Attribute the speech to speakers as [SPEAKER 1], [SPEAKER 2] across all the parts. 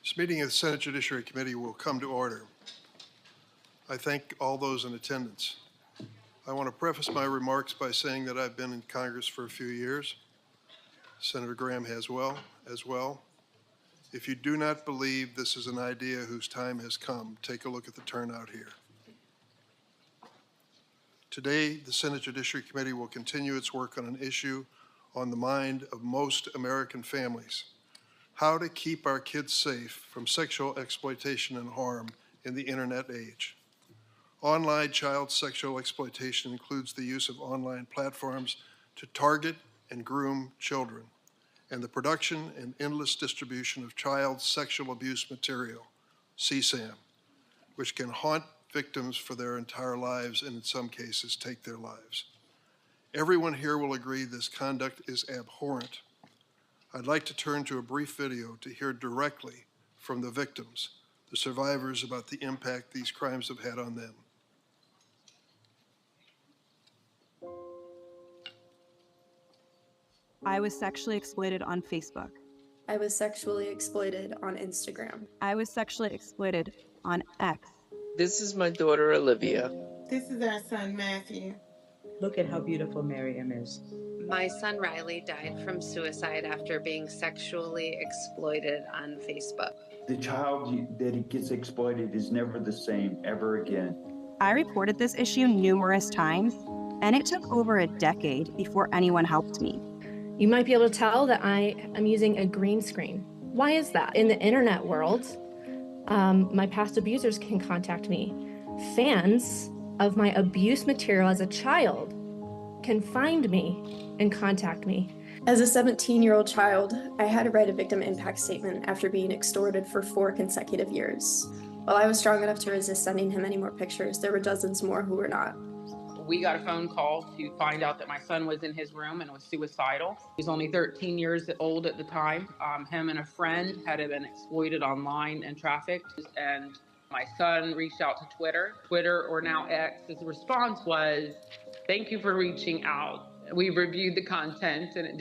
[SPEAKER 1] This meeting of the Senate Judiciary Committee will come to order. I thank all those in attendance. I want to preface my remarks by saying that I've been in Congress for a few years. Senator Graham has as well. If you do not believe this is an idea whose time has come, take a look at the turnout here. Today, the Senate Judiciary Committee will continue its work on an issue on the mind of most American families: how to keep our kids safe from sexual exploitation and harm in the internet age. Online child sexual exploitation includes the use of online platforms to target and groom children, and the production and endless distribution of child sexual abuse material, CSAM, which can haunt victims for their entire lives and in some cases take their lives. Everyone here will agree this conduct is abhorrent. I'd like to turn to a brief video to hear directly from the victims, the survivors, about the impact these crimes have had on them.
[SPEAKER 2] I was sexually exploited on Facebook.
[SPEAKER 3] I was sexually exploited on Instagram.
[SPEAKER 2] I was sexually exploited on X.
[SPEAKER 4] This is my daughter, Olivia.
[SPEAKER 5] This is our son, Matthew.
[SPEAKER 6] Look at how beautiful Miriam is.
[SPEAKER 7] My son Riley died from suicide after being sexually exploited on Facebook.
[SPEAKER 8] The child that gets exploited is never the same ever again.
[SPEAKER 2] I reported this issue numerous times, and it took over a decade before anyone helped me.
[SPEAKER 9] You might be able to tell that I am using a green screen. Why is that? In the internet world, my past abusers can contact me. Fans of my abuse material as a child can find me and contact me.
[SPEAKER 3] As a 17-year-old child, I had to write a victim impact statement after being extorted for 4 consecutive years. While I was strong enough to resist sending him any more pictures, there were dozens more who were not.
[SPEAKER 10] We got a phone call to find out that my son was in his room and was suicidal. He was only 13 years old at the time. Him and a friend had been exploited online and trafficked. And my son reached out to Twitter, or now X. His response was, "Thank you for reaching out. We reviewed the content and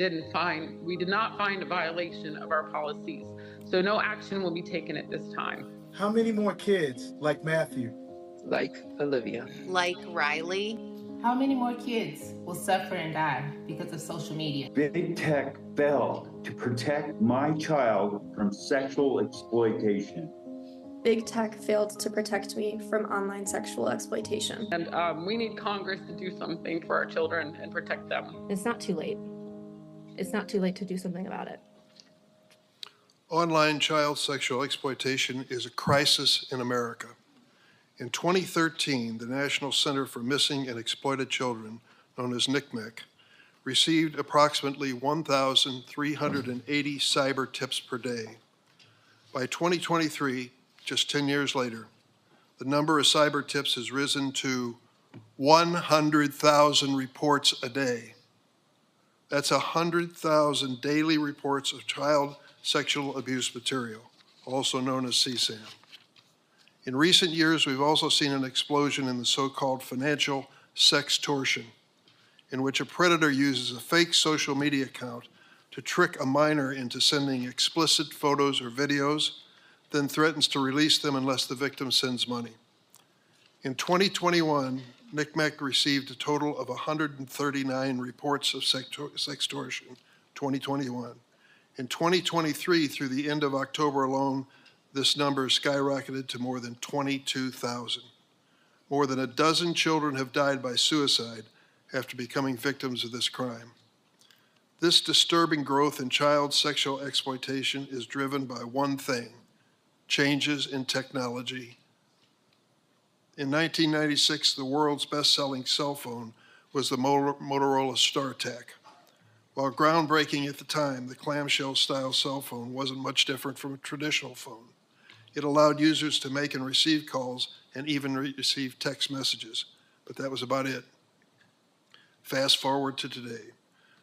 [SPEAKER 10] we did not find a violation of our policies. So no action will be taken at this time."
[SPEAKER 5] How many more kids like Matthew?
[SPEAKER 4] Like Olivia.
[SPEAKER 7] Like Riley.
[SPEAKER 11] How many more kids will suffer and die because of social media?
[SPEAKER 8] Big tech failed to protect my child from sexual exploitation.
[SPEAKER 3] Big tech failed to protect me from online sexual exploitation.
[SPEAKER 10] And we need Congress to do something for our children and protect them.
[SPEAKER 9] It's not too late. It's not too late to do something about it.
[SPEAKER 1] Online child sexual exploitation is a crisis in America. In 2013, the National Center for Missing and Exploited Children, known as NCMEC, received approximately 1,380 cyber tips per day. By 2023, just 10 years later, the number of cyber tips has risen to 100,000 reports a day. That's 100,000 daily reports of child sexual abuse material, also known as CSAM. In recent years, we've also seen an explosion in the so-called financial sextortion, in which a predator uses a fake social media account to trick a minor into sending explicit photos or videos, then threatens to release them unless the victim sends money. In 2021, NCMEC received a total of 139 reports of sextortion, 2021. In 2023, through the end of October alone, this number skyrocketed to more than 22,000. More than a dozen children have died by suicide after becoming victims of this crime. This disturbing growth in child sexual exploitation is driven by one thing: changes in technology. In 1996, the world's best-selling cell phone was the Motorola StarTAC. While groundbreaking at the time, the clamshell-style cell phone wasn't much different from a traditional phone. It allowed users to make and receive calls and even receive text messages, but that was about it. Fast forward to today.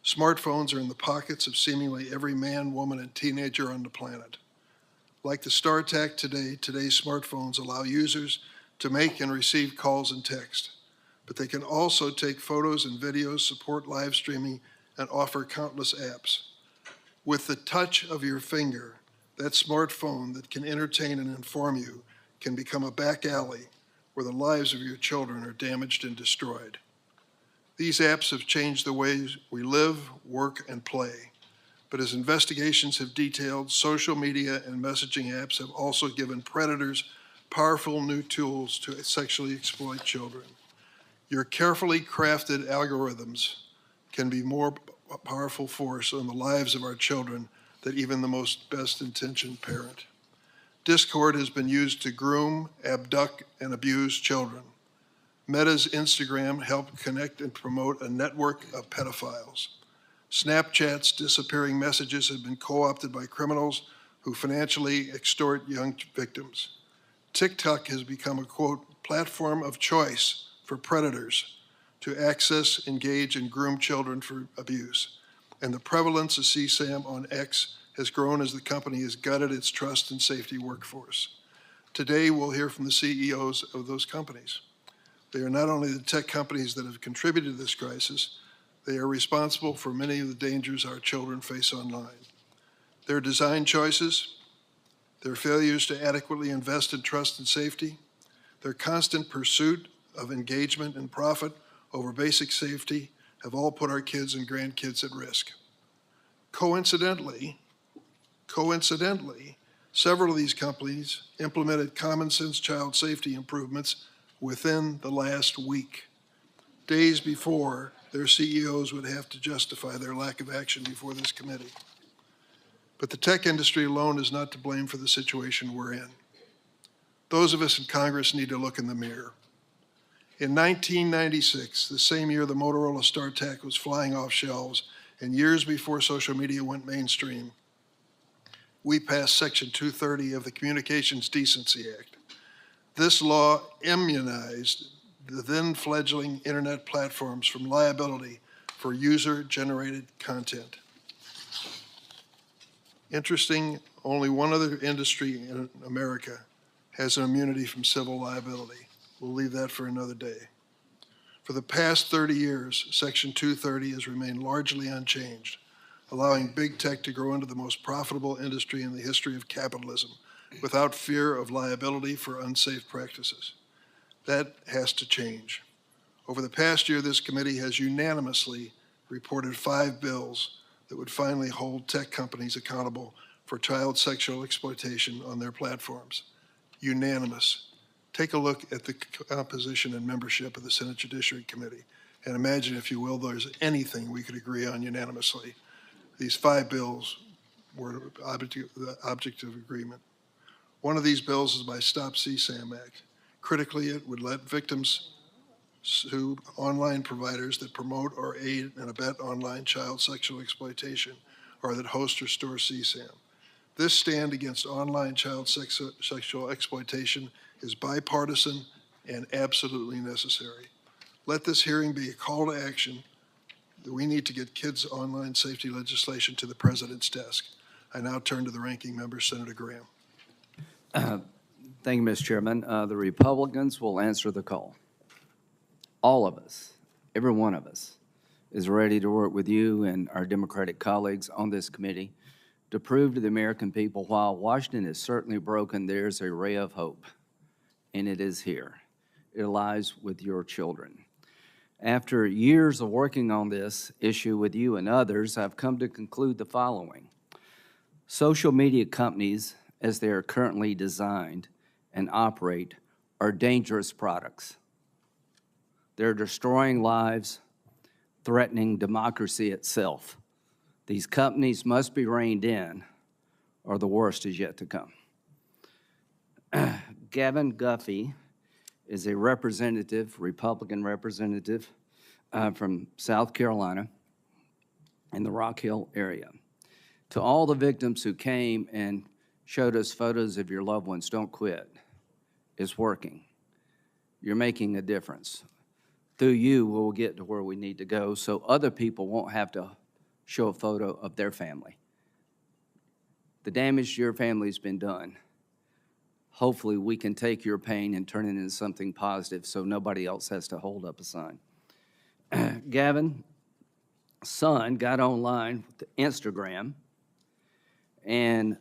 [SPEAKER 1] Smartphones are in the pockets of seemingly every man, woman, and teenager on the planet. Like the StarTAC today, today's smartphones allow users to make and receive calls and text, but they can also take photos and videos, support live streaming, and offer countless apps. With the touch of your finger, that smartphone that can entertain and inform you can become a back alley where the lives of your children are damaged and destroyed. These apps have changed the ways we live, work, and play. But as investigations have detailed, social media and messaging apps have also given predators powerful new tools to sexually exploit children. Your carefully crafted algorithms can be more powerful force on the lives of our children than even the most best-intentioned parent. Discord has been used to groom, abduct, and abuse children. Meta's Instagram helped connect and promote a network of pedophiles. Snapchat's disappearing messages have been co-opted by criminals who financially extort young victims. TikTok has become a, quote, platform of choice for predators to access, engage, and groom children for abuse. And the prevalence of CSAM on X has grown as the company has gutted its trust and safety workforce. Today, we'll hear from the CEOs of those companies. They are not only the tech companies that have contributed to this crisis, they are responsible for many of the dangers our children face online. Their design choices, their failures to adequately invest in trust and safety, their constant pursuit of engagement and profit over basic safety have all put our kids and grandkids at risk. Coincidentally, several of these companies implemented common sense child safety improvements within the last week, days before their CEOs would have to justify their lack of action before this committee. But the tech industry alone is not to blame for the situation we're in. Those of us in Congress need to look in the mirror. In 1996, the same year the Motorola StarTAC was flying off shelves and years before social media went mainstream, we passed Section 230 of the Communications Decency Act. This law immunized the then fledgling internet platforms from liability for user-generated content. Interesting, only one other industry in America has an immunity from civil liability. We'll leave that for another day. For the past 30 years, Section 230 has remained largely unchanged, allowing big tech to grow into the most profitable industry in the history of capitalism without fear of liability for unsafe practices. That has to change. Over the past year, this committee has unanimously reported 5 bills that would finally hold tech companies accountable for child sexual exploitation on their platforms. Unanimous. Take a look at the composition and membership of the Senate Judiciary Committee and imagine, if you will, there's anything we could agree on unanimously. These 5 bills were the object of agreement. One of these bills is by Stop CSAM Act. Critically, it would let victims sue online providers that promote or aid and abet online child sexual exploitation or that host or store CSAM. This stand against online child sexual exploitation is bipartisan and absolutely necessary. Let this hearing be a call to action that we need to get kids' online safety legislation to the President's desk. I now turn to the ranking member, Senator Graham.
[SPEAKER 12] Thank you, Mr. Chairman. The Republicans will answer the call. All of us, every one of us, is ready to work with you and our Democratic colleagues on this committee to prove to the American people while Washington is certainly broken, there's a ray of hope, and it is here. It lies with your children. After years of working on this issue with you and others, I've come to conclude the following. Social media companies, as they are currently designed and operate, are dangerous products. They're destroying lives, threatening democracy itself. These companies must be reined in, or the worst is yet to come. Gavin Guffey is a representative, Republican representative from South Carolina in the Rock Hill area. To all the victims who came and showed us photos of your loved ones, don't quit. It's working. You're making a difference. Through you, we'll get to where we need to go so other people won't have to show a photo of their family. The damage to your family has been done. Hopefully, we can take your pain and turn it into something positive so nobody else has to hold up a sign. Gavin's son got online with Instagram and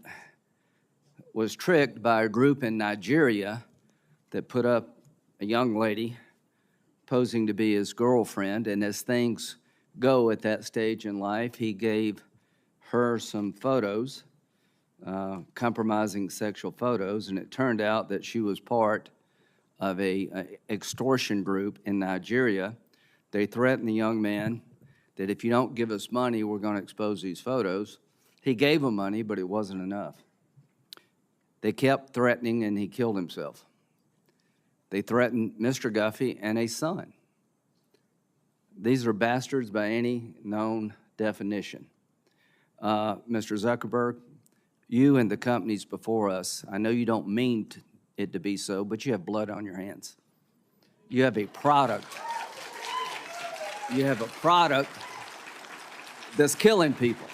[SPEAKER 12] was tricked by a group in Nigeria that put up a young lady posing to be his girlfriend, and as things go at that stage in life, he gave her some photos, compromising sexual photos, and it turned out that she was part of a extortion group in Nigeria. They threatened the young man that if you don't give us money, we're going to expose these photos. He gave them money, but it wasn't enough. They kept threatening, and he killed himself. They threatened Mr. Guffey and a son. These are bastards by any known definition. Mr. Zuckerberg, you and the companies before us, I know you don't mean it to be so, but you have blood on your hands. You have a product. You have a product that's killing people.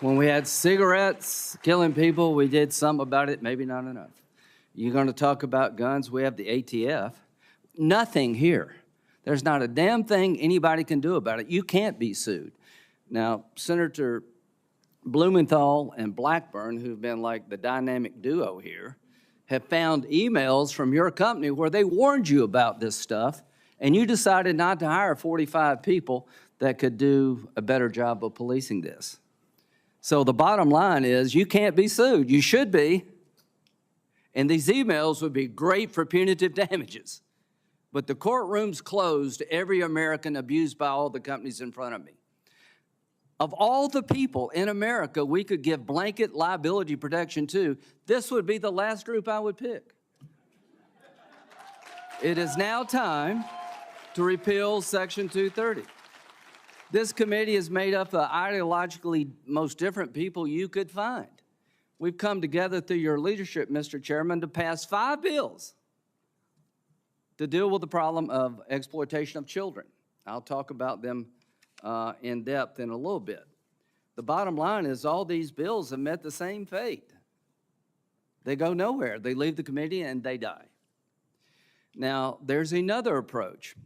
[SPEAKER 12] When we had cigarettes killing people, we did some about it, maybe not enough. You're going to talk about guns, we have the ATF. Nothing here. There's not a damn thing anybody can do about it. You can't be sued. Now, Senator Blumenthal and Blackburn, who've been like the dynamic duo here, have found emails from your company where they warned you about this stuff, and you decided not to hire 45 people that could do a better job of policing this. So the bottom line is you can't be sued. You should be. And these emails would be great for punitive damages. But the courtroom's closed to every American abused by all the companies in front of me. Of all the people in America we could give blanket liability protection to, this would be the last group I would pick. It is now time to repeal Section 230. This committee is made up of ideologically most different people you could find. We've come together through your leadership, Mr. Chairman, to pass 5 bills to deal with the problem of exploitation of children. I'll talk about them in depth in a little bit. The bottom line is all these bills have met the same fate. They go nowhere. They leave the committee and they die. Now, there's another approach.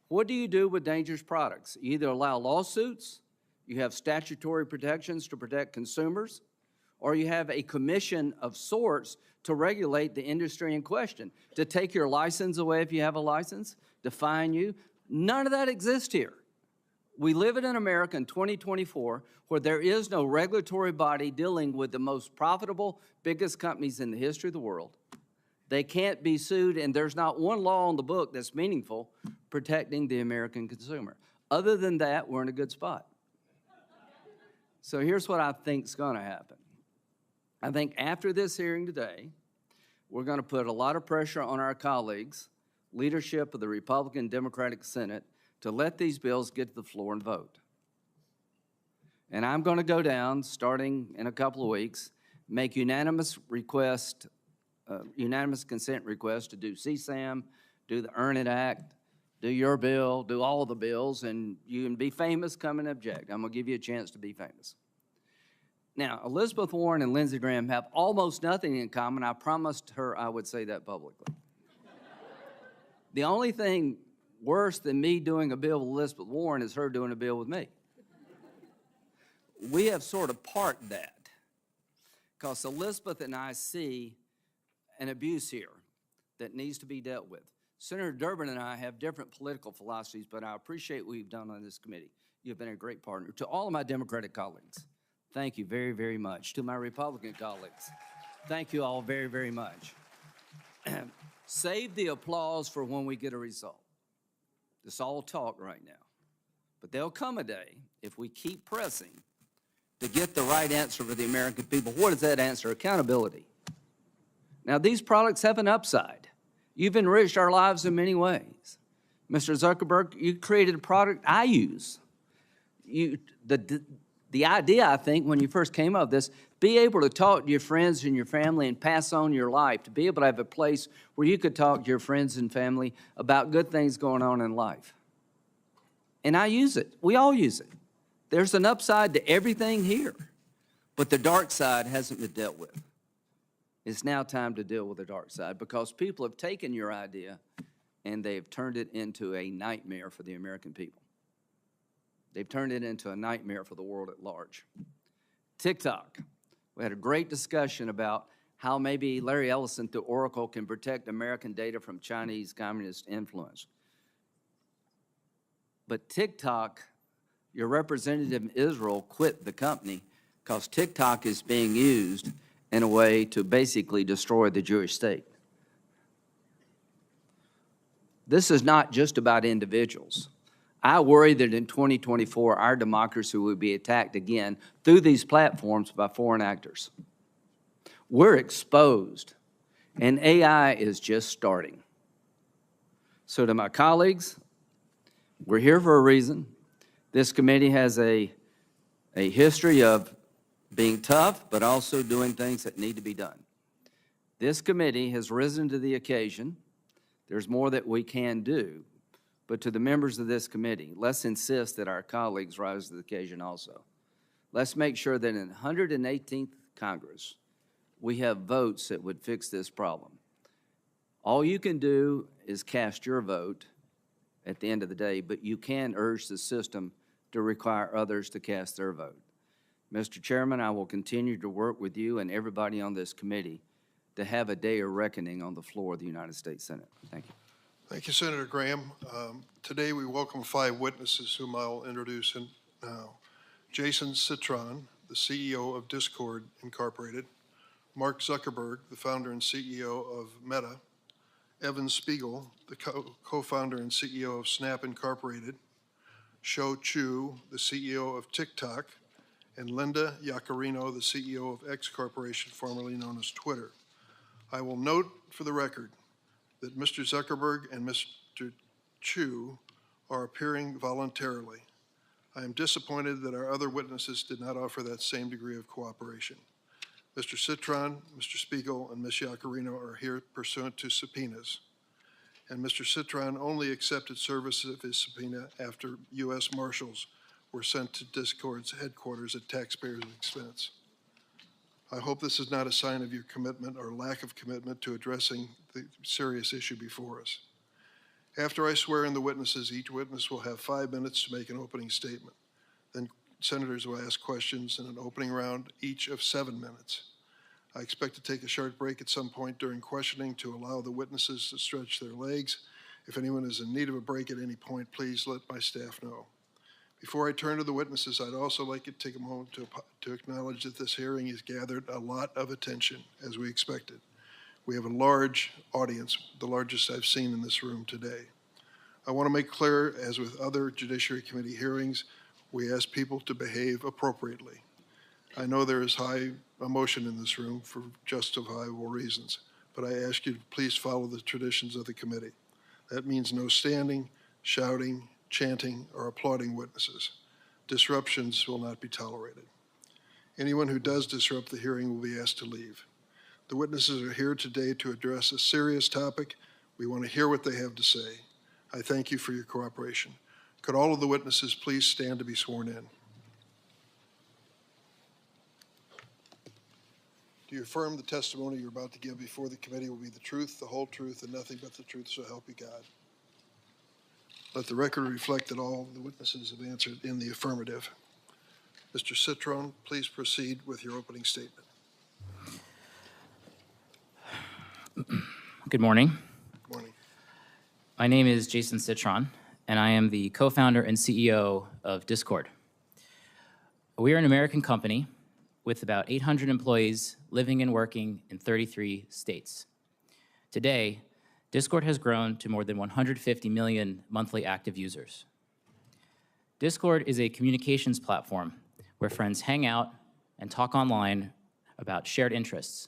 [SPEAKER 12] What do you do with dangerous products? You either allow lawsuits, you have statutory protections to protect consumers, or you have a commission of sorts to regulate the industry in question, to take your license away if you have a license, to fine you. None of that exists here. We live in America in 2024 where there is no regulatory body dealing with the most profitable, biggest companies in the history of the world. They can't be sued, and there's not one law on the book that's meaningful protecting the American consumer. Other than that, we're in a good spot. So here's what I think is going to happen. I think after this hearing today, we're going to put a lot of pressure on our colleagues, leadership of the Republican Democratic Senate, to let these bills get to the floor and vote. And I'm going to go down, starting in a couple of weeks, make unanimous consent request to do CSAM, do the Earn It Act, do your bill, do all of the bills, and you can be famous, come and object. I'm going to give you a chance to be famous. Now, Elizabeth Warren and Lindsey Graham have almost nothing in common. I promised her I would say that publicly. The only thing worse than me doing a bill with Elizabeth Warren is her doing a bill with me. We have sort of parked that because Elizabeth and I see an abuse here that needs to be dealt with. Senator Durbin and I have different political philosophies, but I appreciate what you've done on this committee. You've been a great partner. To all of my Democratic colleagues, thank you very, very much. To my Republican colleagues, thank you all very, very much. Save the applause for when we get a result. It's all talk right now. But there'll come a day, if we keep pressing, to get the right answer for the American people. What is that answer? Accountability. Now, these products have an upside. You've enriched our lives in many ways. Mr. Zuckerberg, you created a product I use. The idea, I think, when you first came up with this, be able to talk to your friends and your family and pass on your life, to be able to have a place where you could talk to your friends and family about good things going on in life. And I use it. We all use it. There's an upside to everything here, but the dark side hasn't been dealt with. It's now time to deal with the dark side because people have taken your idea and they've turned it into a nightmare for the American people. They've turned it into a nightmare for the world at large. TikTok We had a great discussion about how maybe Larry Ellison through Oracle can protect American data from Chinese communist influence. But TikTok, your representative in Israel quit the company because TikTok is being used in a way to basically destroy the Jewish state. This is not just about individuals. I worry that in 2024, our democracy will be attacked again through these platforms by foreign actors. We're exposed, and AI is just starting. So to my colleagues, we're here for a reason. This committee has a history of being tough, but also doing things that need to be done. This committee has risen to the occasion. There's more that we can do, but to the members of this committee, let's insist that our colleagues rise to the occasion also. Let's make sure that in the 118th Congress, we have votes that would fix this problem. All you can do is cast your vote at the end of the day, but you can urge the system to require others to cast their vote. Mr. Chairman, I will continue to work with you and everybody on this committee to have a day of reckoning on the floor of the United States Senate. Thank you.
[SPEAKER 1] Thank you, Senator Graham. Today we welcome 5 witnesses whom I'll introduce now. Jason Citron, the CEO of Discord Incorporated. Mark Zuckerberg, the founder and CEO of Meta. Evan Spiegel, the co-founder and CEO of Snap Incorporated. Shou Chu, the CEO of TikTok. And Linda Yaccarino, the CEO of X Corporation, formerly known as Twitter. I will note for the record that Mr. Zuckerberg and Mr. Chu are appearing voluntarily. I am disappointed that our other witnesses did not offer that same degree of cooperation. Mr. Citron, Mr. Spiegel, and Ms. Yaccarino are here pursuant to subpoenas. And Mr. Citron only accepted service of his subpoena after U.S. Marshals were sent to Discord's headquarters at taxpayers' expense. I hope this is not a sign of your commitment or lack of commitment to addressing the serious issue before us. After I swear in the witnesses, each witness will have 5 minutes to make an opening statement. Then senators will ask questions in an opening round, each of 7 minutes. I expect to take a short break at some point during questioning to allow the witnesses to stretch their legs. If anyone is in need of a break at any point, please let my staff know. Before I turn to the witnesses, I'd also like to take a moment to acknowledge that this hearing has gathered a lot of attention, as we expected. We have a large audience, the largest I've seen in this room today. I want to make clear, as with other Judiciary Committee hearings, we ask people to behave appropriately. I know there is high emotion in this room for justifiable reasons, but I ask you to please follow the traditions of the committee. That means no standing, shouting, chanting, or applauding witnesses. Disruptions will not be tolerated. Anyone who does disrupt the hearing will be asked to leave. The witnesses are here today to address a serious topic. We want to hear what they have to say. I thank you for your cooperation. Could all of the witnesses please stand to be sworn in? Do you affirm the testimony you're about to give before the committee will be the truth, the whole truth, and nothing but the truth, so help you God? Let the record reflect that all the witnesses have answered in the affirmative. Mr. Citron, please proceed with your opening statement.
[SPEAKER 13] Good morning.
[SPEAKER 1] Good morning.
[SPEAKER 13] My name is Jason Citron, and I am the co-founder and CEO of Discord. We are an American company with about 800 employees living and working in 33 states. Today, Discord has grown to more than 150 million monthly active users. Discord is a communications platform where friends hang out and talk online about shared interests,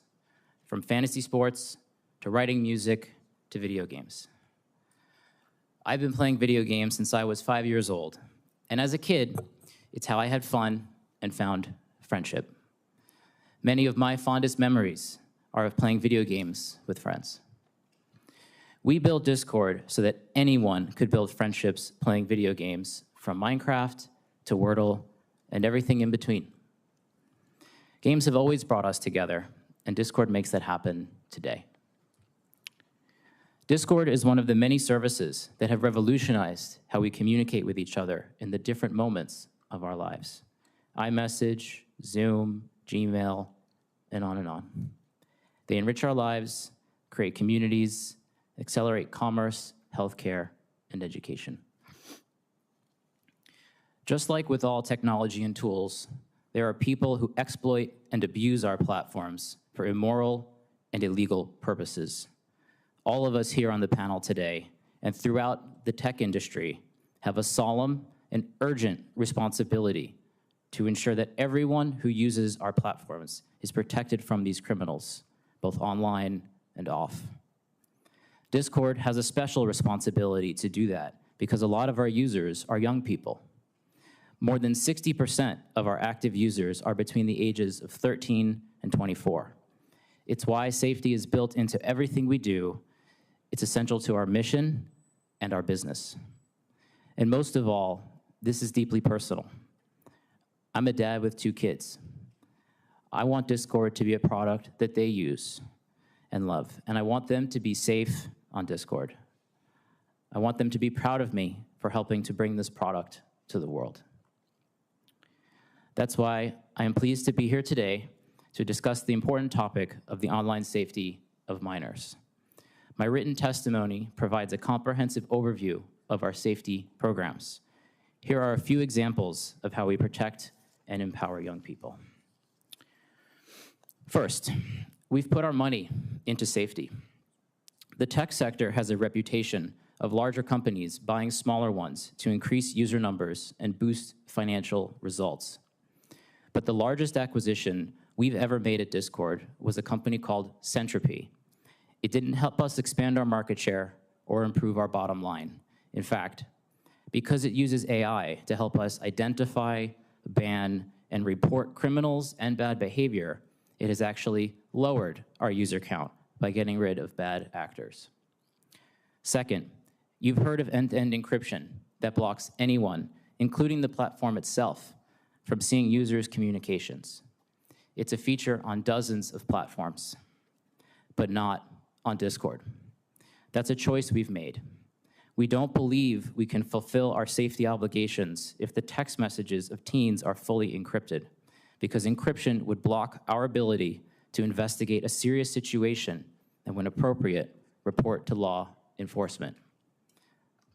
[SPEAKER 13] from fantasy sports to writing music to video games. I've been playing video games since I was 5 years old, and as a kid, it's how I had fun and found friendship. Many of my fondest memories are of playing video games with friends. We built Discord so that anyone could build friendships playing video games, from Minecraft to Wordle and everything in between. Games have always brought us together, and Discord makes that happen today. Discord is one of the many services that have revolutionized how we communicate with each other in the different moments of our lives. iMessage, Zoom, Gmail, and on and on. They enrich our lives, create communities, accelerate commerce, healthcare, and education. Just like with all technology and tools, there are people who exploit and abuse our platforms for immoral and illegal purposes. All of us here on the panel today and throughout the tech industry have a solemn and urgent responsibility to ensure that everyone who uses our platforms is protected from these criminals, both online and off. Discord has a special responsibility to do that because a lot of our users are young people. More than 60% of our active users are between the ages of 13 and 24. It's why safety is built into everything we do. It's essential to our mission and our business. And most of all, this is deeply personal. I'm a dad with 2 kids. I want Discord to be a product that they use and love, and I want them to be safe on Discord. I want them to be proud of me for helping to bring this product to the world. That's why I am pleased to be here today to discuss the important topic of the online safety of minors. My written testimony provides a comprehensive overview of our safety programs. Here are a few examples of how we protect and empower young people. First, we've put our money into safety. The tech sector has a reputation of larger companies buying smaller ones to increase user numbers and boost financial results. But the largest acquisition we've ever made at Discord was a company called Centropy. It didn't help us expand our market share or improve our bottom line. In fact, because it uses AI to help us identify, ban, and report criminals and bad behavior, it has actually lowered our user count by getting rid of bad actors. Second, you've heard of end-to-end encryption that blocks anyone, including the platform itself, from seeing users' communications. It's a feature on dozens of platforms, but not on Discord. That's a choice we've made. We don't believe we can fulfill our safety obligations if the text messages of teens are fully encrypted, because encryption would block our ability to investigate a serious situation and, when appropriate, report to law enforcement.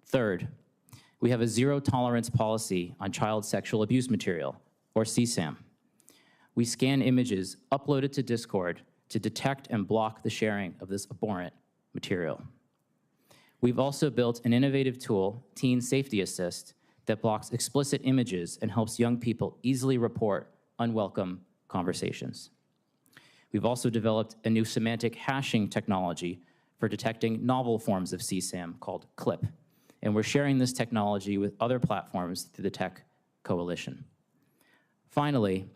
[SPEAKER 13] Third, we have a zero-tolerance policy on child sexual abuse material, or CSAM. We scan images uploaded to Discord to detect and block the sharing of this abhorrent material. We've also built an innovative tool, Teen Safety Assist, that blocks explicit images and helps young people easily report unwelcome conversations. We've also developed a new semantic hashing technology for detecting novel forms of CSAM called CLIP, and we're sharing this technology with other platforms through the Tech Coalition. Finally,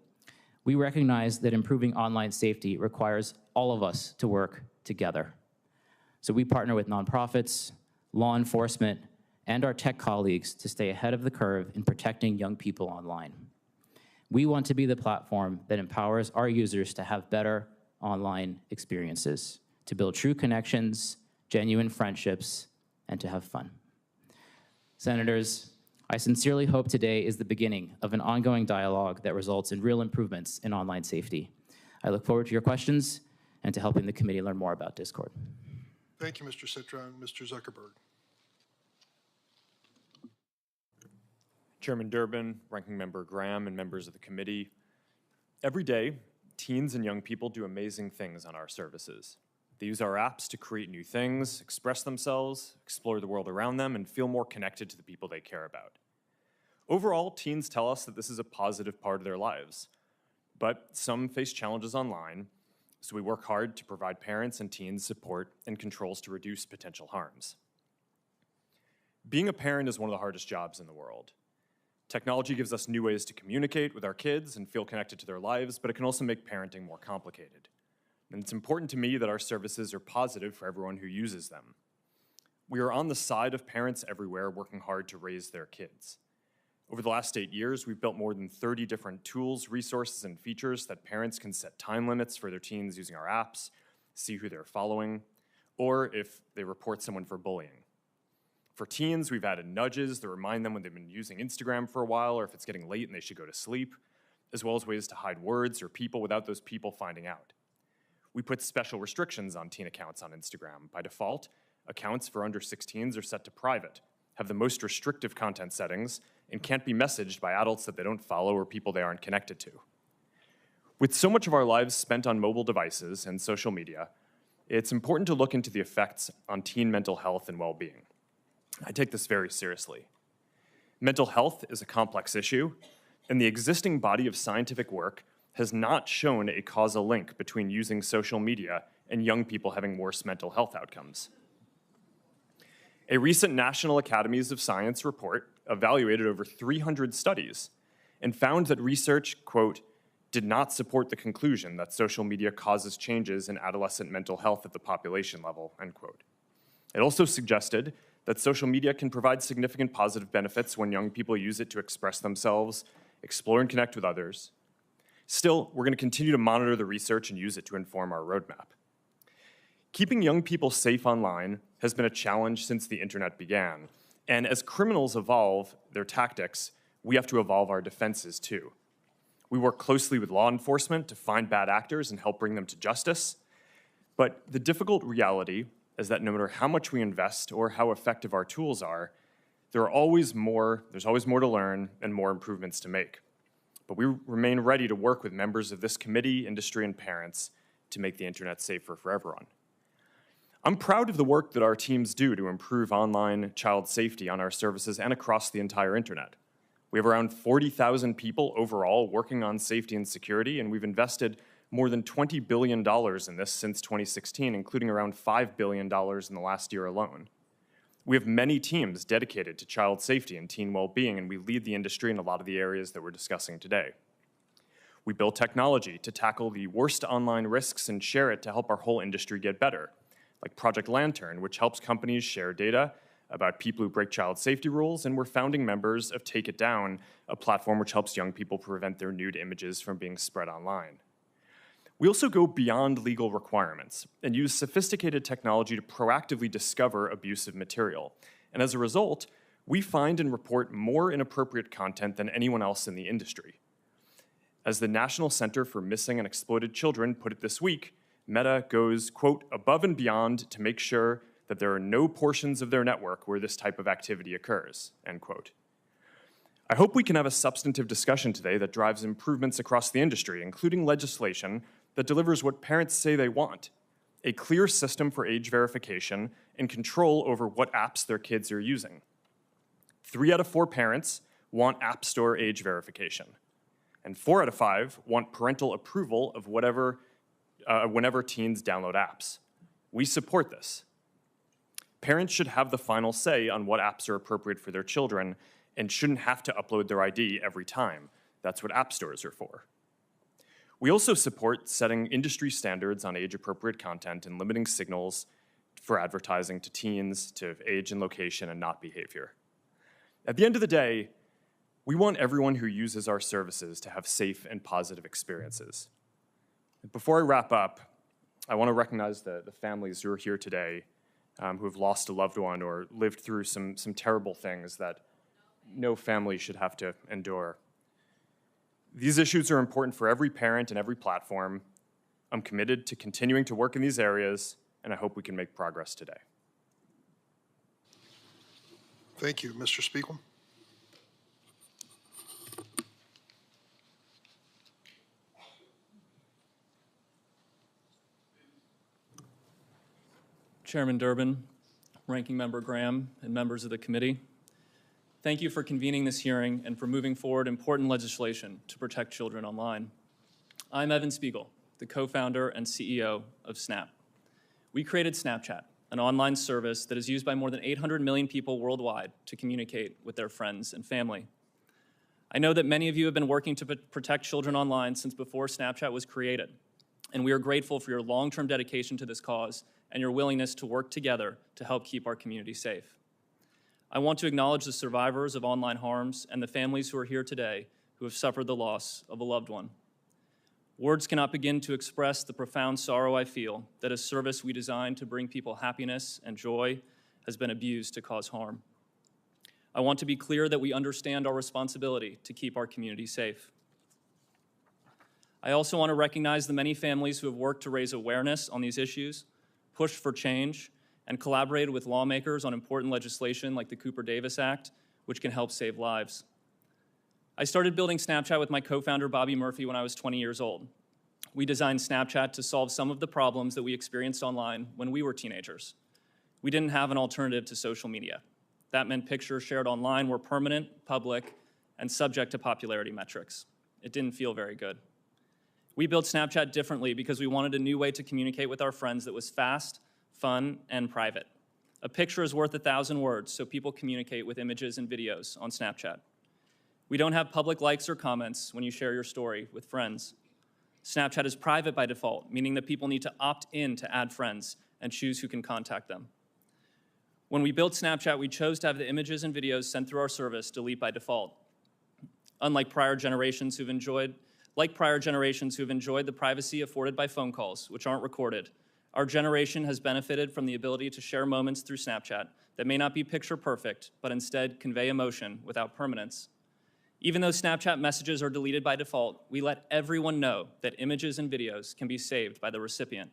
[SPEAKER 13] we recognize that improving online safety requires all of us to work together. So we partner with nonprofits, law enforcement, and our tech colleagues to stay ahead of the curve in protecting young people online. We want to be the platform that empowers our users to have better online experiences, to build true connections, genuine friendships, and to have fun. Senators, I sincerely hope today is the beginning of an ongoing dialogue that results in real improvements in online safety. I look forward to your questions and to helping the committee learn more about Discord.
[SPEAKER 1] Thank you, Mr. Citron. Mr. Zuckerberg.
[SPEAKER 14] Chairman Durbin, Ranking Member Graham, and members of the committee. Every day, teens and young people do amazing things on our services. They use our apps to create new things, express themselves, explore the world around them, and feel more connected to the people they care about. Overall, teens tell us that this is a positive part of their lives, but some face challenges online, so we work hard to provide parents and teens support and controls to reduce potential harms. Being a parent is one of the hardest jobs in the world. Technology gives us new ways to communicate with our kids and feel connected to their lives, but it can also make parenting more complicated. And it's important to me that our services are positive for everyone who uses them. We are on the side of parents everywhere working hard to raise their kids. Over the last 8 years, we've built more than 30 different tools, resources, and features that parents can set time limits for their teens using our apps, see who they're following, or if they report someone for bullying. For teens, we've added nudges that remind them when they've been using Instagram for a while or if it's getting late and they should go to sleep. as well as ways to hide words or people without those people finding out. We put special restrictions on teen accounts on Instagram. By default, accounts for under 16s are set to private, have the most restrictive content settings, and can't be messaged by adults that they don't follow or people they aren't connected to. With so much of our lives spent on mobile devices and social media, it's important to look into the effects on teen mental health and well-being. I take this very seriously. Mental health is a complex issue, and the existing body of scientific work has not shown a causal link between using social media and young people having worse mental health outcomes. A recent National Academies of Science report evaluated over 300 studies and found that research, quote, did not support the conclusion that social media causes changes in adolescent mental health at the population level, end quote. It also suggested that social media can provide significant positive benefits when young people use it to express themselves, explore and connect with others. Still, we're going to continue to monitor the research and use it to inform our roadmap. Keeping young people safe online has been a challenge since the internet began, and as criminals evolve their tactics, we have to evolve our defenses too. We work closely with law enforcement to find bad actors and help bring them to justice, but the difficult reality is that no matter how much we invest or how effective our tools are, there's always more to learn and more improvements to make. But we remain ready to work with members of this committee, industry, and parents to make the internet safer for everyone. I'm proud of the work that our teams do to improve online child safety on our services and across the entire internet. We have around 40,000 people overall working on safety and security, and we've invested more than $20 billion in this since 2016, including around $5 billion in the last year alone. We have many teams dedicated to child safety and teen well-being, and we lead the industry in a lot of the areas that we're discussing today. We build technology to tackle the worst online risks and share it to help our whole industry get better, like Project Lantern, which helps companies share data about people who break child safety rules, and we're founding members of Take It Down, a platform which helps young people prevent their nude images from being spread online. We also go beyond legal requirements and use sophisticated technology to proactively discover abusive material. And as a result, we find and report more inappropriate content than anyone else in the industry. As the National Center for Missing and Exploited Children put it this week, Meta goes, quote, above and beyond to make sure that there are no portions of their network where this type of activity occurs, end quote. I hope we can have a substantive discussion today that drives improvements across the industry, including legislation that delivers what parents say they want, a clear system for age verification and control over what apps their kids are using. 3 out of 4 parents want App Store age verification, and 4 out of 5 want parental approval of whenever teens download apps. We support this. Parents should have the final say on what apps are appropriate for their children and shouldn't have to upload their ID every time. That's what app stores are for. We also support setting industry standards on age-appropriate content and limiting signals for advertising to teens to age and location and not behavior. At the end of the day, we want everyone who uses our services to have safe and positive experiences. Before I wrap up, I want to recognize the families who are here today who have lost a loved one or lived through some terrible things that no family should have to endure. These issues are important for every parent and every platform. I'm committed to continuing to work in these areas, and I hope we can make progress today.
[SPEAKER 1] Thank you. Mr. Spiegel?
[SPEAKER 15] Chairman Durbin, Ranking Member Graham, and members of the committee, thank you for convening this hearing and for moving forward important legislation to protect children online. I'm Evan Spiegel, the co-founder and CEO of Snap. We created Snapchat, an online service that is used by more than 800 million people worldwide to communicate with their friends and family. I know that many of you have been working to protect children online since before Snapchat was created, and we are grateful for your long-term dedication to this cause and your willingness to work together to help keep our community safe. I want to acknowledge the survivors of online harms and the families who are here today who have suffered the loss of a loved one. Words cannot begin to express the profound sorrow I feel that a service we designed to bring people happiness and joy has been abused to cause harm. I want to be clear that we understand our responsibility to keep our community safe. I also want to recognize the many families who have worked to raise awareness on these issues, pushed for change, and collaborated with lawmakers on important legislation like the Cooper-Davis Act, which can help save lives. I started building Snapchat with my co-founder Bobby Murphy when I was 20 years old. We designed Snapchat to solve some of the problems that we experienced online when we were teenagers. We didn't have an alternative to social media. That meant pictures shared online were permanent, public, and subject to popularity metrics. It didn't feel very good. We built Snapchat differently because we wanted a new way to communicate with our friends that was fast, fun, and private. A picture is worth 1,000 words, so people communicate with images and videos on Snapchat. We don't have public likes or comments when you share your story with friends. Snapchat is private by default, meaning that people need to opt in to add friends and choose who can contact them. When we built Snapchat, we chose to have the images and videos sent through our service delete by default. Unlike prior generations who've enjoyed the privacy afforded by phone calls, which aren't recorded, our generation has benefited from the ability to share moments through Snapchat that may not be picture perfect, but instead convey emotion without permanence. Even though Snapchat messages are deleted by default, we let everyone know that images and videos can be saved by the recipient.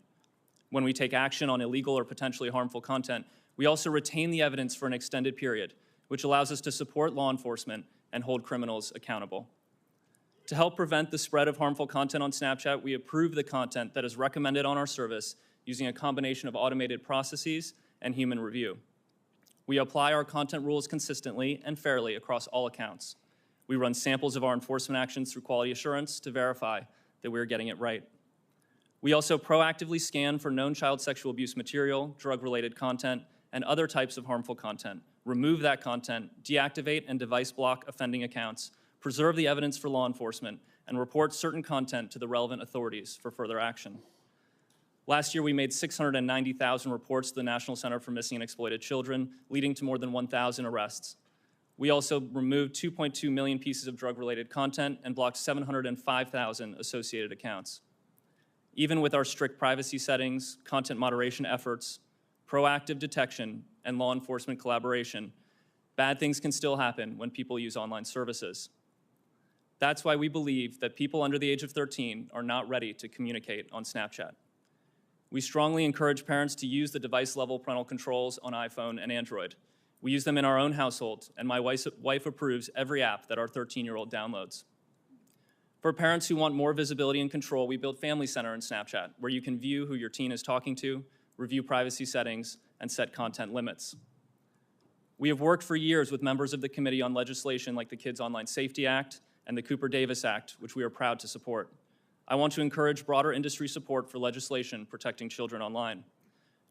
[SPEAKER 15] When we take action on illegal or potentially harmful content, we also retain the evidence for an extended period, which allows us to support law enforcement and hold criminals accountable. To help prevent the spread of harmful content on Snapchat, we approve the content that is recommended on our service using a combination of automated processes and human review. We apply our content rules consistently and fairly across all accounts. We run samples of our enforcement actions through quality assurance to verify that we're getting it right. We also proactively scan for known child sexual abuse material, drug-related content, and other types of harmful content, remove that content, deactivate and device block offending accounts, preserve the evidence for law enforcement, and report certain content to the relevant authorities for further action. Last year, we made 690,000 reports to the National Center for Missing and Exploited Children, leading to more than 1,000 arrests. We also removed 2.2 million pieces of drug-related content and blocked 705,000 associated accounts. Even with our strict privacy settings, content moderation efforts, proactive detection, and law enforcement collaboration, bad things can still happen when people use online services. That's why we believe that people under the age of 13 are not ready to communicate on Snapchat. We strongly encourage parents to use the device-level parental controls on iPhone and Android. We use them in our own household, and my wife approves every app that our 13-year-old downloads. For parents who want more visibility and control, we built Family Center in Snapchat, where you can view who your teen is talking to, review privacy settings, and set content limits. We have worked for years with members of the committee on legislation like the Kids Online Safety Act and the Cooper-Davis Act, which we are proud to support. I want to encourage broader industry support for legislation protecting children online.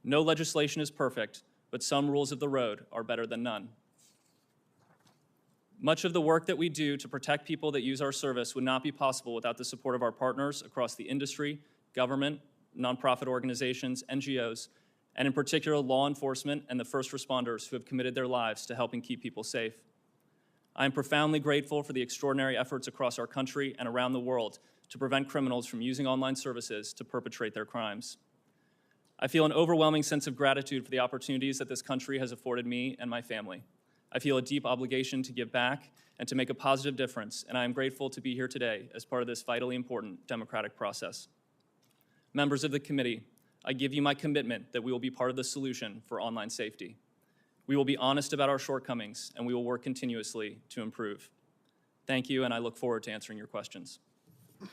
[SPEAKER 15] No legislation is perfect, but some rules of the road are better than none. Much of the work that we do to protect people that use our service would not be possible without the support of our partners across the industry, government, nonprofit organizations, NGOs, and in particular law enforcement and the first responders who have committed their lives to helping keep people safe. I am profoundly grateful for the extraordinary efforts across our country and around the world to prevent criminals from using online services to perpetrate their crimes. I feel an overwhelming sense of gratitude for the opportunities that this country has afforded me and my family. I feel a deep obligation to give back and to make a positive difference, and I am grateful to be here today as part of this vitally important democratic process. Members of the committee, I give you my commitment that we will be part of the solution for online safety. We will be honest about our shortcomings, and we will work continuously to improve. Thank you, and I look forward to answering your questions.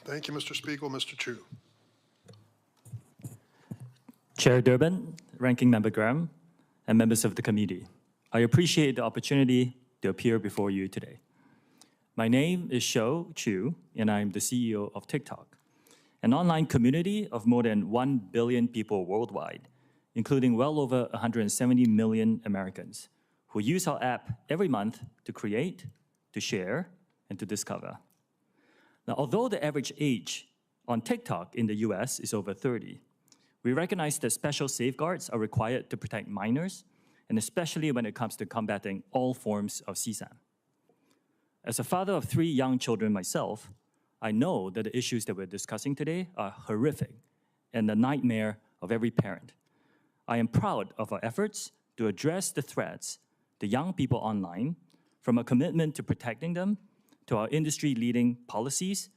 [SPEAKER 1] Thank you, Mr. Spiegel. Mr. Chu.
[SPEAKER 16] Chair Durbin, Ranking Member Graham, and members of the committee, I appreciate the opportunity to appear before you today. My name is Shou Chu, and I'm the CEO of TikTok, an online community of more than 1 billion people worldwide, including well over 170 million Americans who use our app every month to create, to share, and to discover. Now, although the average age on TikTok in the US is over 30, we recognize that special safeguards are required to protect minors, and especially when it comes to combating all forms of CSAM. As a father of 3 young children myself, I know that the issues that we're discussing today are horrific and the nightmare of every parent. I am proud of our efforts to address the threats to young people online, from a commitment to protecting them to our industry-leading policies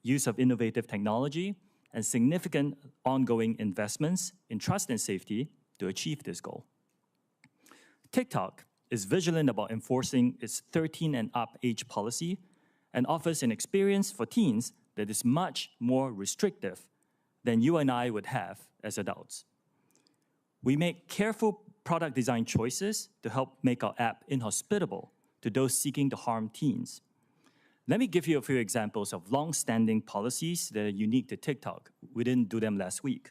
[SPEAKER 16] use of innovative technology, and significant ongoing investments in trust and safety to achieve this goal. TikTok is vigilant about enforcing its 13 and up age policy and offers an experience for teens that is much more restrictive than you and I would have as adults. We make careful product design choices to help make our app inhospitable to those seeking to harm teens. Let me give you a few examples of long-standing policies that are unique to TikTok. We didn't do them last week.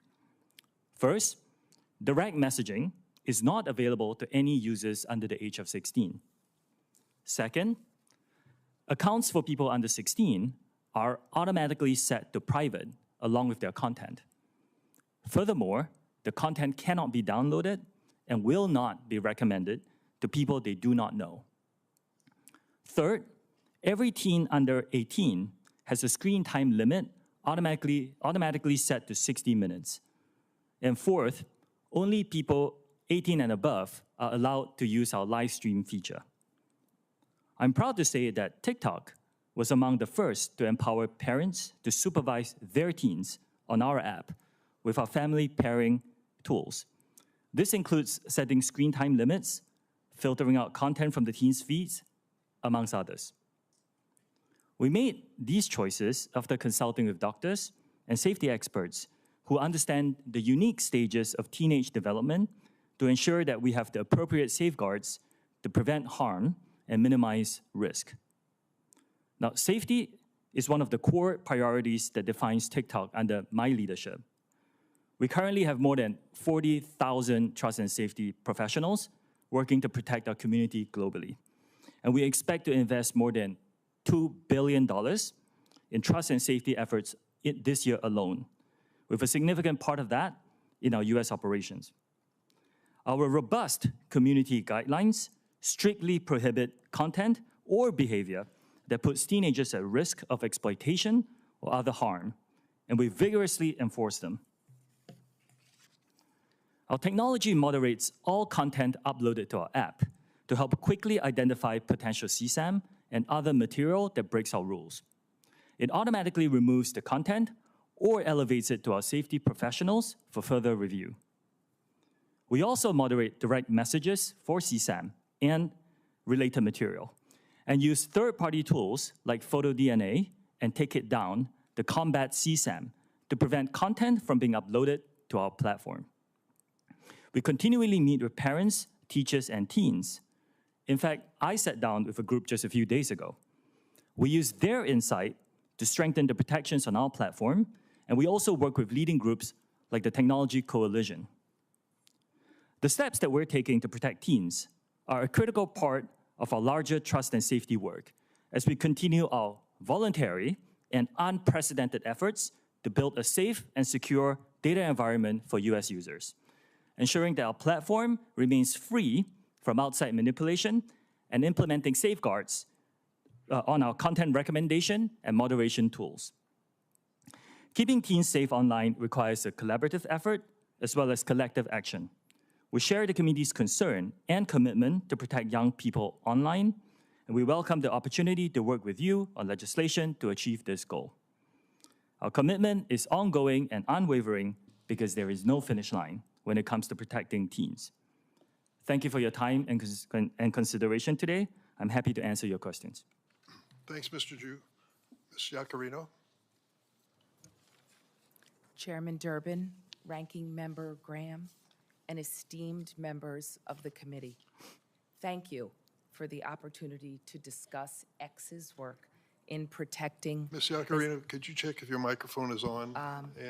[SPEAKER 16] First, direct messaging is not available to any users under the age of 16. Second, accounts for people under 16 are automatically set to private along with their content. Furthermore, the content cannot be downloaded and will not be recommended to people they do not know. Third, every teen under 18 has a screen time limit automatically set to 60 minutes. And fourth, only people 18 and above are allowed to use our live stream feature. I'm proud to say that TikTok was among the first to empower parents to supervise their teens on our app with our family pairing tools. This includes setting screen time limits, filtering out content from the teens' feeds, amongst others. We made these choices after consulting with doctors and safety experts who understand the unique stages of teenage development to ensure that we have the appropriate safeguards to prevent harm and minimize risk. Now, safety is one of the core priorities that defines TikTok under my leadership. We currently have more than 40,000 trust and safety professionals working to protect our community globally. And we expect to invest more than $2 billion in trust and safety efforts this year alone, with a significant part of that in our US operations. Our robust community guidelines strictly prohibit content or behavior that puts teenagers at risk of exploitation or other harm, and we vigorously enforce them. Our technology moderates all content uploaded to our app to help quickly identify potential CSAM and other material that breaks our rules. It automatically removes the content or elevates it to our safety professionals for further review. We also moderate direct messages for CSAM and related material, and use third-party tools like PhotoDNA and Take It Down to combat CSAM to prevent content from being uploaded to our platform. We continually meet with parents, teachers, and teens. In fact, I sat down with a group just a few days ago. We use their insight to strengthen the protections on our platform, and we also work with leading groups like the Technology Coalition. The steps that we're taking to protect teens are a critical part of our larger trust and safety work as we continue our voluntary and unprecedented efforts to build a safe and secure data environment for US users, ensuring that our platform remains free from outside manipulation and implementing safeguards on our content recommendation and moderation tools. Keeping teens safe online requires a collaborative effort as well as collective action. We share the community's concern and commitment to protect young people online, and we welcome the opportunity to work with you on legislation to achieve this goal. Our commitment is ongoing and unwavering because there is no finish line when it comes to protecting teens. Thank you for your time and consideration today. I'm happy to answer your questions.
[SPEAKER 1] Thanks, Mr. Ju. Ms. Yacarino.
[SPEAKER 17] Chairman Durbin, Ranking Member Graham, and esteemed members of the committee, thank you for the opportunity to discuss X's work in protecting.
[SPEAKER 1] Ms. Yacarino, could you check if your microphone is on?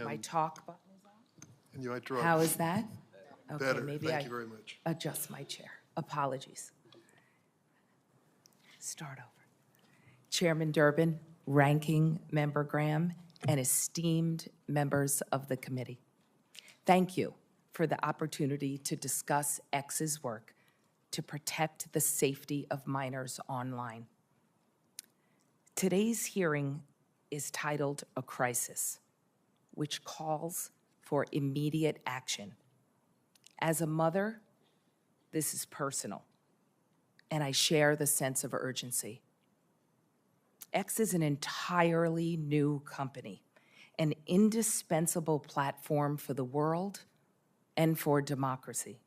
[SPEAKER 17] My talk button is on?
[SPEAKER 1] And you might draw.
[SPEAKER 17] How is that? Okay,
[SPEAKER 1] Better.
[SPEAKER 17] maybe
[SPEAKER 1] Thank
[SPEAKER 17] I
[SPEAKER 1] you very much.
[SPEAKER 17] adjust my chair. Apologies. Start over. Chairman Durbin, Ranking Member Graham, and esteemed members of the committee, thank you for the opportunity to discuss X's work to protect the safety of minors online. Today's hearing is titled A Crisis, which calls for immediate action. As a mother, this is personal, and I share the sense of urgency. X is an entirely new company, an indispensable platform for the world and for democracy.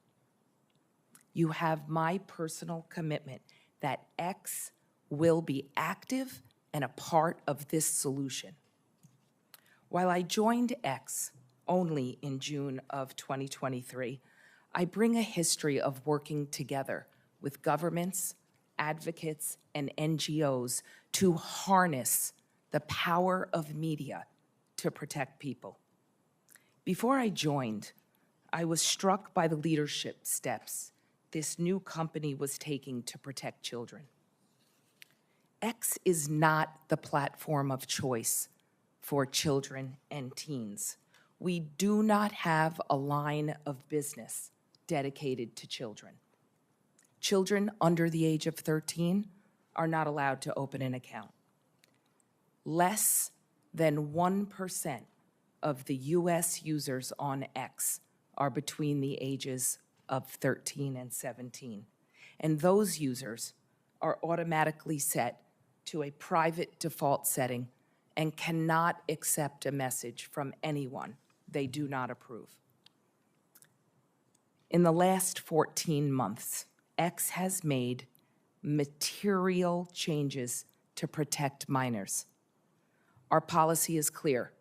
[SPEAKER 17] You have my personal commitment that X will be active and a part of this solution. While I joined X only in June of 2023, I bring a history of working together with governments, advocates, and NGOs to harness the power of media to protect people. Before I joined, I was struck by the leadership steps this new company was taking to protect children. X is not the platform of choice for children and teens. We do not have a line of business dedicated to children. Children under the age of 13 are not allowed to open an account. Less than 1% of the US users on X are between the ages of 13 and 17. And those users are automatically set to a private default setting and cannot accept a message from anyone they do not approve. In the last 14 months, X has made material changes to protect minors. Our policy is clear.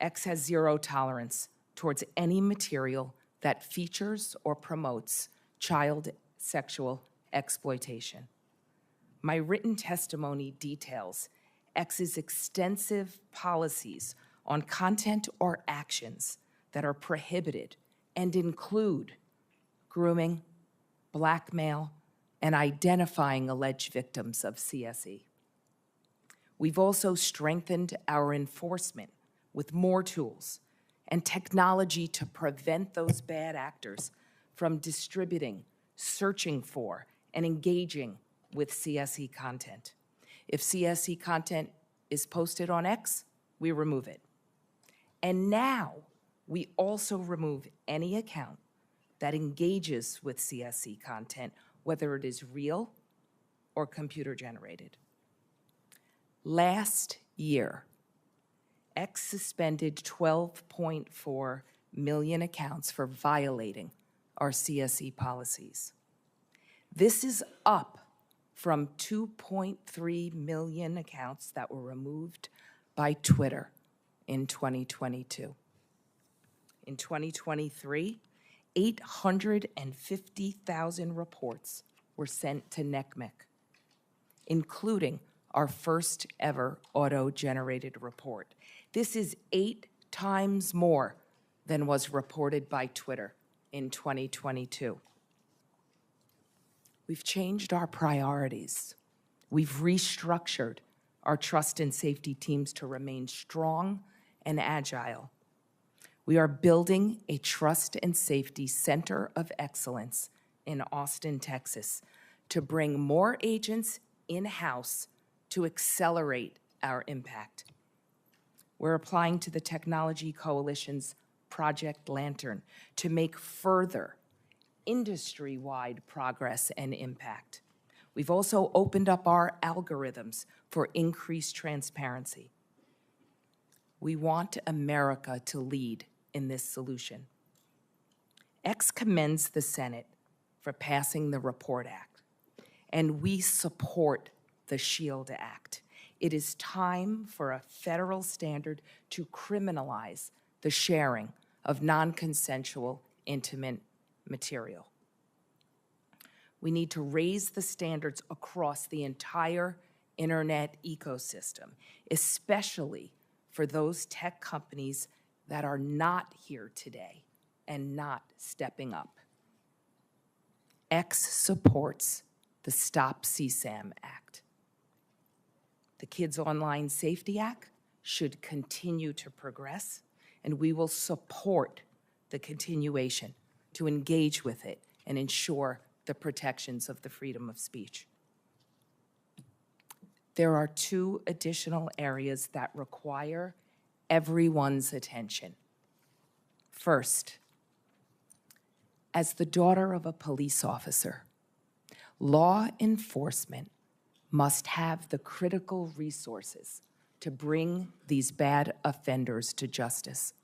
[SPEAKER 17] X has zero tolerance towards any material that features or promotes child sexual exploitation. My written testimony details X's extensive policies on content or actions that are prohibited and include grooming, blackmail, and identifying alleged victims of CSE. We've also strengthened our enforcement with more tools and technology to prevent those bad actors from distributing, searching for, and engaging with CSE content. If CSE content is posted on X, we remove it. And now we also remove any account that engages with CSE content, whether it is real or computer generated. Last year, X suspended 12.4 million accounts for violating our CSE policies. This is up from 2.3 million accounts that were removed by Twitter in 2022. In 2023, 850,000 reports were sent to NCMEC, including our first ever auto-generated report. This is 8 times more than was reported by Twitter in 2022. We've changed our priorities. We've restructured our trust and safety teams to remain strong and agile. We are building a trust and safety center of excellence in Austin, Texas, to bring more agents in-house to accelerate our impact. We're applying to the Technology Coalition's Project Lantern to make further industry-wide progress and impact. We've also opened up our algorithms for increased transparency. We want America to lead in this solution. X commends the Senate for passing the REPORT Act, and we support the SHIELD Act. It is time for a federal standard to criminalize the sharing of non-consensual intimate material. We need to raise the standards across the entire internet ecosystem, especially for those tech companies that are not here today and not stepping up. X supports the Stop CSAM Act. The Kids Online Safety Act should continue to progress, and we will support the continuation to engage with it and ensure the protections of the freedom of speech. There are 2 additional areas that require everyone's attention. First, as the daughter of a police officer, law enforcement must have the critical resources to bring these bad offenders to justice.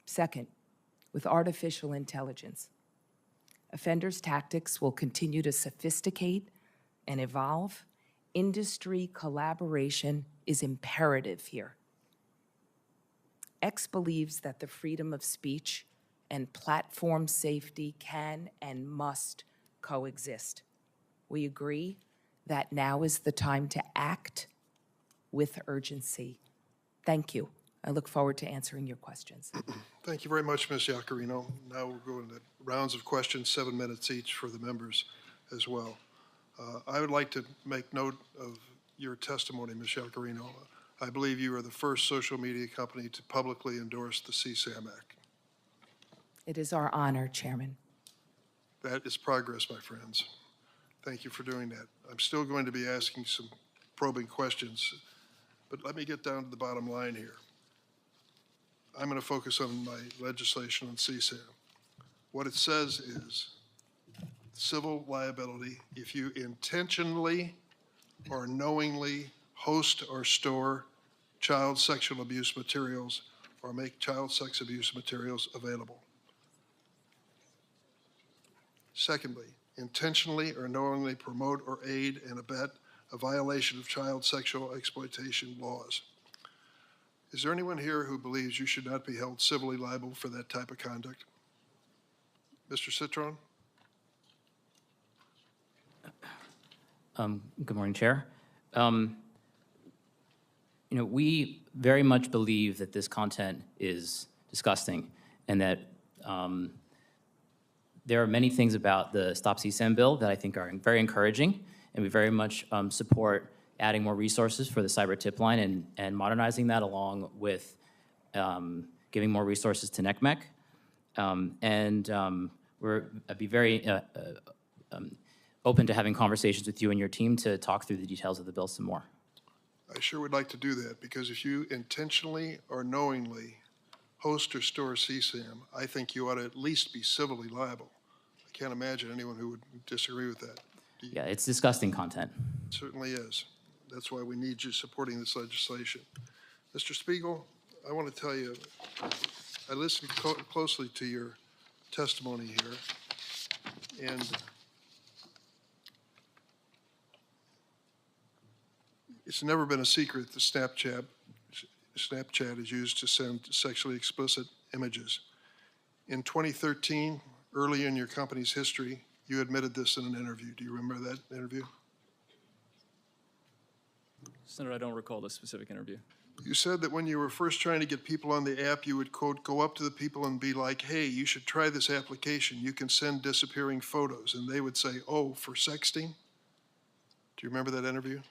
[SPEAKER 17] Second, with artificial intelligence, offenders' tactics will continue to sophisticate and evolve. Industry collaboration is imperative here. X believes that the freedom of speech and platform safety can and must coexist. We agree that now is the time to act with urgency. Thank you. I look forward to answering your questions.
[SPEAKER 1] Thank you very much, Ms. Yacarino. Now we'll go into rounds of questions, 7 minutes each for the members as well. I would like to make note of your testimony, Ms. Yacarino. I believe you are the first social media company to publicly endorse the CSAM Act.
[SPEAKER 17] It is our honor, Chairman.
[SPEAKER 1] That is progress, my friends. Thank you for doing that. I'm still going to be asking some probing questions, but let me get down to the bottom line here. I'm going to focus on my legislation on CSAM. What it says is civil liability if you intentionally or knowingly host or store child sexual abuse materials or make child sex abuse materials available. Secondly, intentionally or knowingly promote or aid and abet a violation of child sexual exploitation laws. Is there anyone here who believes you should not be held civilly liable for that type of conduct? Mr. Citron?
[SPEAKER 13] Good morning, Chair. We very much believe that this content is disgusting and that there are many things about the Stop CSAM bill that I think are very encouraging, and we very much support adding more resources for the cyber tip line and modernizing that along with giving more resources to NECMEC. I'd be very open to having conversations with you and your team to talk through the details of the bill some more.
[SPEAKER 1] I sure would like to do that, because if you intentionally or knowingly host or store CSAM, I think you ought to at least be civilly liable. I can't imagine anyone who would disagree with that.
[SPEAKER 13] Yeah, it's disgusting content.
[SPEAKER 1] It certainly is. That's why we need you supporting this legislation. Mr. Spiegel, I want to tell you, I listened closely to your testimony here, and it's never been a secret that Snapchat is used to send sexually explicit images. In 2013, early in your company's history, you admitted this in an interview. Do you remember that interview?
[SPEAKER 15] Senator, I don't recall the specific interview.
[SPEAKER 1] You said that when you were first trying to get people on the app, you would, quote, go up to the people and be like, hey, you should try this application. You can send disappearing photos. And they would say, oh, for sexting? Do you remember that interview?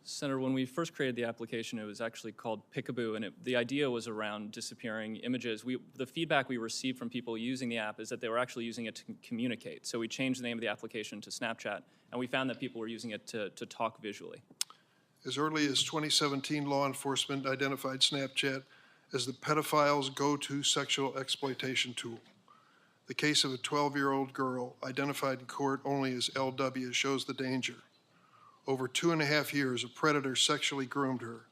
[SPEAKER 15] Senator, when we first created the application, it was actually called Pickaboo, and the idea was around disappearing images. The feedback we received from people using the app is that they were actually using it to communicate. So we changed the name of the application to Snapchat, and we found that people were using it to talk visually.
[SPEAKER 1] As early as 2017, law enforcement identified Snapchat as the pedophile's go-to sexual exploitation tool. The case of a 12-year-old girl identified in court only as LW shows the danger. Over 2.5 years, a predator sexually groomed her,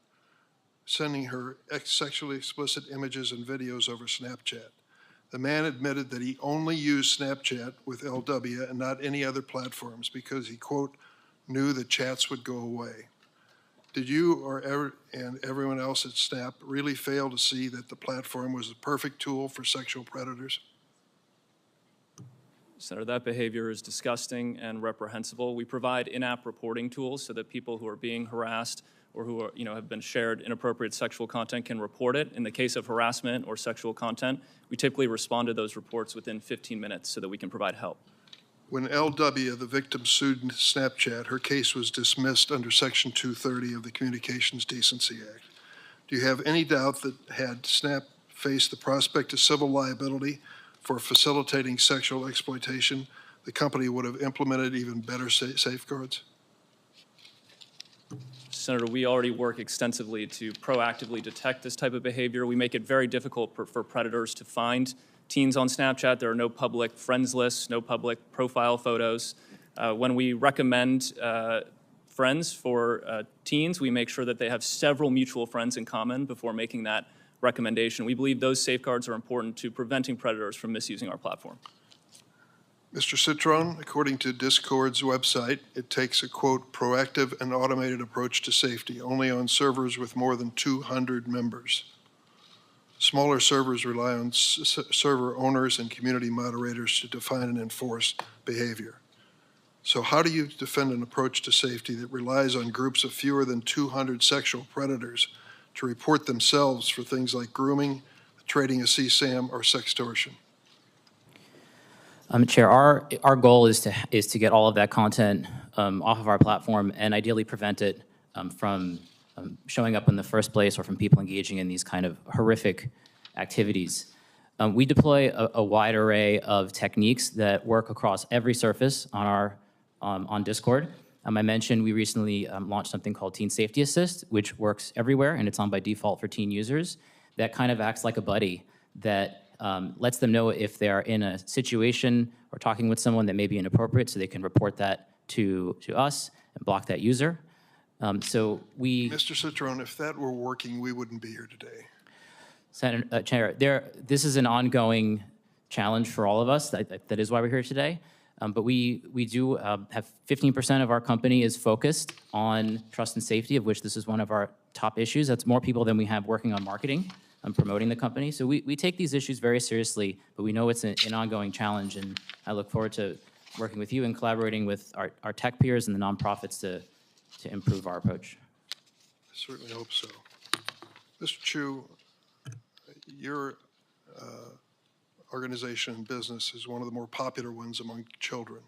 [SPEAKER 1] sending her sexually explicit images and videos over Snapchat. The man admitted that he only used Snapchat with LW and not any other platforms because he, quote, knew the chats would go away. Did you and everyone else at Snap really fail to see that the platform was the perfect tool for sexual predators?
[SPEAKER 15] Senator, that behavior is disgusting and reprehensible. We provide in-app reporting tools so that people who are being harassed or who are, have been shared inappropriate sexual content can report it. In the case of harassment or sexual content, we typically respond to those reports within 15 minutes so that we can provide help.
[SPEAKER 1] When LW, the victim, sued Snapchat, her case was dismissed under Section 230 of the Communications Decency Act. Do you have any doubt that had Snap faced the prospect of civil liability for facilitating sexual exploitation, the company would have implemented even better safeguards?
[SPEAKER 15] Senator, we already work extensively to proactively detect this type of behavior. We make it very difficult for predators to find teens on Snapchat. There are no public friends lists, no public profile photos. When we recommend friends for teens, we make sure that they have several mutual friends in common before making that recommendation. We believe those safeguards are important to preventing predators from misusing our platform.
[SPEAKER 1] Mr. Citron, according to Discord's website, it takes a, quote, proactive and automated approach to safety only on servers with more than 200 members. Smaller servers rely on server owners and community moderators to define and enforce behavior. So how do you defend an approach to safety that relies on groups of fewer than 200 sexual predators to report themselves for things like grooming, trading a CSAM, or sextortion?
[SPEAKER 13] Chair, our goal is to get all of that content off of our platform and ideally prevent it from showing up in the first place or from people engaging in these kind of horrific activities. We deploy a wide array of techniques that work across every surface on our on Discord. I mentioned we recently launched something called Teen Safety Assist, which works everywhere, and it's on by default for teen users. That kind of acts like a buddy that lets them know if they are in a situation or talking with someone that may be inappropriate, so they can report that to us and block that user. So we...
[SPEAKER 1] Mr. Citron, if that were working, we wouldn't be here today.
[SPEAKER 13] Chair, this is an ongoing challenge for all of us. That is why we're here today. But we do have 15% of our company is focused on trust and safety, of which this is one of our top issues. That's more people than we have working on marketing and promoting the company. So we take these issues very seriously, but we know it's an ongoing challenge, and I look forward to working with you and collaborating with our tech peers and the nonprofits to improve our approach.
[SPEAKER 1] I certainly hope so. Mr. Chu, your organization and business is one of the more popular ones among children.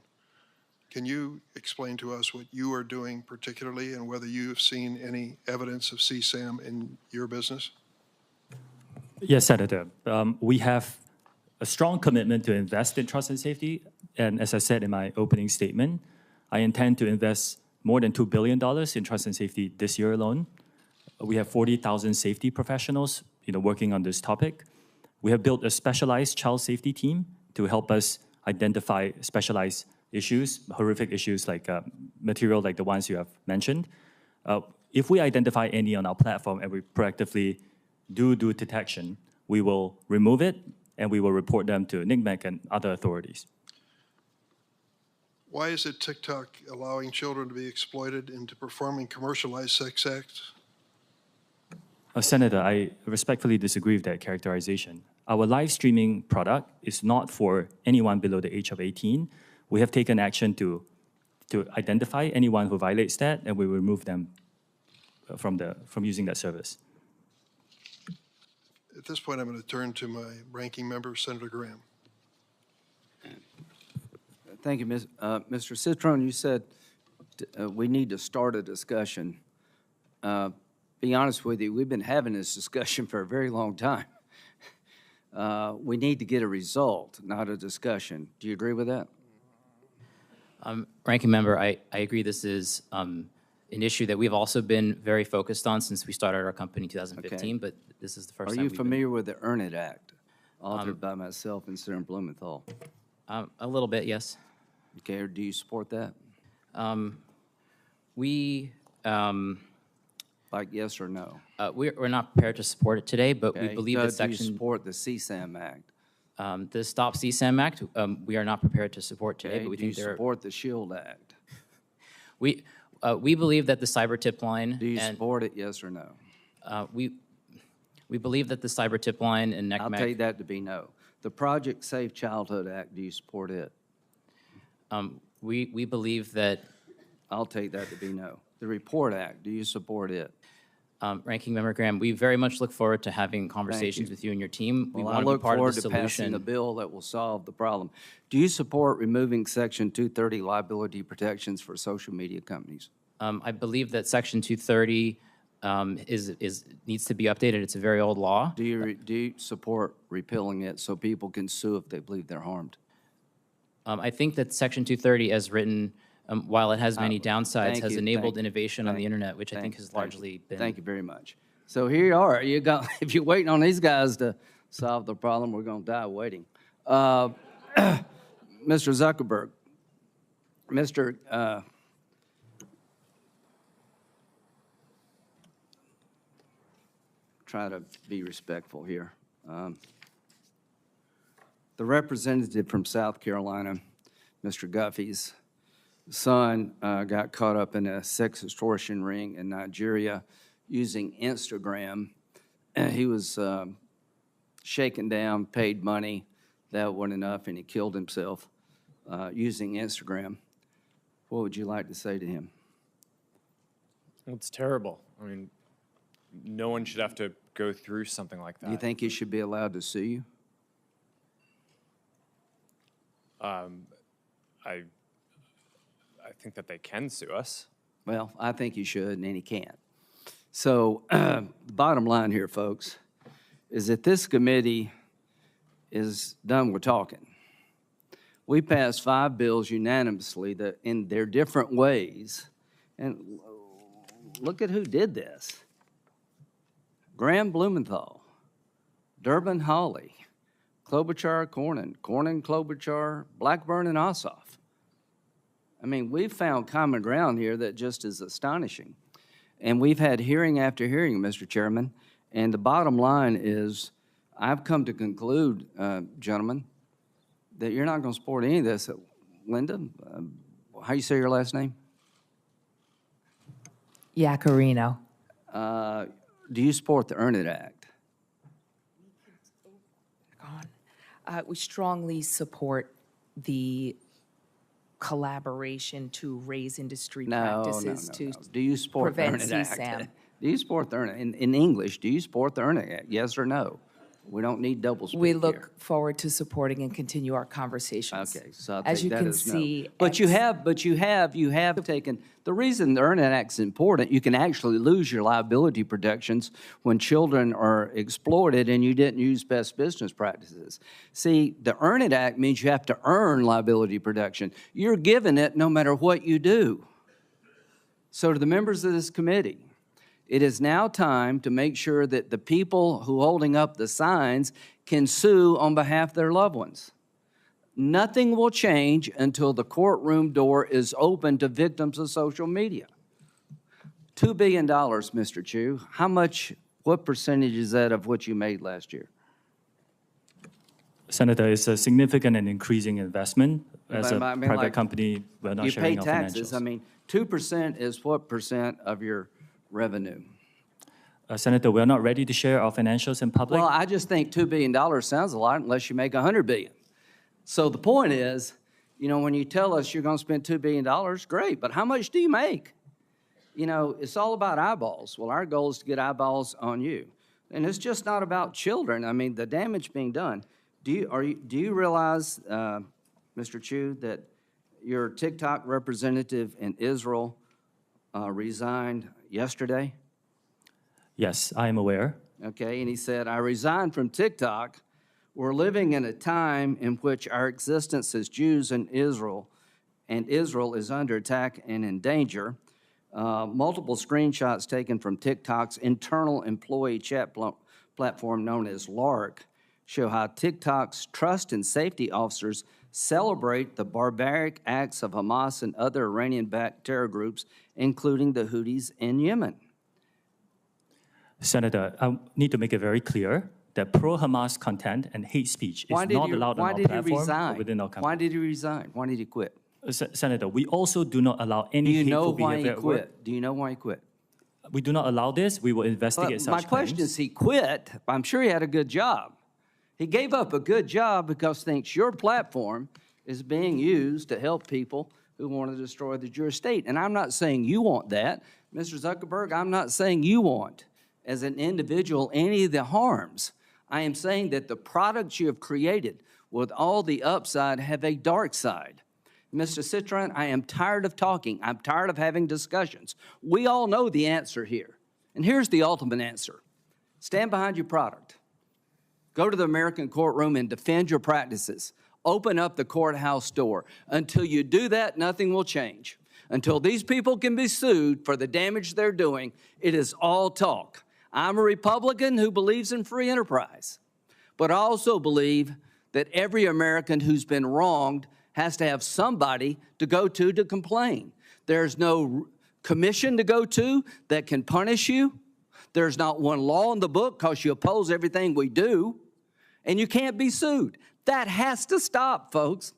[SPEAKER 1] Can you explain to us what you are doing particularly and whether you have seen any evidence of CSAM in your business?
[SPEAKER 16] Yes, Senator. We have a strong commitment to invest in trust and safety. And as I said in my opening statement, I intend to invest more than $2 billion in trust and safety this year alone. We have 40,000 safety professionals working on this topic. We have built a specialized child safety team to help us identify specialized issues, horrific issues like material like the ones you have mentioned. If we identify any on our platform and we proactively do detection, we will remove it and we will report them to NCMEC and other authorities.
[SPEAKER 1] Why is it TikTok allowing children to be exploited into performing commercialized sex acts?
[SPEAKER 16] Senator, I respectfully disagree with that characterization. Our live streaming product is not for anyone below the age of 18. We have taken action to identify anyone who violates that, and we will remove them from using that service.
[SPEAKER 1] At this point, I'm going to turn to my ranking member, Senator Graham.
[SPEAKER 12] Thank you, Mr. Citron. You said we need to start a discussion. Be honest with you, we've been having this discussion for a very long time. We need to get a result, not a discussion. Do you agree with that?
[SPEAKER 13] Ranking member, I agree this is an issue that we've also been very focused on since we started our company in 2015, but this is the first time.
[SPEAKER 12] Are you familiar with the Earn It Act, authored by myself and Senator Blumenthal?
[SPEAKER 13] A little bit, yes.
[SPEAKER 12] Okay, or do you support that? Like yes or no?
[SPEAKER 13] We're not prepared to support it today, but we believe that section...
[SPEAKER 12] Do you support the CSAM Act?
[SPEAKER 13] The Stop CSAM Act, we are not prepared to support today, but we think
[SPEAKER 12] do you support the SHIELD Act?
[SPEAKER 13] We believe that the cyber tip line...
[SPEAKER 12] Do you support it, yes or no?
[SPEAKER 13] We believe that the cyber tip line and NCMEC...
[SPEAKER 12] I'll take that to be no. The Project Safe Childhood Act, do you support it?
[SPEAKER 13] We believe that...
[SPEAKER 12] I'll take that to be no. The Report Act, do you support it?
[SPEAKER 13] Ranking Member Graham, we very much look forward to having conversations with you and your team. We
[SPEAKER 12] Well, I
[SPEAKER 13] want to be
[SPEAKER 12] look
[SPEAKER 13] part
[SPEAKER 12] forward
[SPEAKER 13] of the
[SPEAKER 12] to
[SPEAKER 13] solution.
[SPEAKER 12] passing a bill that will solve the problem. Do you support removing Section 230 liability protections for social media companies?
[SPEAKER 13] I believe that Section 230 needs to be updated. It's a very old law.
[SPEAKER 12] Do you support repealing it so people can sue if they believe they're harmed?
[SPEAKER 13] I think that Section 230, as written, while it has many downsides, has enabled innovation on the internet, which I think has largely been...
[SPEAKER 12] Thank you very much. So here you are. If you're waiting on these guys to solve the problem, we're going to die waiting. Mr. Zuckerberg, Mr. Try to be respectful here. The representative from South Carolina, Mr. Guffey's son, got caught up in a sex extortion ring in Nigeria using Instagram. And he was shaken down, paid money. That wasn't enough, and he killed himself using Instagram. What would you like to say to him?
[SPEAKER 14] It's terrible. I mean, no one should have to go through something like that.
[SPEAKER 12] Do you think he should be allowed to sue you?
[SPEAKER 14] I think that they can sue us.
[SPEAKER 12] Well, I think he should, and he can't. So the bottom line here, folks, is that this committee is done with talking. We passed 5 bills unanimously that in their different ways, and look at who did this. Graham Blumenthal, Durbin Hawley, Klobuchar Cornyn, Cornyn Klobuchar, Blackburn and Ossoff. I mean, we've found common ground here that just is astonishing. And we've had hearing after hearing, Mr. Chairman, and the bottom line is I've come to conclude, gentlemen, that you're not going to support any of this. Linda, how you say your last name?
[SPEAKER 17] Yacarino.
[SPEAKER 12] Do you support the Earn It Act?
[SPEAKER 17] We strongly support the collaboration to raise industry practices to
[SPEAKER 12] Do you support the Earn
[SPEAKER 17] prevent
[SPEAKER 12] It Act?
[SPEAKER 17] CSAM.
[SPEAKER 12] Do you support the Earn It? In English, do you support the Earn It Act? Yes or no? We don't need double speak
[SPEAKER 17] We
[SPEAKER 12] here.
[SPEAKER 17] look forward to supporting and continue our conversations.
[SPEAKER 12] Okay, so I'll
[SPEAKER 17] As
[SPEAKER 12] take
[SPEAKER 17] you
[SPEAKER 12] that
[SPEAKER 17] can
[SPEAKER 12] as no.
[SPEAKER 17] see,
[SPEAKER 12] But you have taken, the reason the Earn It Act's important, you can actually lose your liability protections when children are exploited and you didn't use best business practices. See, the Earn It Act means you have to earn liability protection. You're given it no matter what you do. So to the members of this committee, it is now time to make sure that the people who are holding up the signs can sue on behalf of their loved ones. Nothing will change until the courtroom door is open to victims of social media. $2 billion, Mr. Chu. What percentage is that of what you made last year?
[SPEAKER 16] Senator, it's a significant and increasing investment. As a
[SPEAKER 12] I mean,
[SPEAKER 16] private
[SPEAKER 12] like,
[SPEAKER 16] company, we're not
[SPEAKER 12] you
[SPEAKER 16] sharing
[SPEAKER 12] pay
[SPEAKER 16] our
[SPEAKER 12] taxes.
[SPEAKER 16] financials.
[SPEAKER 12] I mean, 2% is what percent of your revenue?
[SPEAKER 16] Senator, we're not ready to share our financials in public.
[SPEAKER 12] Well, I just think $2 billion sounds a lot unless you make $100 billion. So the point is, you know, when you tell us you're going to spend $2 billion, great, but how much do you make? You know, it's all about eyeballs. Well, our goal is to get eyeballs on you. And it's just not about children. I mean, the damage being done. Do you realize, Mr. Chu, that your TikTok representative in Israel resigned yesterday?
[SPEAKER 16] Yes, I am aware.
[SPEAKER 12] Okay, and he said, I resigned from TikTok. We're living in a time in which our existence as Jews in Israel, and Israel is under attack and in danger. Multiple screenshots taken from TikTok's internal employee chat platform known as LARC show how TikTok's trust and safety officers celebrate the barbaric acts of Hamas and other Iranian-backed terror groups, including the Houthis in Yemen.
[SPEAKER 16] Senator, I need to make it very clear that pro-Hamas content and hate speech is not allowed on our platform or within our company.
[SPEAKER 12] Why did he resign? Why did he quit?
[SPEAKER 16] Senator, we also do not allow any
[SPEAKER 12] Do you know
[SPEAKER 16] hateful
[SPEAKER 12] why he
[SPEAKER 16] behavior at work.
[SPEAKER 12] quit? Do you know why he quit?
[SPEAKER 16] We do not allow this. We will investigate
[SPEAKER 12] But
[SPEAKER 16] such
[SPEAKER 12] my question
[SPEAKER 16] claims.
[SPEAKER 12] is, he quit. I'm sure he had a good job. He gave up a good job because he thinks your platform is being used to help people who want to destroy the Jewish state. And I'm not saying you want that. Mr. Zuckerberg, I'm not saying you want, as an individual, any of the harms. I am saying that the products you have created with all the upside have a dark side. Mr. Citron, I am tired of talking. I'm tired of having discussions. We all know the answer here. And here's the ultimate answer. Stand behind your product. Go to the American courtroom and defend your practices. Open up the courthouse door. Until you do that, nothing will change. Until these people can be sued for the damage they're doing, it is all talk. I'm a Republican who believes in free enterprise, but I also believe that every American who's been wronged
[SPEAKER 18] has to have somebody to go to complain. There's no commission to go to that can punish you. There's not one law in the book because you oppose everything we do, and you can't be sued. That has to stop, folks.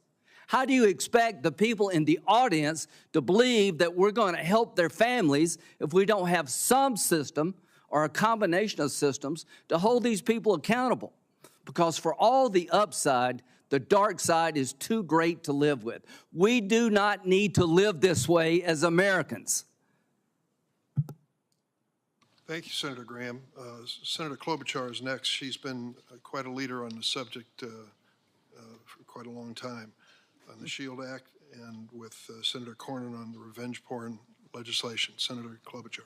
[SPEAKER 18] How do you expect the people in the audience to believe that we're going to help their families if we don't have some system or a combination of systems to hold these people accountable? Because for all the upside, the dark side is too great to live with. We do not need to live this way as Americans.
[SPEAKER 1] Thank you, Senator Graham. Senator Klobuchar is next. She's been quite a leader on the subject for quite a long time on the SHIELD Act and with Senator Cornyn on the revenge porn legislation. Senator Klobuchar.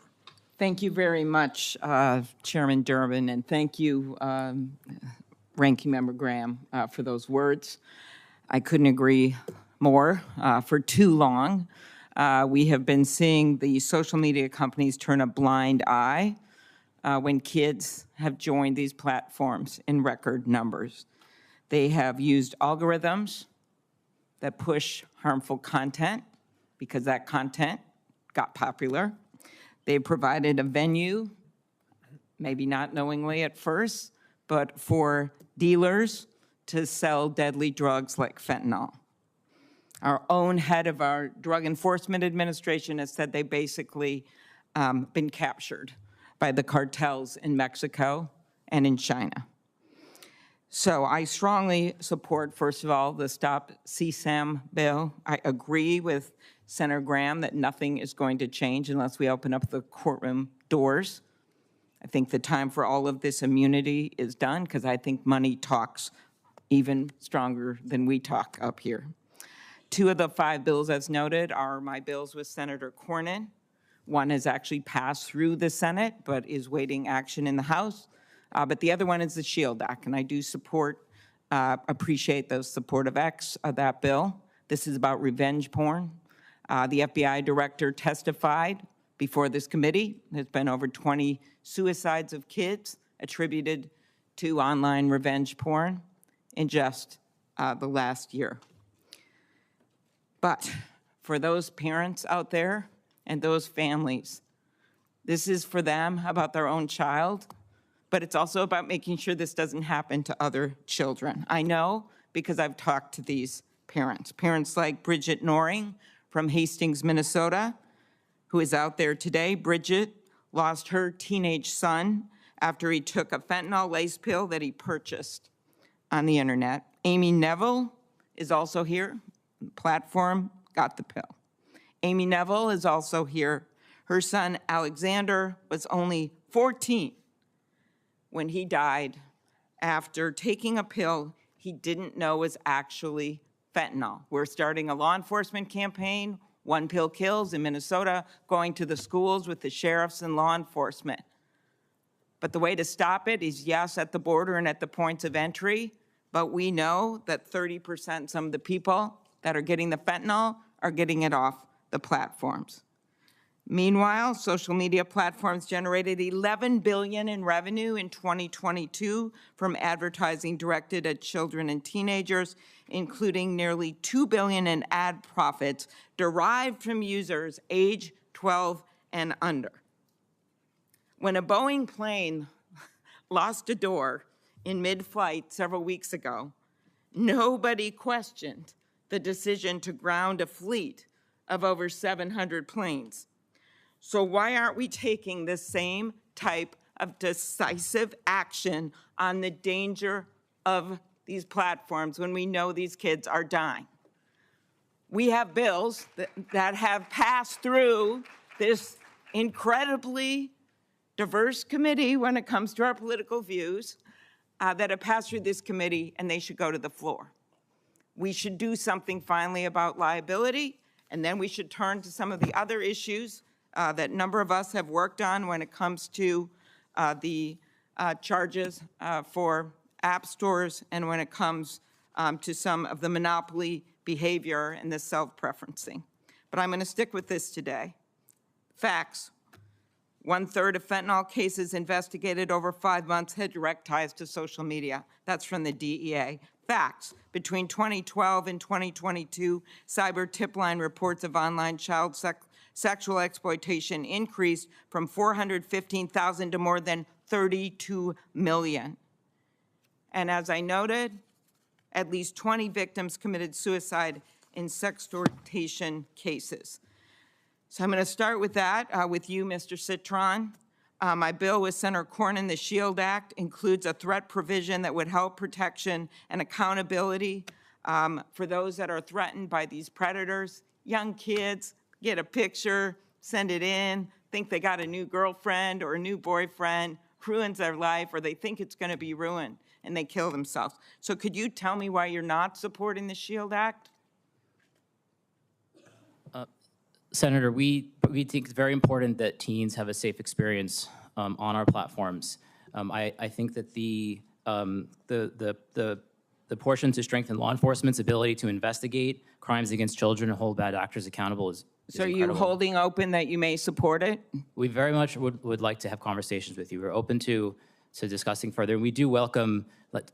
[SPEAKER 19] Thank you very much, Chairman Durbin, and thank you, Ranking Member Graham, for those words. I couldn't agree more. For too long, we have been seeing the social media companies turn a blind eye when kids have joined these platforms in record numbers. They have used algorithms that push harmful content because that content got popular. They provided a venue, maybe not knowingly at first, but for dealers to sell deadly drugs like fentanyl. Our own head of our Drug Enforcement Administration has said they basically been captured by the cartels in Mexico and in China. So I strongly support, first of all, the Stop CSAM bill. I agree with Senator Graham that nothing is going to change unless we open up the courtroom doors. I think the time for all of this immunity is done because I think money talks even stronger than we talk up here. 2 of the 5 bills, as noted, are my bills with Senator Cornyn. One has actually passed through the Senate, but is waiting action in the House. But the other one is the SHIELD Act, and I do support, appreciate the support of that bill. This is about revenge porn. The FBI director testified before this committee. There's been over 20 suicides of kids attributed to online revenge porn in just the last year. But for those parents out there and those families, this is for them about their own child, but it's also about making sure this doesn't happen to other children. I know because I've talked to these parents. Parents like Bridget Noring from Hastings, Minnesota, who is out there today. Bridget lost her teenage son after he took a fentanyl lace pill that he purchased on the internet. Amy Neville is also here. Platform got the pill. Amy Neville is also here. Her son Alexander was only 14 when he died after taking a pill he didn't know was actually fentanyl. We're starting a law enforcement campaign, One Pill Kills in Minnesota, going to the schools with the sheriffs and law enforcement. But the way to stop it is, yes, at the border and at the points of entry, but we know that 30% some of the people that are getting the fentanyl are getting it off the platforms. Meanwhile, social media platforms generated $11 billion in revenue in 2022 from advertising directed at children and teenagers, including nearly $2 billion in ad profits derived from users age 12 and under. When a Boeing plane lost a door in mid-flight several weeks ago, nobody questioned the decision to ground a fleet of over 700 planes. So why aren't we taking the same type of decisive action on the danger of these platforms when we know these kids are dying? We have bills that have passed through this incredibly diverse committee when it comes to our political views that have passed through this committee, and they should go to the floor. We should do something finally about liability, and then we should turn to some of the other issues that a number of us have worked on when it comes to the charges for app stores and when it comes to some of the monopoly behavior and the self-preferencing. But I'm going to stick with this today. Facts. 1/3 of fentanyl cases investigated over 5 months had direct ties to social media. That's from the DEA. facts. Between 2012 and 2022, cyber tip line reports of online child sexual exploitation increased from 415,000 to more than 32 million. And as I noted, at least 20 victims committed suicide in sextortation cases. So I'm going to start with that, with you, Mr. Citron. My bill with Senator Cornyn, the SHIELD Act, includes a threat provision that would help protection and accountability for those that are threatened by these predators. Young kids get a picture, send it in, think they got a new girlfriend or a new boyfriend, ruins their life, or they think it's going to be ruined, and they kill themselves. So could you tell me why you're not supporting the SHIELD Act?
[SPEAKER 13] Senator, we think it's very important that teens have a safe experience on our platforms. I think that the portion to strengthen law enforcement's ability to investigate crimes against children and hold bad actors accountable is
[SPEAKER 19] So are you holding open that you may support it?
[SPEAKER 13] We very much would like to have conversations with you. We're open to discussing further. And we do welcome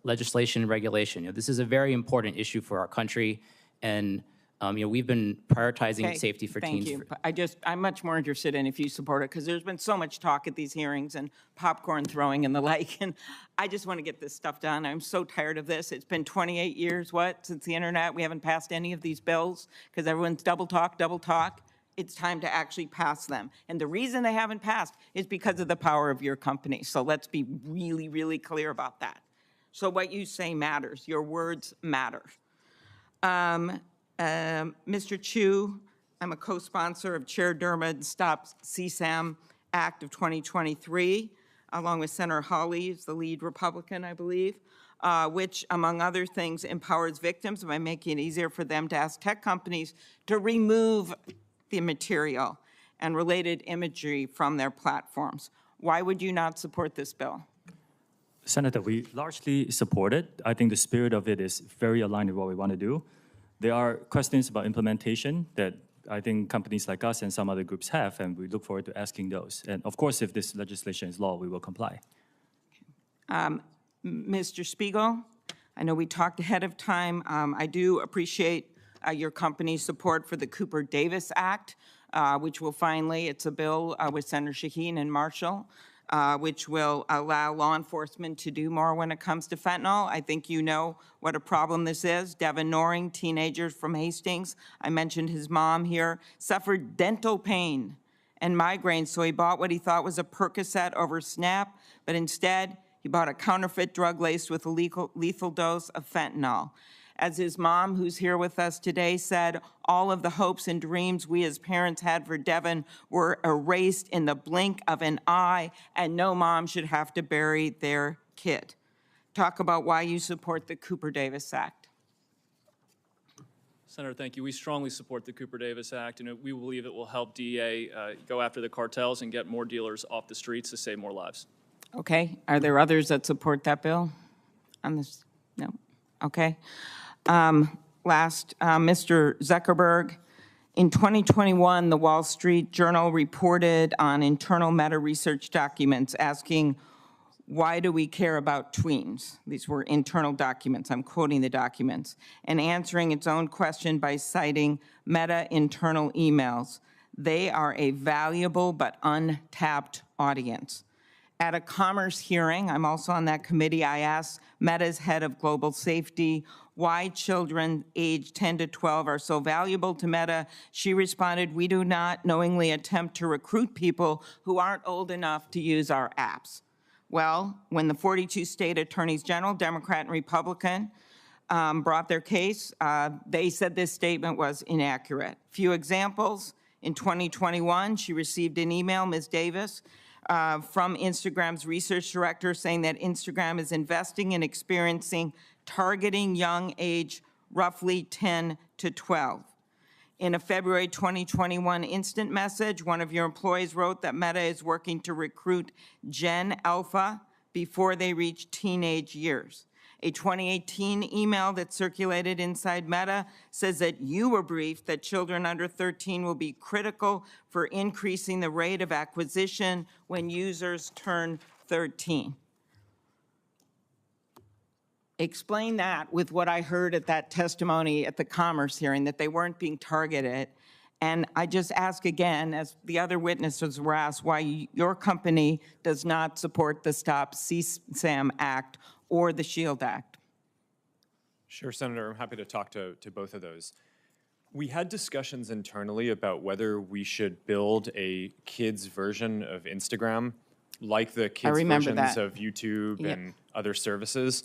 [SPEAKER 13] legislation and regulation. You know, this is a very important issue for our country, and you know, we've been prioritizing safety for teens.
[SPEAKER 19] Thank you. I'm much more interested in if you support it, because there's been so much talk at these hearings and popcorn throwing and the like, and I just want to get this stuff done. I'm so tired of this. It's been 28 years, since the internet. We haven't passed any of these bills because everyone's double talk, double talk. It's time to actually pass them. And the reason they haven't passed is because of the power of your company. So let's be really, really clear about that. So what you say matters. Your words matter. Mr. Chu, I'm a co-sponsor of Chair Durbin's Stop CSAM Act of 2023, along with Senator Hawley, who's the lead Republican, I believe, which, among other things, empowers victims by making it easier for them to ask tech companies to remove the material and related imagery from their platforms. Why would you not support this bill?
[SPEAKER 16] Senator, we largely support it. I think the spirit of it is very aligned with what we want to do. There are questions about implementation that I think companies like us and some other groups have, and we look forward to asking those. And of course, if this legislation is law, we will comply.
[SPEAKER 19] Mr. Spiegel, I know we talked ahead of time. I do appreciate your company's support for the Cooper Davis Act, which will finally, it's a bill with Senator Shaheen and Marshall, which will allow law enforcement to do more when it comes to fentanyl. I think you know what a problem this is. Devin Noring, teenager from Hastings, I mentioned his mom here, suffered dental pain and migraines, so he bought what he thought was a Percocet over Snap, but instead he bought a counterfeit drug laced with a lethal dose of fentanyl. As his mom, who's here with us today, said, all of the hopes and dreams we as parents had for Devin were erased in the blink of an eye, and no mom should have to bury their kid. Talk about why you support the Cooper Davis Act.
[SPEAKER 15] Senator, thank you. We strongly support the Cooper Davis Act, and we believe it will help DEA go after the cartels and get more dealers off the streets to save more lives.
[SPEAKER 19] Okay. Are there others that support that bill on this? No. Okay. Mr. Zuckerberg, in 2021, the Wall Street Journal reported on internal Meta research documents asking, why do we care about tweens? These were internal documents. I'm quoting the documents. And answering its own question by citing Meta internal emails. They are a valuable but untapped audience. At a commerce hearing, I'm also on that committee, I asked Meta's head of global safety why children aged 10 to 12 are so valuable to Meta. She responded, we do not knowingly attempt to recruit people who aren't old enough to use our apps. Well, when the 42 state attorneys general, Democrat and Republican, brought their case, they said this statement was inaccurate. Few examples. In 2021, she received an email, Ms. Davis, from Instagram's research director saying that Instagram is investing in experiencing targeting young age roughly 10 to 12. In a February 2021 instant message, one of your employees wrote that Meta is working to recruit Gen Alpha before they reach teenage years. A 2018 email that circulated inside Meta says that you were briefed that children under 13 will be critical for increasing the rate of acquisition when users turn 13. Explain that with what I heard at that testimony at the Commerce hearing, that they weren't being targeted. And I just ask again, as the other witnesses were asked, why your company does not support the Stop CSAM Act or the SHIELD Act.
[SPEAKER 14] Sure, Senator, I'm happy to talk to both of those. We had discussions internally about whether we should build a kids version of Instagram, like the kids versions of YouTube and other services.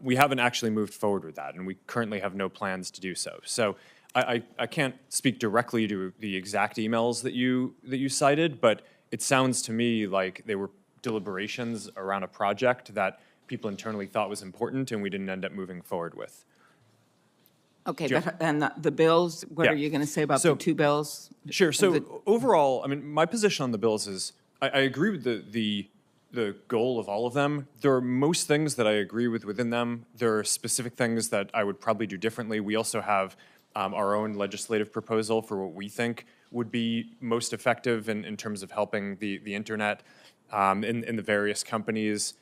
[SPEAKER 14] We haven't actually moved forward with that, and we currently have no plans to do so. So I can't speak directly to the exact emails that you cited, but it sounds to me like they were deliberations around a project that people internally thought was important, and we didn't end up moving forward with.
[SPEAKER 19] Okay, and the bills, what are you going to say about the two bills?
[SPEAKER 14] Sure, so overall, I mean, my position on the bills is, I agree with the goal of all of them. There are most things that I agree with within them. There are specific things that I would probably do differently. We also have our own legislative proposal for what we think would be most effective in terms of helping the internet and the various companies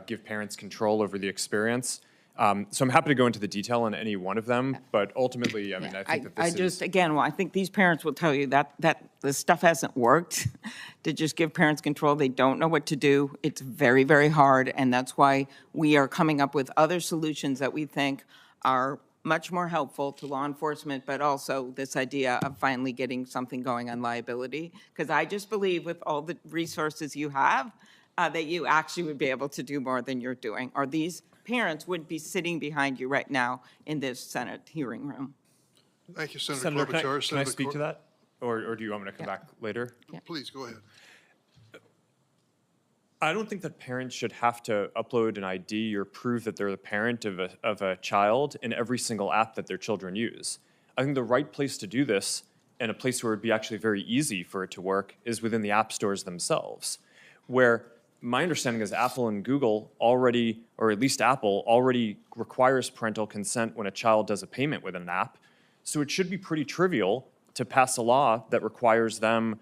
[SPEAKER 14] give parents control over the experience. So I'm happy to go into the detail on any one of them, but ultimately, I mean, I think that this
[SPEAKER 19] I think these parents will tell you that this stuff hasn't worked to just give parents control. They don't know what to do. It's very, very hard, and that's why we are coming up with other solutions that we think are much more helpful to law enforcement, but also this idea of finally getting something going on liability. Because I just believe with all the resources you have, that you actually would be able to do more than you're doing, or these parents would be sitting behind you right now in this Senate hearing room.
[SPEAKER 1] Thank you, Senator
[SPEAKER 14] Senator,
[SPEAKER 1] Klobuchar.
[SPEAKER 14] can I speak to that? Or do you want me to come back later?
[SPEAKER 1] Please, go ahead.
[SPEAKER 14] I don't think that parents should have to upload an ID or prove that they're the parent of a child in every single app that their children use. I think the right place to do this, and a place where it would be actually very easy for it to work, is within the app stores themselves, where my understanding is Apple and Google already, or at least Apple, already requires parental consent when a child does a payment with an app. So it should be pretty trivial to pass a law that requires them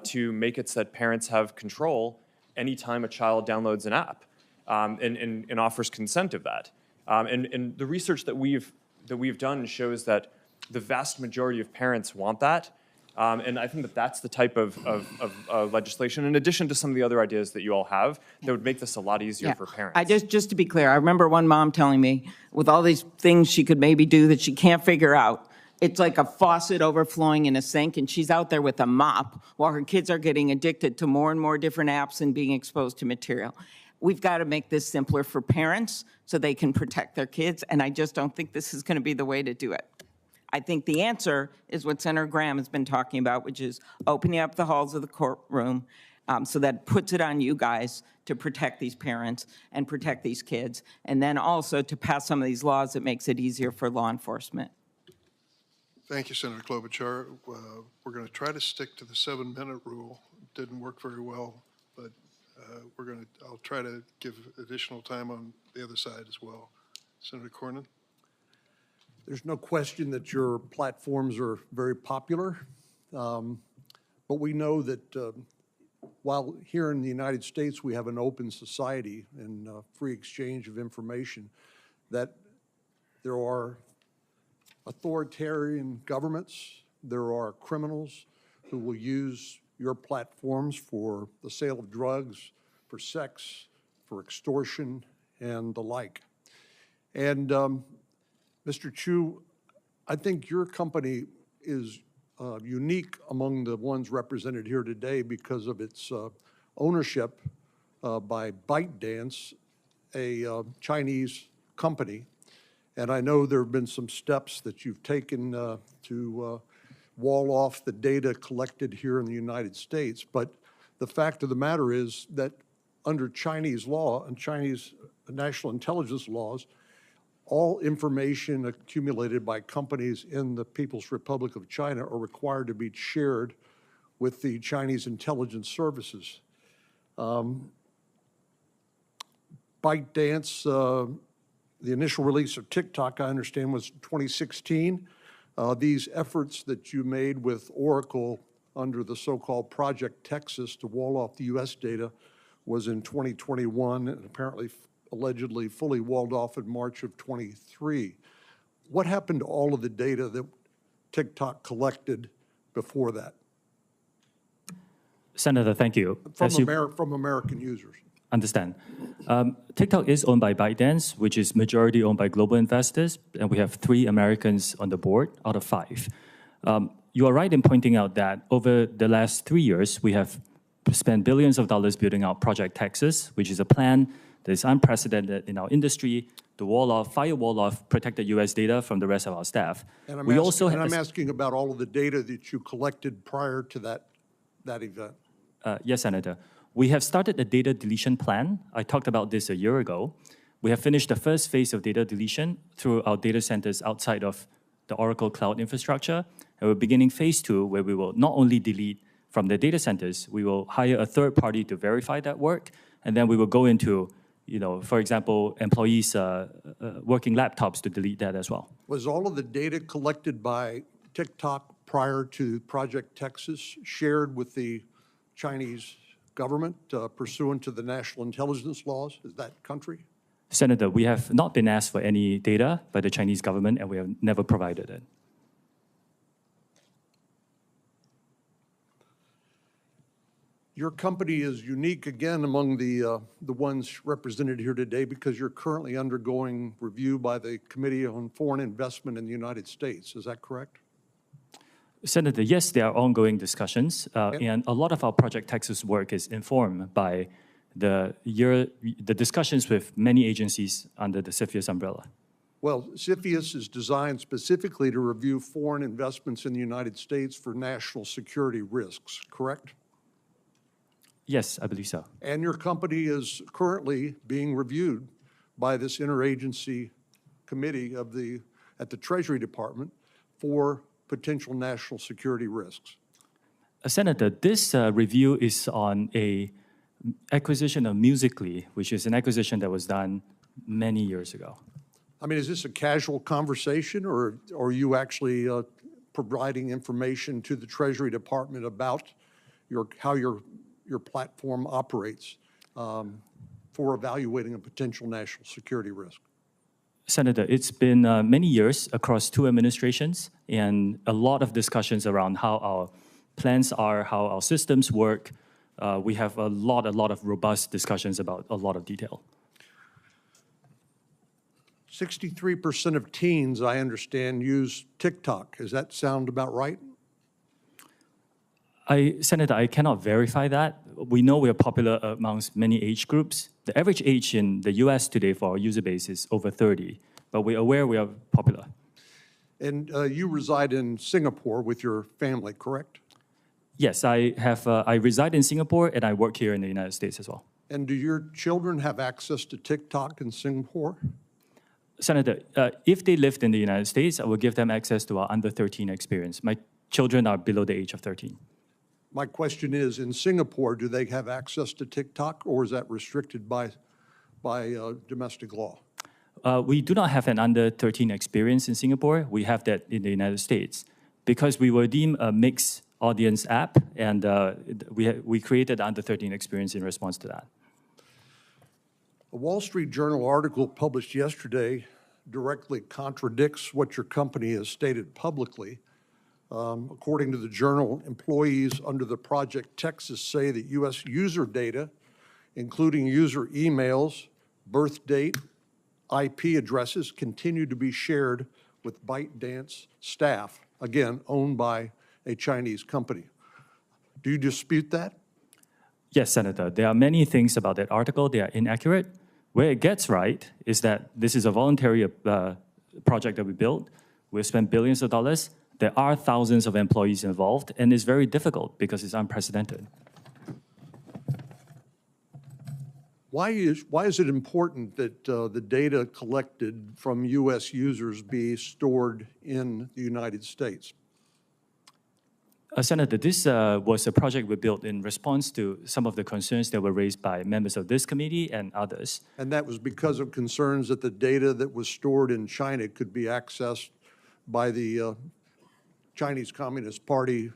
[SPEAKER 14] to make it so that parents have control anytime a child downloads an app and offers consent of that. And the research that we've done shows that the vast majority of parents want that. And I think that that's the type of legislation, in addition to some of the other ideas that you all have, that would make this a lot easier for parents.
[SPEAKER 19] Just to be clear, I remember one mom telling me, with all these things she could maybe do that she can't figure out, it's like a faucet overflowing in a sink, and she's out there with a mop while her kids are getting addicted to more and more different apps and being exposed to material. We've got to make this simpler for parents so they can protect their kids, and I just don't think this is going to be the way to do it. I think the answer is what Senator Graham has been talking about, which is opening up the halls of the courtroom so that puts it on you guys to protect these parents and protect these kids, and then also to pass some of these laws that makes it easier for law enforcement.
[SPEAKER 1] Thank you, Senator Klobuchar. We're going to try to stick to the 7-minute rule. It didn't work very well, but I'll try to give additional time on the other side as well. Senator Cornyn.
[SPEAKER 20] There's no question that your platforms are very popular, but we know that while here in the United States we have an open society and free exchange of information, that there are authoritarian governments, there are criminals who will use your platforms for the sale of drugs, for sex, for extortion, and the like. And Mr. Chu, I think your company is unique among the ones represented here today because of its ownership by ByteDance, a Chinese company. And I know there have been some steps that you've taken to wall off the data collected here in the United States. But the fact of the matter is that under Chinese law and Chinese national intelligence laws, all information accumulated by companies in the People's Republic of China are required to be shared with the Chinese intelligence services. ByteDance, the initial release of TikTok, I understand, was 2016. These efforts that you made with Oracle under the so-called Project Texas to wall off the U.S. data was in 2021, and apparently allegedly fully walled off in March of 23. What happened to all of the data that TikTok collected before that
[SPEAKER 16] Senator, thank you.
[SPEAKER 20] from American users?
[SPEAKER 16] Understand. TikTok is owned by ByteDance, which is majority owned by global investors, and we have 3 Americans on the board out of 5. You are right in pointing out that over the last 3 years, we have spent billions of dollars building out Project Texas, which is a plan that is unprecedented in our industry to firewall off protected U.S. data from the rest of our staff.
[SPEAKER 20] And I'm asking about all of the data that you collected prior to that event.
[SPEAKER 16] Yes, Senator. We have started a data deletion plan. I talked about this a year ago. We have finished the first phase of data deletion through our data centers outside of the Oracle Cloud infrastructure. And we're beginning phase 2, where we will not only delete from the data centers, we will hire a third party to verify that work. And then we will go into, for example, employees' working laptops to delete that as well.
[SPEAKER 20] Was all of the data collected by TikTok prior to Project Texas shared with the Chinese government pursuant to the national intelligence laws? Is that country?
[SPEAKER 16] Senator, we have not been asked for any data by the Chinese government, and we have never provided it.
[SPEAKER 20] Your company is unique again among the ones represented here today because you're currently undergoing review by the Committee on Foreign Investment in the United States. Is that correct?
[SPEAKER 16] Senator, yes, there are ongoing discussions, and a lot of our Project Texas work is informed by the discussions with many agencies under the CFIUS umbrella.
[SPEAKER 20] Well, CFIUS is designed specifically to review foreign investments in the United States for national security risks, correct?
[SPEAKER 16] Yes, I believe so.
[SPEAKER 20] And your company is currently being reviewed by this interagency committee at the Treasury Department for potential national security risks.
[SPEAKER 16] Senator, this review is on a acquisition of Musical.ly, which is an acquisition that was done many years ago.
[SPEAKER 20] I mean, is this a casual conversation, or are you actually providing information to the Treasury Department about how your platform operates for evaluating a potential national security risk?
[SPEAKER 16] Senator, it's been many years across 2 administrations and a lot of discussions around how our plans are, how our systems work. We have a lot of robust discussions about a lot of detail.
[SPEAKER 20] 63% of teens, I understand, use TikTok. Does that sound about right?
[SPEAKER 16] Senator, I cannot verify that. We know we are popular amongst many age groups. The average age in the US today for our user base is over 30, but we're aware we are popular.
[SPEAKER 20] And you reside in Singapore with your family, correct?
[SPEAKER 16] Yes, I reside in Singapore and I work here in the United States as well.
[SPEAKER 20] And do your children have access to TikTok in Singapore?
[SPEAKER 16] Senator, if they lived in the United States, I will give them access to our under 13 experience. My children are below the age of 13.
[SPEAKER 20] My question is, in Singapore, do they have access to TikTok, or is that restricted by domestic law?
[SPEAKER 16] We do not have an under 13 experience in Singapore. We have that in the United States. Because we were deemed a mixed audience app, and we created the under 13 experience in response to that.
[SPEAKER 20] A Wall Street Journal article published yesterday directly contradicts what your company has stated publicly. According to the journal, employees under the Project Texas say that U.S. user data, including user emails, birth date, IP addresses, continue to be shared with ByteDance staff, again, owned by a Chinese company. Do you dispute that?
[SPEAKER 16] Yes, Senator. There are many things about that article that are inaccurate. Where it gets right is that this is a voluntary project that we built. We spent billions of dollars. There are thousands of employees involved, and it's very difficult because it's unprecedented.
[SPEAKER 20] Why is it important that the data collected from U.S. users be stored in the United States?
[SPEAKER 16] Senator, this was a project we built in response to some of the concerns that were raised by members of this committee and others.
[SPEAKER 20] And that was because of concerns that the data that was stored in China could be accessed by the Chinese Communist Party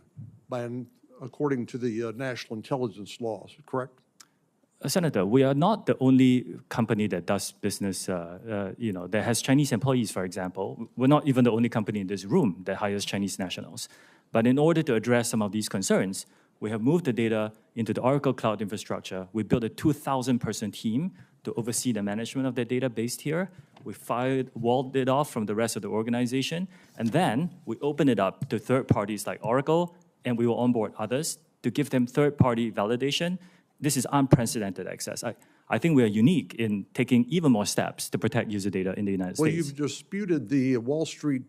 [SPEAKER 20] according to the national intelligence laws, correct?
[SPEAKER 16] Senator, we are not the only company that does business, that has Chinese employees, for example. We're not even the only company in this room that hires Chinese nationals. But in order to address some of these concerns, we have moved the data into the Oracle Cloud infrastructure. We built a 2,000-person team to oversee the management of the data based here. We walled it off from the rest of the organization, and then we open it up to third parties like Oracle, and we will onboard others to give them third-party validation. This is unprecedented access. I think we are unique in taking even more steps to protect user data in the United
[SPEAKER 20] Well,
[SPEAKER 16] States.
[SPEAKER 20] you've disputed the Wall Street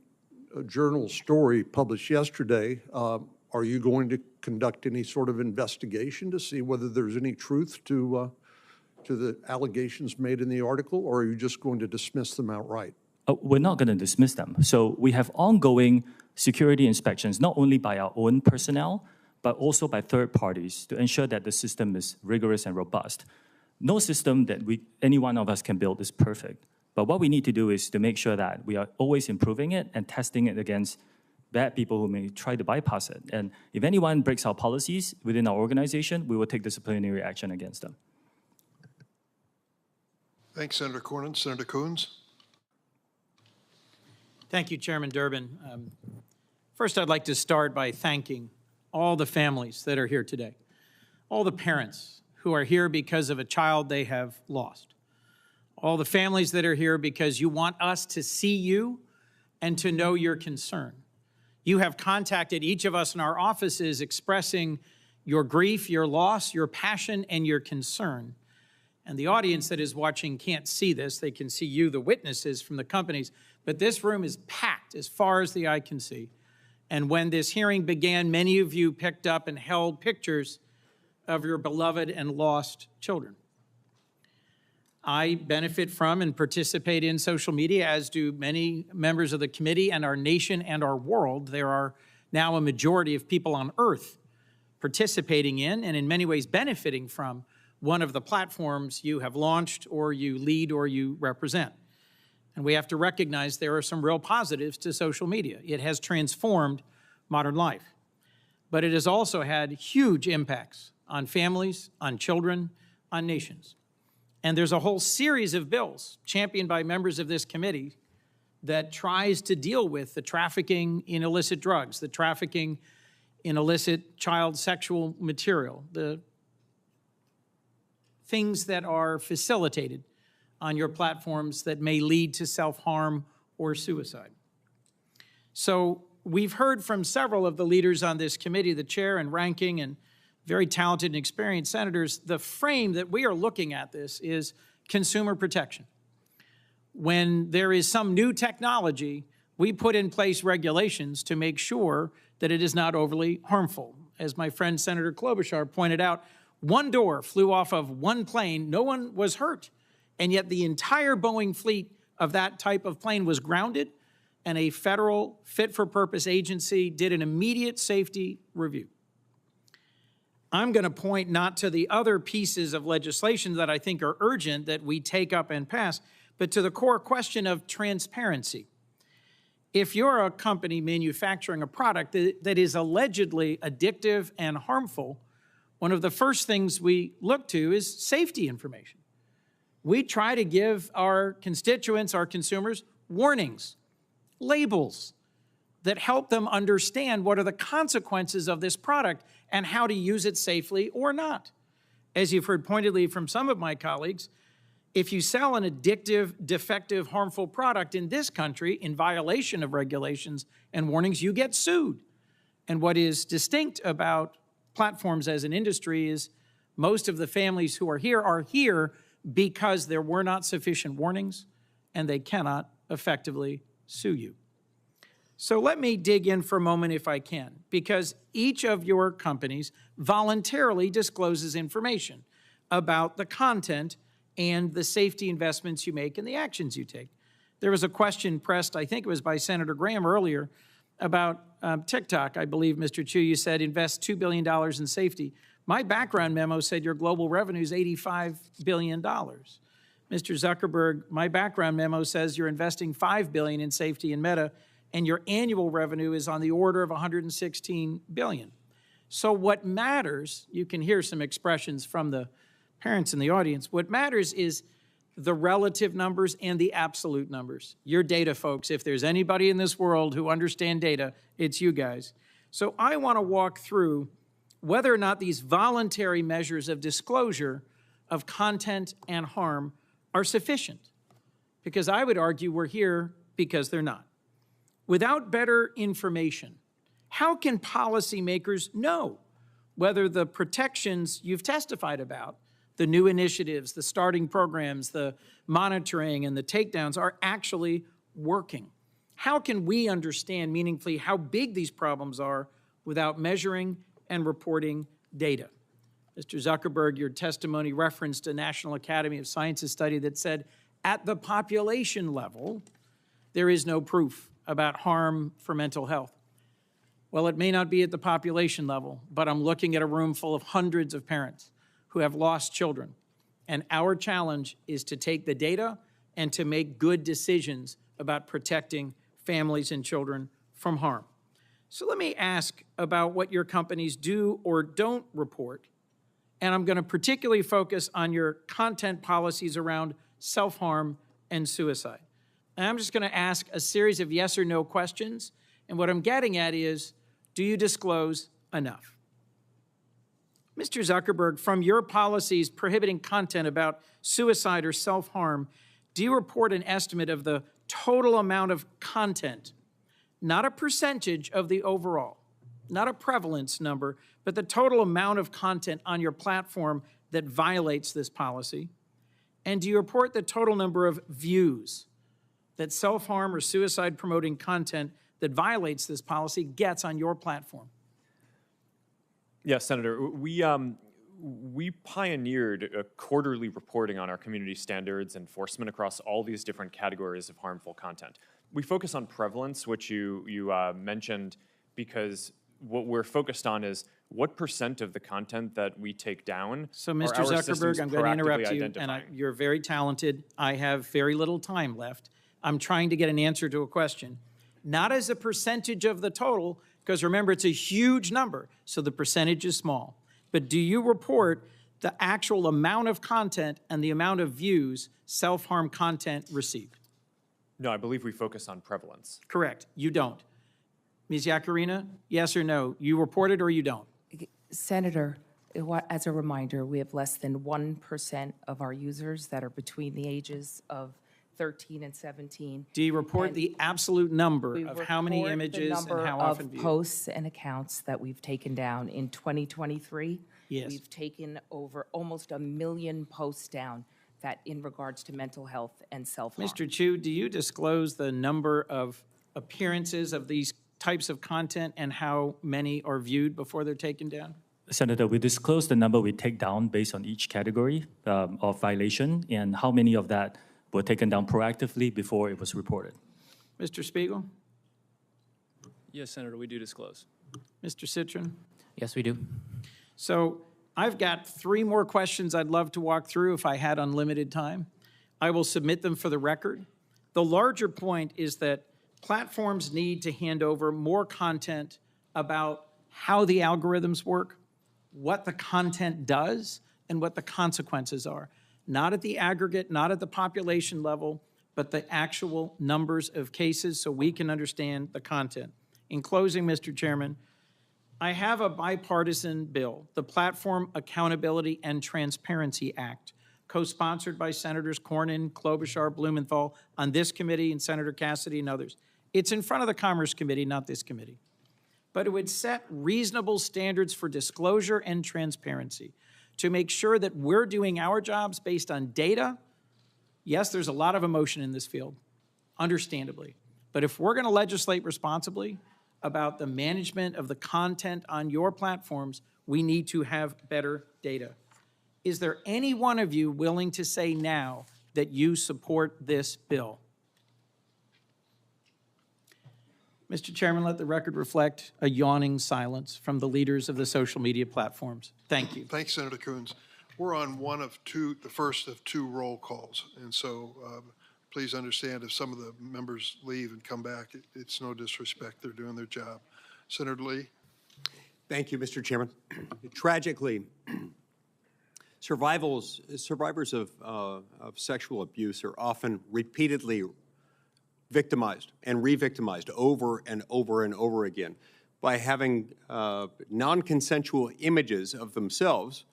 [SPEAKER 20] Journal story published yesterday. Are you going to conduct any sort of investigation to see whether there's any truth to the allegations made in the article, or are you just going to dismiss them outright?
[SPEAKER 16] We're not going to dismiss them. So we have ongoing security inspections, not only by our own personnel, but also by third parties to ensure that the system is rigorous and robust. No system that any one of us can build is perfect. But what we need to do is to make sure that we are always improving it and testing it against bad people who may try to bypass it. And if anyone breaks our policies within our organization, we will take disciplinary action against them.
[SPEAKER 1] Thanks, Senator Cornyn. Senator Coons.
[SPEAKER 21] Thank you, Chairman Durbin. First, I'd like to start by thanking all the families that are here today, all the parents who are here because of a child they have lost, all the families that are here because you want us to see you and to know your concern. You have contacted each of us in our offices expressing your grief, your loss, your passion, and your concern. And the audience that is watching can't see this. They can see you, the witnesses from the companies. But this room is packed as far as the eye can see. And when this hearing began, many of you picked up and held pictures of your beloved and lost children. I benefit from and participate in social media, as do many members of the committee and our nation and our world. There are now a majority of people on Earth participating in and in many ways benefiting from one of the platforms you have launched or you lead or you represent. And we have to recognize there are some real positives to social media. It has transformed modern life, but it has also had huge impacts on families, on children, on nations. And there's a whole series of bills championed by members of this committee that tries to deal with the trafficking in illicit drugs, the trafficking in illicit child sexual material, the things that are facilitated on your platforms that may lead to self-harm or suicide. So we've heard from several of the leaders on this committee, the chair and ranking and very talented and experienced senators. The frame that we are looking at this is consumer protection. When there is some new technology, we put in place regulations to make sure that it is not overly harmful. As my friend Senator Klobuchar pointed out, one door flew off of one plane, no one was hurt, and yet the entire Boeing fleet of that type of plane was grounded, and a federal fit-for-purpose agency did an immediate safety review. I'm going to point not to the other pieces of legislation that I think are urgent that we take up and pass, but to the core question of transparency. If you're a company manufacturing a product that is allegedly addictive and harmful, one of the first things we look to is safety information. We try to give our constituents, our consumers, warnings, labels that help them understand what are the consequences of this product and how to use it safely or not. As you've heard pointedly from some of my colleagues, if you sell an addictive, defective, harmful product in this country in violation of regulations and warnings, you get sued. And what is distinct about platforms as an industry is most of the families who are here because there were not sufficient warnings and they cannot effectively sue you. So let me dig in for a moment if I can, because each of your companies voluntarily discloses information about the content and the safety investments you make and the actions you take. There was a question pressed, I think it was by Senator Graham earlier, about TikTok. I believe, Mr. Chu, you said invest $2 billion in safety. My background memo said your global revenue is $85 billion. Mr. Zuckerberg, my background memo says you're investing $5 billion in safety in Meta, and your annual revenue is on the order of $116 billion. So what matters, you can hear some expressions from the parents in the audience. What matters is the relative numbers and the absolute numbers. Your data folks, if there's anybody in this world who understand data, it's you guys. So I want to walk through whether or not these voluntary measures of disclosure of content and harm are sufficient. Because I would argue we're here because they're not. Without better information, how can policymakers know whether the protections you've testified about, the new initiatives, the starting programs, the monitoring, and the takedowns are actually working? How can we understand meaningfully how big these problems are without measuring and reporting data? Mr. Zuckerberg, your testimony referenced a National Academy of Sciences study that said at the population level, there is no proof about harm for mental health. Well, it may not be at the population level, but I'm looking at a room full of hundreds of parents who have lost children. And our challenge is to take the data and to make good decisions about protecting families and children from harm. So let me ask about what your companies do or don't report. And I'm going to particularly focus on your content policies around self-harm and suicide. And I'm just going to ask a series of yes or no questions. And what I'm getting at is, do you disclose enough? Mr. Zuckerberg, from your policies prohibiting content about suicide or self-harm, do you report an estimate of the total amount of content, not a percentage of the overall, not a prevalence number, but the total amount of content on your platform that violates this policy? And do you report the total number of views that self-harm or suicide-promoting content that violates this policy gets on your platform?
[SPEAKER 14] Yes, Senator. We pioneered a quarterly reporting on our community standards enforcement across all these different categories of harmful content. We focus on prevalence, which you mentioned, because what we're focused on is what % of the content that we take down.
[SPEAKER 21] So, Mr. Zuckerberg, I'm going to interrupt you, and you're very talented. I have very little time left. I'm trying to get an answer to a question. Not as a percentage of the total, because remember, it's a huge number, so the percentage is small. But do you report the actual amount of content and the amount of views self-harm content received?
[SPEAKER 14] No, I believe we focus on prevalence.
[SPEAKER 21] Correct. You don't. Ms. Yacarina, yes or no? You report it or you don't?
[SPEAKER 17] Senator, as a reminder, we have less than 1% of our users that are between the ages of 13 and 17.
[SPEAKER 21] Do you report the absolute number of how many images and how often viewed?
[SPEAKER 17] Posts and accounts that we've taken down in 2023.
[SPEAKER 21] Yes.
[SPEAKER 17] We've taken over almost 1 million posts down that in regards to mental health and self-harm.
[SPEAKER 21] Mr. Chu, do you disclose the number of appearances of these types of content and how many are viewed before they're taken down?
[SPEAKER 16] Senator, we disclose the number we take down based on each category of violation and how many of that were taken down proactively before it was reported.
[SPEAKER 21] Mr. Spiegel?
[SPEAKER 15] Yes, Senator, we do disclose.
[SPEAKER 21] Mr. Citron?
[SPEAKER 13] Yes, we do.
[SPEAKER 21] So I've got 3 more questions I'd love to walk through if I had unlimited time. I will submit them for the record. The larger point is that platforms need to hand over more content about how the algorithms work, what the content does, and what the consequences are. Not at the aggregate, not at the population level, but the actual numbers of cases so we can understand the content. In closing, Mr. Chairman, I have a bipartisan bill, the Platform Accountability and Transparency Act, co-sponsored by Senators Cornyn, Klobuchar, Blumenthal on this committee and Senator Cassidy and others. It's in front of the Commerce Committee, not this committee. But it would set reasonable standards for disclosure and transparency to make sure that we're doing our jobs based on data. Yes, there's a lot of emotion in this field, understandably. But if we're going to legislate responsibly about the management of the content on your platforms, we need to have better data. Is there any one of you willing to say now that you support this bill? Mr. Chairman, let the record reflect a yawning silence from the leaders of the social media platforms. Thank you.
[SPEAKER 1] Thanks, Senator Coons. We're on the first of 2 roll calls. And so please understand if some of the members leave and come back, it's no disrespect. They're doing their job. Senator Lee.
[SPEAKER 6] Thank you, Mr. Chairman. Tragically, Survivors of sexual abuse are often repeatedly victimized and re-victimized over and over and over again by having non-consensual images of themselves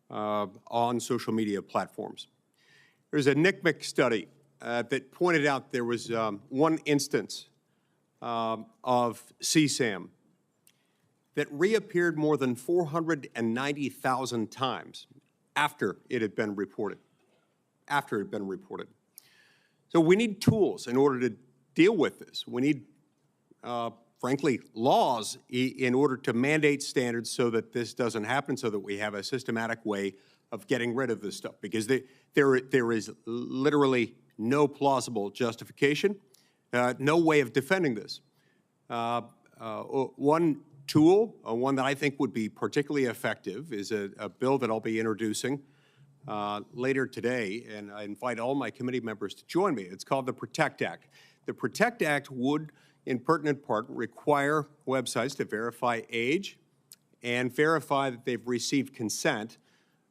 [SPEAKER 6] on social media platforms. There's a NCMEC study that pointed out there was one instance of CSAM that reappeared more than 490,000 times after it had been reported. So we need tools in order to deal with this. We need, frankly, laws in order to mandate standards so that this doesn't happen, so that we have a systematic way of getting rid of this stuff, because there is literally no plausible justification, no way of defending this. One tool, one that I think would be particularly effective, is a bill that I'll be introducing later today, and I invite all my committee members to join me. It's called the PROTECT Act. The PROTECT Act would, in pertinent part, require websites to verify age and verify that they've received consent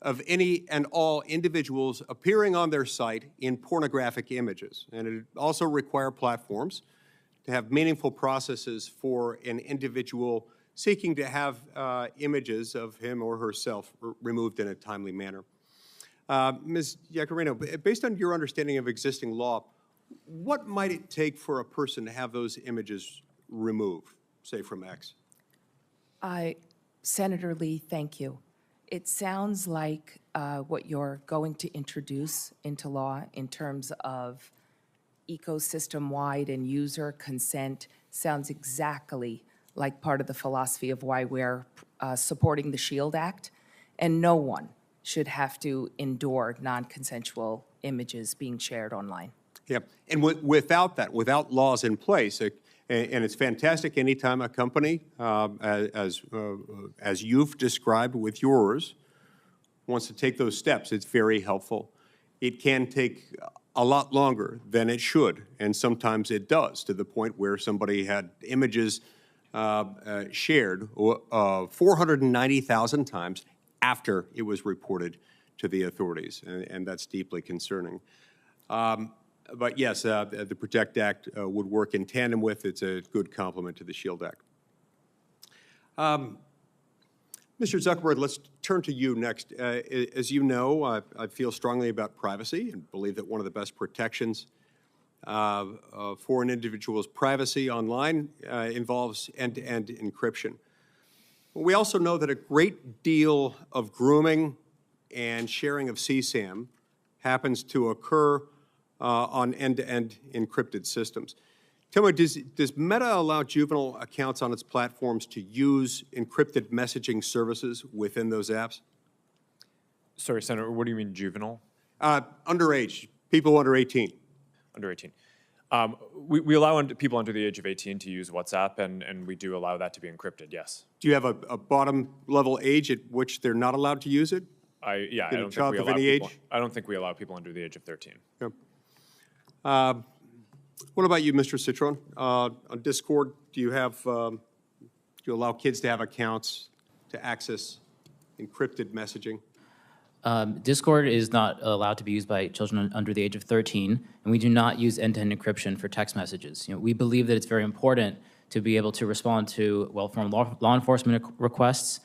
[SPEAKER 6] of any and all individuals appearing on their site in pornographic images. And it would also require platforms to have meaningful processes for an individual seeking to have images of him or herself removed in a timely manner. Ms. Iacarino, based on your understanding of existing law, what might it take for a person to have those images removed, say from X?
[SPEAKER 17] Senator Lee, thank you. It sounds like what you're going to introduce into law in terms of ecosystem-wide and user consent sounds exactly like part of the philosophy of why we're supporting the SHIELD Act, and no one should have to endure non-consensual images being shared online.
[SPEAKER 6] Yeah, and without that, without laws in place, and it's fantastic anytime a company, as you've described with yours, wants to take those steps, it's very helpful. It can take a lot longer than it should, and sometimes it does, to the point where somebody had images shared 490,000 times after it was reported to the authorities, and that's deeply concerning. But yes, the PROTECT Act would work in tandem with. It's a good complement to the SHIELD Act. Mr. Zuckerberg, let's turn to you next. As you know, I feel strongly about privacy and believe that one of the best protections for an individual's privacy online involves end-to-end encryption. We also know that a great deal of grooming and sharing of CSAM happens to occur on end-to-end encrypted systems. Tell me, does Meta allow juvenile accounts on its platforms to use encrypted messaging services within those apps?
[SPEAKER 14] Sorry, Senator, what do you mean juvenile?
[SPEAKER 6] Underage, people under 18.
[SPEAKER 14] Under 18. We allow people under the age of 18 to use WhatsApp, and we do allow that to be encrypted, yes.
[SPEAKER 6] Do you have a bottom-level age at which they're not allowed to use it?
[SPEAKER 14] I don't think we allow people under the age of 13.
[SPEAKER 6] Yeah. What about you, Mr. Citron? On Discord, do you allow kids to have accounts to access encrypted messaging?
[SPEAKER 13] Discord is not allowed to be used by children under the age of 13, and we do not use end-to-end encryption for text messages. We believe that it's very important to be able to respond to well-formed law enforcement requests,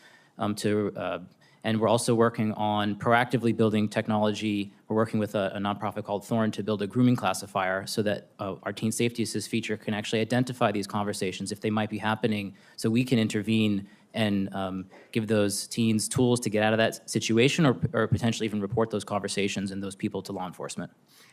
[SPEAKER 13] and we're also working on proactively building technology. We're working with a nonprofit called Thorn to build a grooming classifier so that our Teen Safety Assist feature can actually identify these conversations if they might be happening, so we can intervene and give those teens tools to get out of that situation, or potentially even report those conversations and those people to law enforcement.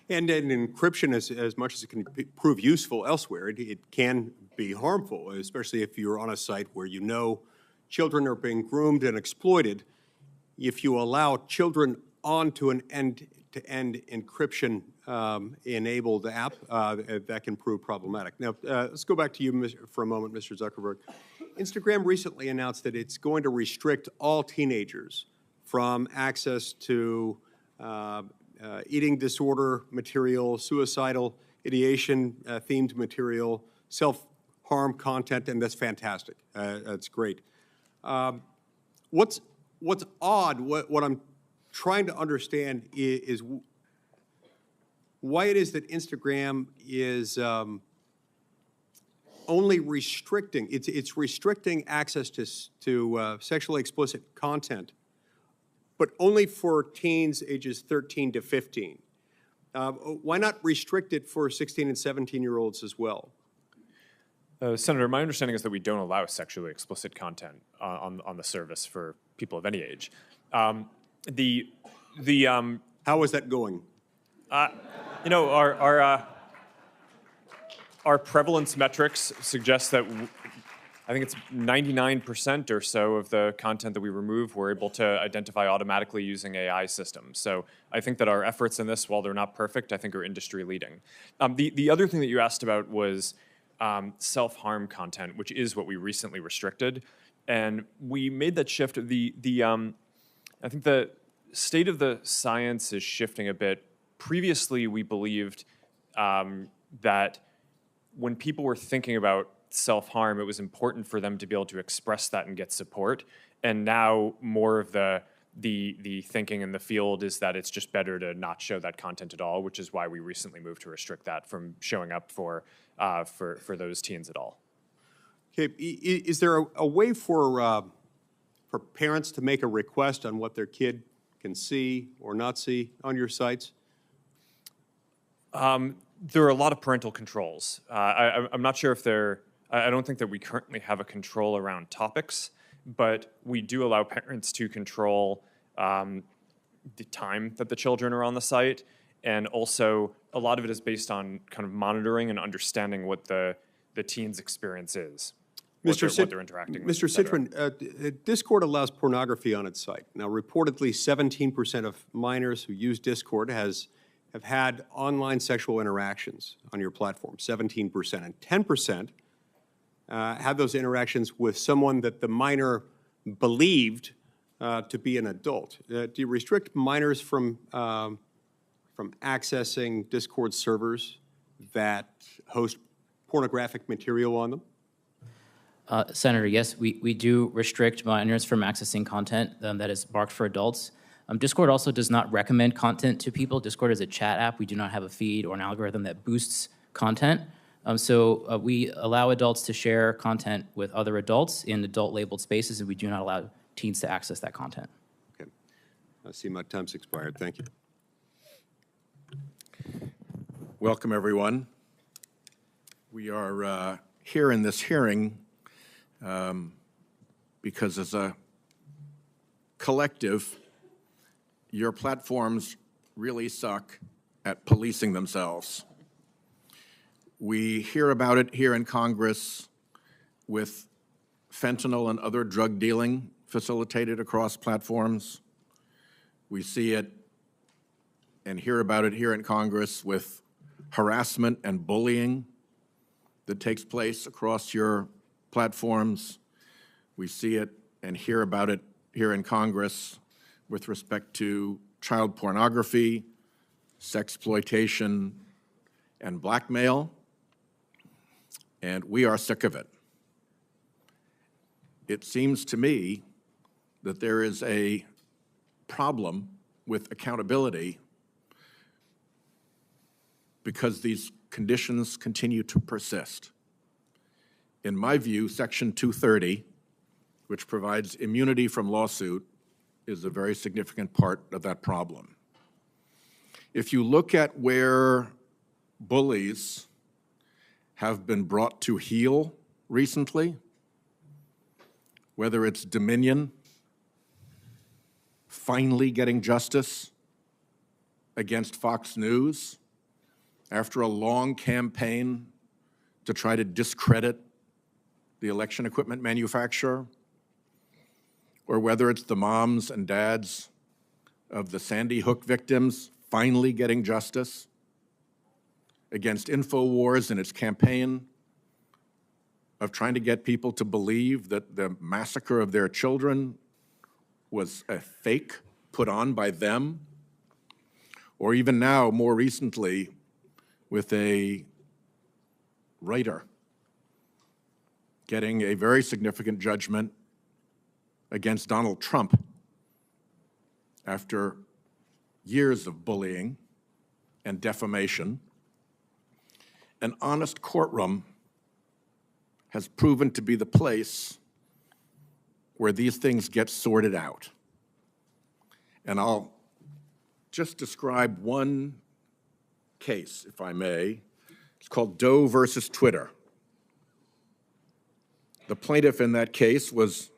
[SPEAKER 6] And encryption, as much as it can prove useful elsewhere, it can be harmful, especially if you're on a site where you know children are being groomed and exploited. If you allow children onto an end-to-end encryption enabled app, that can prove problematic. Now, let's go back to you for a moment, Mr. Zuckerberg. Instagram recently announced that it's going to restrict all teenagers from access to eating disorder material, suicidal ideation themed material, self-harm content, and that's fantastic. That's great. What's odd, what I'm trying to understand is why it is that Instagram is only restricting, it's restricting access to sexually explicit content, but only for teens ages 13 to 15. Why not restrict it for 16 and 17-year-olds as well?
[SPEAKER 14] Senator, my understanding is that we don't allow sexually explicit content on the service for people of any age. How
[SPEAKER 6] is that going?
[SPEAKER 14] You know, our prevalence metrics suggest that I think it's 99% or so of the content that we remove we're able to identify automatically using AI systems. So I think that our efforts in this, while they're not perfect, I think are industry leading. The other thing that you asked about was self-harm content, which is what we recently restricted. And we made that shift. I think the state of the science is shifting a bit. Previously, we believed that when people were thinking about self-harm, it was important for them to be able to express that and get support. And now more of the thinking in the field is that it's just better to not show that content at all, which is why we recently moved to restrict that from showing up for those teens at all.
[SPEAKER 6] Okay, is there a way for parents to make a request on what their kid can see or not see on your sites?
[SPEAKER 14] There are a lot of parental controls. I'm not sure if I don't think that we currently have a control around topics, but we do allow parents to control the time that the children are on the site. And also, a lot of it is based on kind of monitoring and understanding what the teen's experience is, what they're interacting with.
[SPEAKER 6] Mr. Citron, Discord allows pornography on its site. Now, reportedly, 17% of minors who use Discord have had online sexual interactions on your platform, 17%, and 10% had those interactions with someone that the minor believed to be an adult. Do you restrict minors from accessing Discord servers that host pornographic material on them?
[SPEAKER 13] Senator, yes, we do restrict minors from accessing content that is marked for adults. Discord also does not recommend content to people. Discord is a chat app. We do not have a feed or an algorithm that boosts content. So we allow adults to share content with other adults in adult-labeled spaces, and we do not allow teens to access that content.
[SPEAKER 6] Okay. I see my time's expired. Thank you.
[SPEAKER 2] Welcome, everyone. We are here in this hearing because as a collective, your platforms really suck at policing themselves. We hear about it here in Congress with fentanyl and other drug dealing facilitated across platforms. We see it and hear about it here in Congress with harassment and bullying that takes place across your platforms. We see it and hear about it here in Congress with respect to child pornography, sexploitation, and blackmail, and we are sick of it. It seems to me that there is a problem with accountability because these conditions continue to persist. In my view, Section 230, which provides immunity from lawsuit, is a very significant part of that problem. If you look at where bullies have been brought to heel recently, whether it's Dominion finally getting justice against Fox News after a long campaign to try to discredit the election equipment manufacturer, or whether it's the moms and dads of the Sandy Hook victims finally getting justice against InfoWars and its campaign of trying to get people to believe that the massacre of their children was a fake put on by them, or even now, more recently, with a writer getting a very significant judgment against Donald Trump after years of bullying and defamation, an honest courtroom has proven to be the place where these things get sorted out. And I'll just describe one case, if I may. It's called Doe versus Twitter. The plaintiff in that case was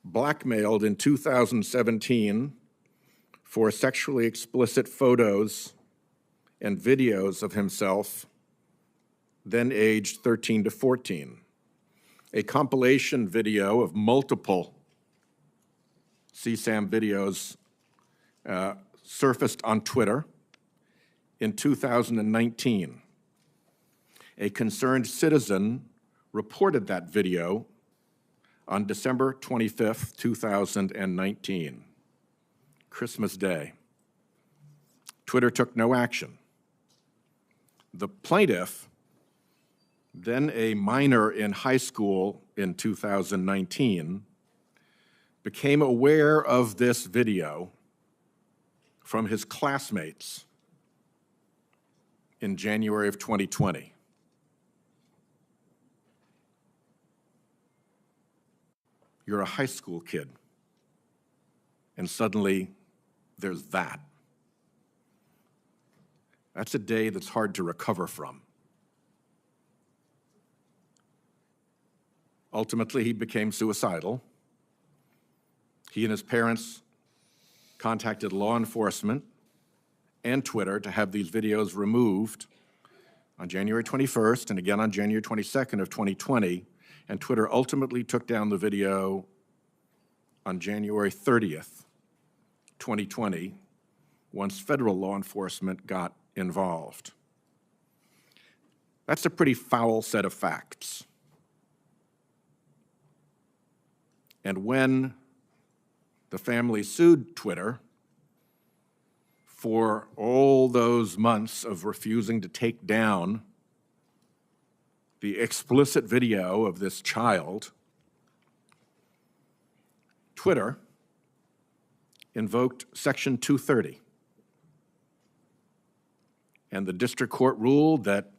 [SPEAKER 2] blackmailed in 2017 for sexually explicit photos and videos of himself, then aged 13 to 14. A compilation video of multiple CSAM videos surfaced on Twitter in 2019. A concerned citizen reported that video on December 25th, 2019, Christmas Day. Twitter took no action. The plaintiff, then a minor in high school in 2019, became aware of this video from his classmates in January of 2020. You're a high school kid, and suddenly there's that. That's a day that's hard to recover from. Ultimately, he became suicidal. He and his parents contacted law enforcement and Twitter to have these videos removed on January 21st and again on January 22nd of 2020, and Twitter ultimately took down the video on January 30th, 2020, once federal law enforcement got involved. That's a pretty foul set of facts. And when the family sued Twitter for all those months of refusing to take down the explicit video of this child, Twitter invoked Section 230. And the district court ruled that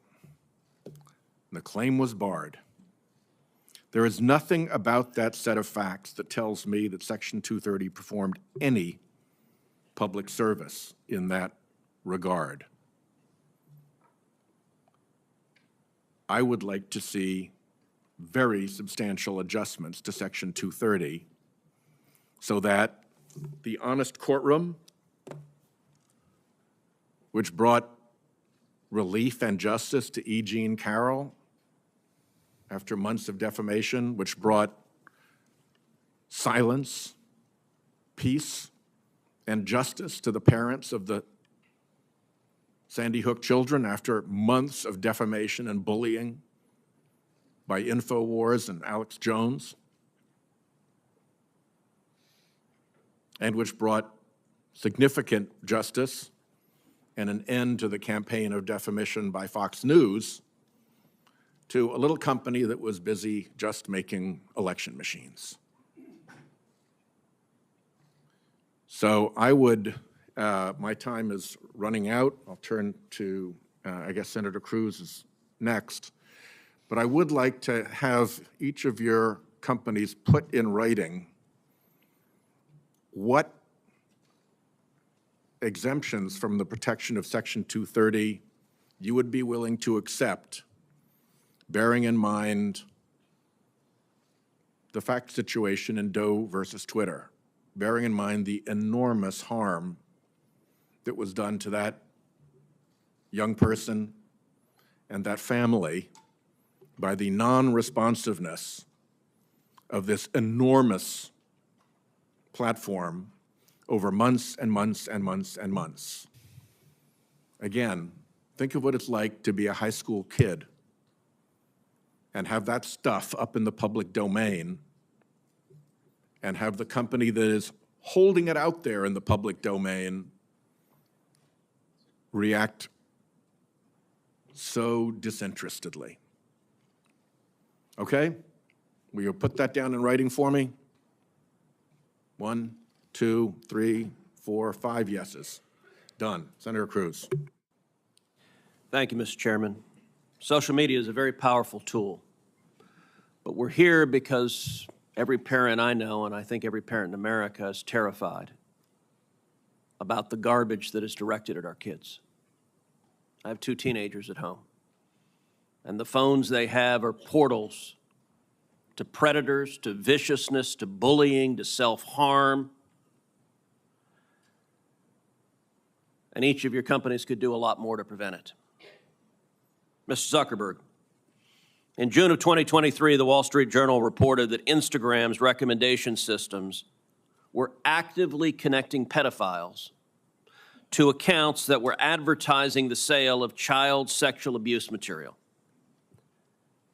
[SPEAKER 2] the claim was barred. There is nothing about that set of facts that tells me that Section 230 performed any public service in that regard. I would like to see very substantial adjustments to Section 230 so that the honest courtroom, which brought relief and justice to E. Jean Carroll after months of defamation, which brought silence, peace, and justice to the parents of the Sandy Hook children after months of defamation and bullying by InfoWars and Alex Jones, and which brought significant justice and an end to the campaign of defamation by Fox News to a little company that was busy just making election machines. So I would, my time is running out. I'll turn to, I guess Senator Cruz is next. But I would like to have each of your companies put in writing what exemptions from the protection of Section 230 you would be willing to accept, bearing in mind the fact situation in Doe versus Twitter, bearing in mind the enormous harm that was done to that young person and that family by the non-responsiveness of this enormous platform over months and months and months and months. Again, think of what it's like to be a high school kid and have that stuff up in the public domain and have the company that is holding it out there in the public domain react so disinterestedly. Okay? Will you put that down in writing for me? 1, 2, 3, for 5 yeses. Done. Senator Cruz.
[SPEAKER 5] Thank you, Mr. Chairman. Social media is a very powerful tool, but we're here because every parent I know, and I think every parent in America, is terrified about the garbage that is directed at our kids. I have 2 teenagers at home, and the phones they have are portals to predators, to viciousness, to bullying, to self-harm. And each of your companies could do a lot more to prevent it. Mr. Zuckerberg, in June of 2023, the Wall Street Journal reported that Instagram's recommendation systems were actively connecting pedophiles to accounts that were advertising the sale of child sexual abuse material.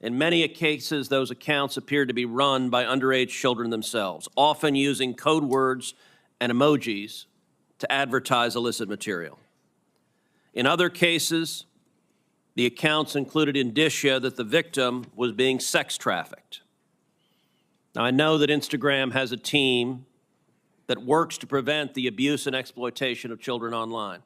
[SPEAKER 5] In many cases, those accounts appeared to be run by underage children themselves, often using code words and emojis to advertise illicit material. In other cases, the accounts included indicia that the victim was being sex trafficked. Now, I know that Instagram has a team that works to prevent the abuse and exploitation of children online.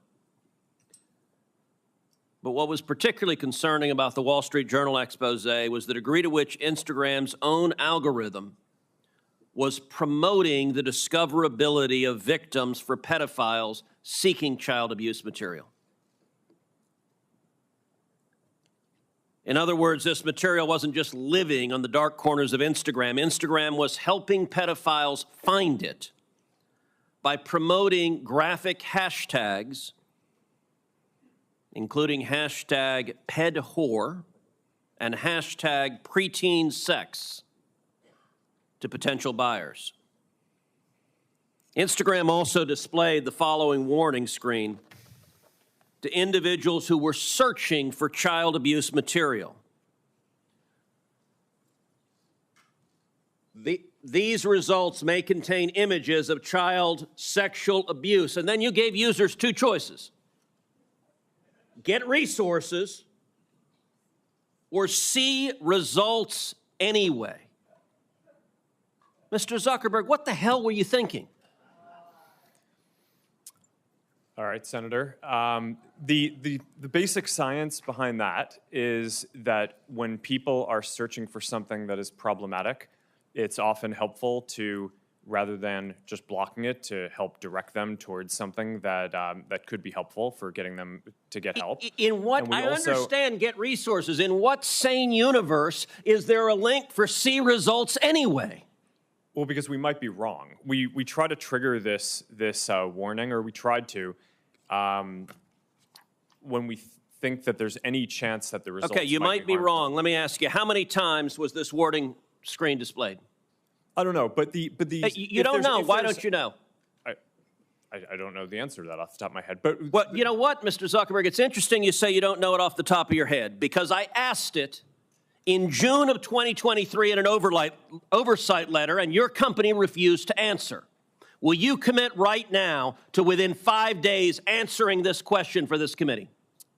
[SPEAKER 5] But what was particularly concerning about the Wall Street Journal expose was the degree to which Instagram's own algorithm was promoting the discoverability of victims for pedophiles seeking child abuse material. In other words, this material wasn't just living on the dark corners of Instagram. Instagram was helping pedophiles find it by promoting graphic hashtags, including hashtag pedwhore and hashtag preteen sex, to potential buyers. Instagram also displayed the following warning screen to individuals who were searching for child abuse material. These results may contain images of child sexual abuse. And then you gave users 2 choices. Get resources or see results anyway. Mr. Zuckerberg, what the hell were you thinking?
[SPEAKER 14] All right, Senator. The basic science behind that is that when people are searching for something that is problematic, it's often helpful to, rather than just blocking it, to help direct them towards something that that could be helpful for getting them to get help.
[SPEAKER 5] In what, I understand get resources. In what sane universe is there a link for see results anyway?
[SPEAKER 14] Well, because we might be wrong. We try to trigger this warning, or we tried to, when we think that there's any chance that the results
[SPEAKER 5] Okay, you might be
[SPEAKER 14] harmful.
[SPEAKER 5] wrong. Let me ask you, how many times was this warning screen displayed?
[SPEAKER 14] I don't know, but
[SPEAKER 5] you don't know. Why don't you know?
[SPEAKER 14] I don't know the answer to that off the top of my head. But
[SPEAKER 5] well, you know what, Mr. Zuckerberg? It's interesting you say you don't know it off the top of your head, because I asked it in June of 2023 in an oversight letter, and your company refused to answer. Will you commit right now to, within 5 days, answering this question for this committee?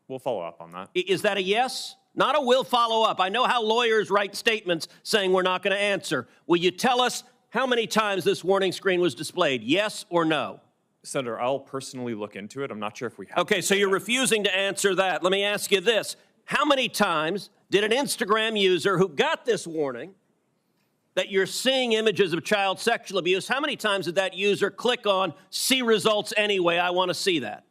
[SPEAKER 14] We'll follow up on that.
[SPEAKER 5] Is that a yes? Not a will follow up. I know how lawyers write statements saying we're not going to answer. Will you tell us how many times this warning screen was displayed, yes or no?
[SPEAKER 14] Senator, I'll personally look into it. I'm not sure if we have.
[SPEAKER 5] Okay, so you're refusing to answer that. Let me ask you this. How many times did an Instagram user who got this warning that you're seeing images of child sexual abuse, how many times did that user click on see results anyway? I want to see that.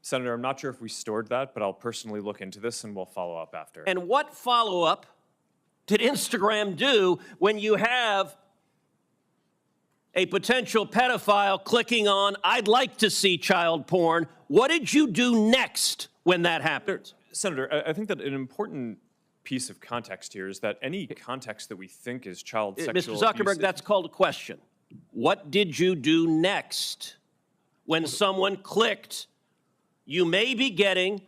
[SPEAKER 14] Senator, I'm not sure if we stored that, but I'll personally look into this and we'll follow up after.
[SPEAKER 5] And what follow-up did Instagram do when you have a potential pedophile clicking on, I'd like to see child porn? What did you do next when that happened?
[SPEAKER 14] Senator, I think that an important piece of context here is that any context that we think is child sexual
[SPEAKER 5] Mr. Zuckerberg,
[SPEAKER 14] abuse,
[SPEAKER 5] that's called a question. What did you do next when someone clicked, you may be getting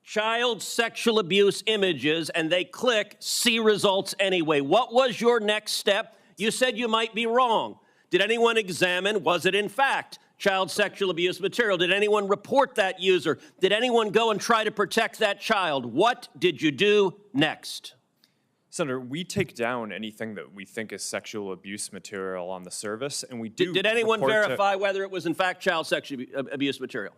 [SPEAKER 5] child sexual abuse images, and they click see results anyway? What was your next step? You said you might be wrong. Did anyone examine, was it in fact child sexual abuse material? Did anyone report that user? Did anyone go and try to protect that child? What did you do next?
[SPEAKER 14] Senator, we take down anything that we think is sexual abuse material on the service, and we do.
[SPEAKER 5] Did anyone
[SPEAKER 14] report
[SPEAKER 5] verify whether it was in fact child sexual abuse material?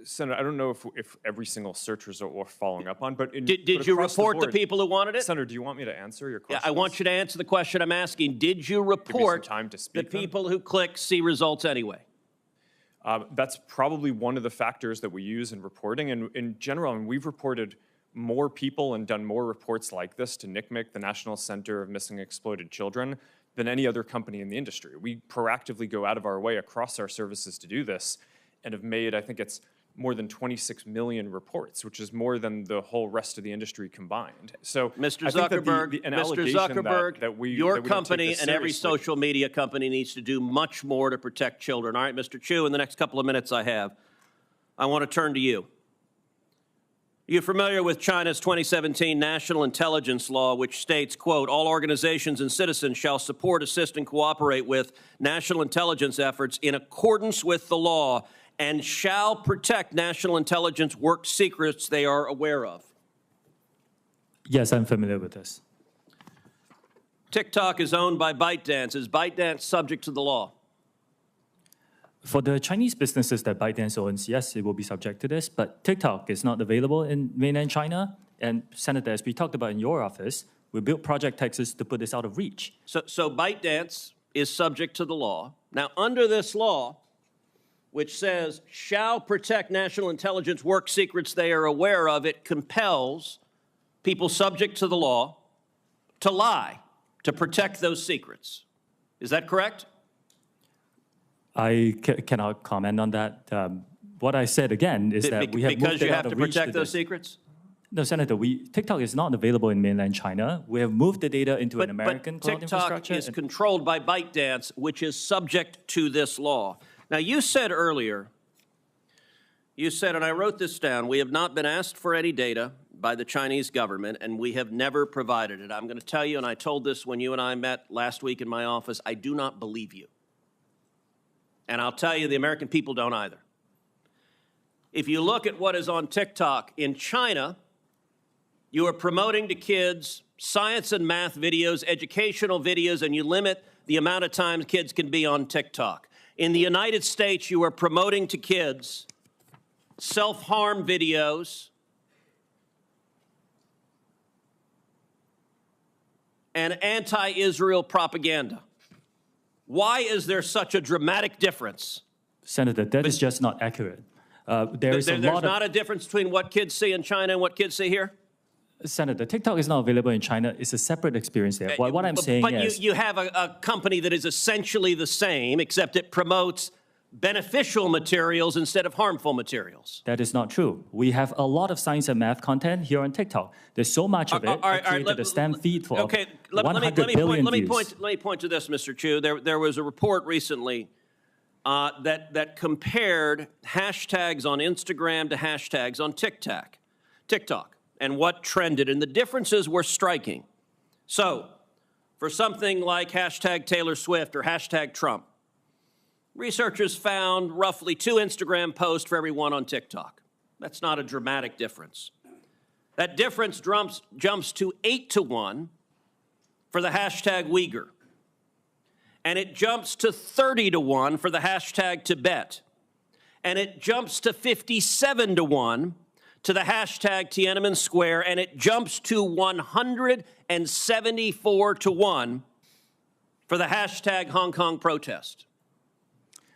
[SPEAKER 14] Senator, I don't know if every single search result we're following up on, but
[SPEAKER 5] Did you report the people who wanted it?
[SPEAKER 14] Senator, do you want me to answer your question?
[SPEAKER 5] Yeah, I want you to answer the question I'm asking. Did you report
[SPEAKER 14] time to
[SPEAKER 5] the
[SPEAKER 14] speak, then?
[SPEAKER 5] people who click see results anyway?
[SPEAKER 14] That's probably one of the factors that we use in reporting. And in general, I mean, we've reported more people and done more reports like this to NCMEC, the National Center of Missing and Exploited Children, than any other company in the industry. We proactively go out of our way across our services to do this and have made, I think it's more than 26 million reports, which is more than the whole rest of the industry combined. So,
[SPEAKER 5] Mr.
[SPEAKER 14] I think that
[SPEAKER 5] Zuckerberg,
[SPEAKER 14] an
[SPEAKER 5] Mr.
[SPEAKER 14] allegation
[SPEAKER 5] Zuckerberg,
[SPEAKER 14] that we
[SPEAKER 5] your
[SPEAKER 14] that we don't take
[SPEAKER 5] company
[SPEAKER 14] this
[SPEAKER 5] and every
[SPEAKER 14] seriously-
[SPEAKER 5] social media company needs to do much more to protect children. All right, Mr. Chu, in the next couple of minutes I have, I want to turn to you. You're familiar with China's 2017 National Intelligence Law, which states, quote, all organizations and citizens shall support, assist, and cooperate with national intelligence efforts in accordance with the law and shall protect national intelligence work secrets they are aware of.
[SPEAKER 16] Yes, I'm familiar with this.
[SPEAKER 5] TikTok is owned by ByteDance. Is ByteDance subject to the law?
[SPEAKER 16] For the Chinese businesses that ByteDance owns, yes, it will be subject to this, but TikTok is not available in mainland China. And Senator, as we talked about in your office, we built Project Texas to put this out of reach.
[SPEAKER 5] So ByteDance is subject to the law. Now, under this law, which says shall protect national intelligence work secrets they are aware of, it compels people subject to the law to lie, to protect those secrets. Is that correct?
[SPEAKER 16] I cannot comment on that. What I said again is that we have moved
[SPEAKER 5] because you
[SPEAKER 16] it
[SPEAKER 5] have
[SPEAKER 16] out
[SPEAKER 5] to
[SPEAKER 16] of reach
[SPEAKER 5] protect those
[SPEAKER 16] this.
[SPEAKER 5] secrets?
[SPEAKER 16] No, Senator, TikTok is not available in mainland China. We have moved the data into an American cloud
[SPEAKER 5] TikTok
[SPEAKER 16] infrastructure.
[SPEAKER 5] is controlled by ByteDance, which is subject to this law. Now, you said earlier, and I wrote this down, we have not been asked for any data by the Chinese government, and we have never provided it. I'm going to tell you, and I told this when you and I met last week in my office, I do not believe you. And I'll tell you, the American people don't either. If you look at what is on TikTok in China, you are promoting to kids science and math videos, educational videos, and you limit the amount of time kids can be on TikTok. In the United States, you are promoting to kids self-harm videos and anti-Israel propaganda. Why is there such a dramatic difference?
[SPEAKER 16] Senator, that is just not accurate. There's
[SPEAKER 5] not a difference between what kids see in China and what kids see here?
[SPEAKER 16] Senator, TikTok is not available in China. It's a separate experience there. What I'm saying is...
[SPEAKER 5] But you have a company that is essentially the same, except it promotes beneficial materials instead of harmful materials.
[SPEAKER 16] That is not true. We have a lot of science and math content here on TikTok. There's so much of it. I created a STEM feed for 100 billion views.
[SPEAKER 5] Let me point to this, Mr. Chu. There was a report recently that compared hashtags on Instagram to hashtags on TikTok, and what trended, and the differences were striking. So, for something like hashtag Taylor Swift or hashtag Trump, researchers found roughly 2 Instagram posts for every one on TikTok. That's not a dramatic difference. That difference jumps to 8 to 1 for the hashtag Uyghur. And it jumps to 30 to 1 for the hashtag Tibet. And it jumps to 57 to 1 to the hashtag Tiananmen Square. And it jumps to 174 to 1 for the hashtag Hong Kong protest.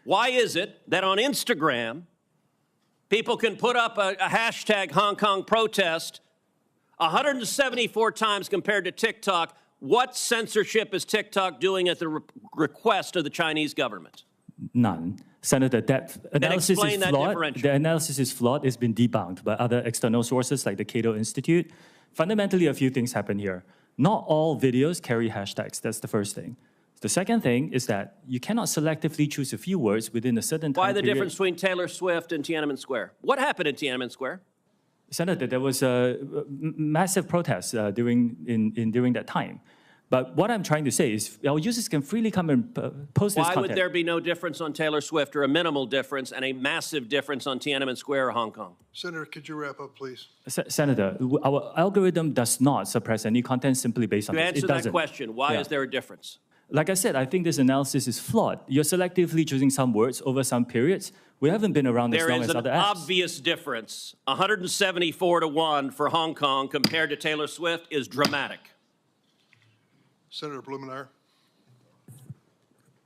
[SPEAKER 5] Why is it that on Instagram, people can put up a hashtag Hong Kong protest 174 times compared to TikTok? What censorship is TikTok doing at the request of the Chinese government?
[SPEAKER 16] None. Senator, that analysis is flawed. The analysis is flawed. It's been debunked by other external sources like the Cato Institute. Fundamentally, a few things happen here. Not all videos carry hashtags. That's the first thing. The second thing is that you cannot selectively choose a few words within a certain time
[SPEAKER 5] Why the
[SPEAKER 16] period.
[SPEAKER 5] difference between Taylor Swift and Tiananmen Square? What happened in Tiananmen Square?
[SPEAKER 16] Senator, there was a massive protest during that time. But what I'm trying to say is our users can freely come and post this
[SPEAKER 5] Why
[SPEAKER 16] content.
[SPEAKER 5] would there be no difference on Taylor Swift, or a minimal difference, and a massive difference on Tiananmen Square or Hong Kong?
[SPEAKER 1] Senator, could you wrap up, please?
[SPEAKER 16] Senator, our algorithm does not suppress any content simply based on
[SPEAKER 5] To
[SPEAKER 16] this.
[SPEAKER 5] answer
[SPEAKER 16] It
[SPEAKER 5] that
[SPEAKER 16] doesn't.
[SPEAKER 5] question, why
[SPEAKER 16] Yeah.
[SPEAKER 5] is there a difference?
[SPEAKER 16] Like I said, I think this analysis is flawed. You're selectively choosing some words over some periods. We haven't been around as
[SPEAKER 5] There
[SPEAKER 16] long
[SPEAKER 5] is
[SPEAKER 16] as
[SPEAKER 5] an
[SPEAKER 16] other apps.
[SPEAKER 5] obvious difference. 174 to 1 for Hong Kong compared to Taylor Swift is dramatic.
[SPEAKER 1] Senator Blumenauer.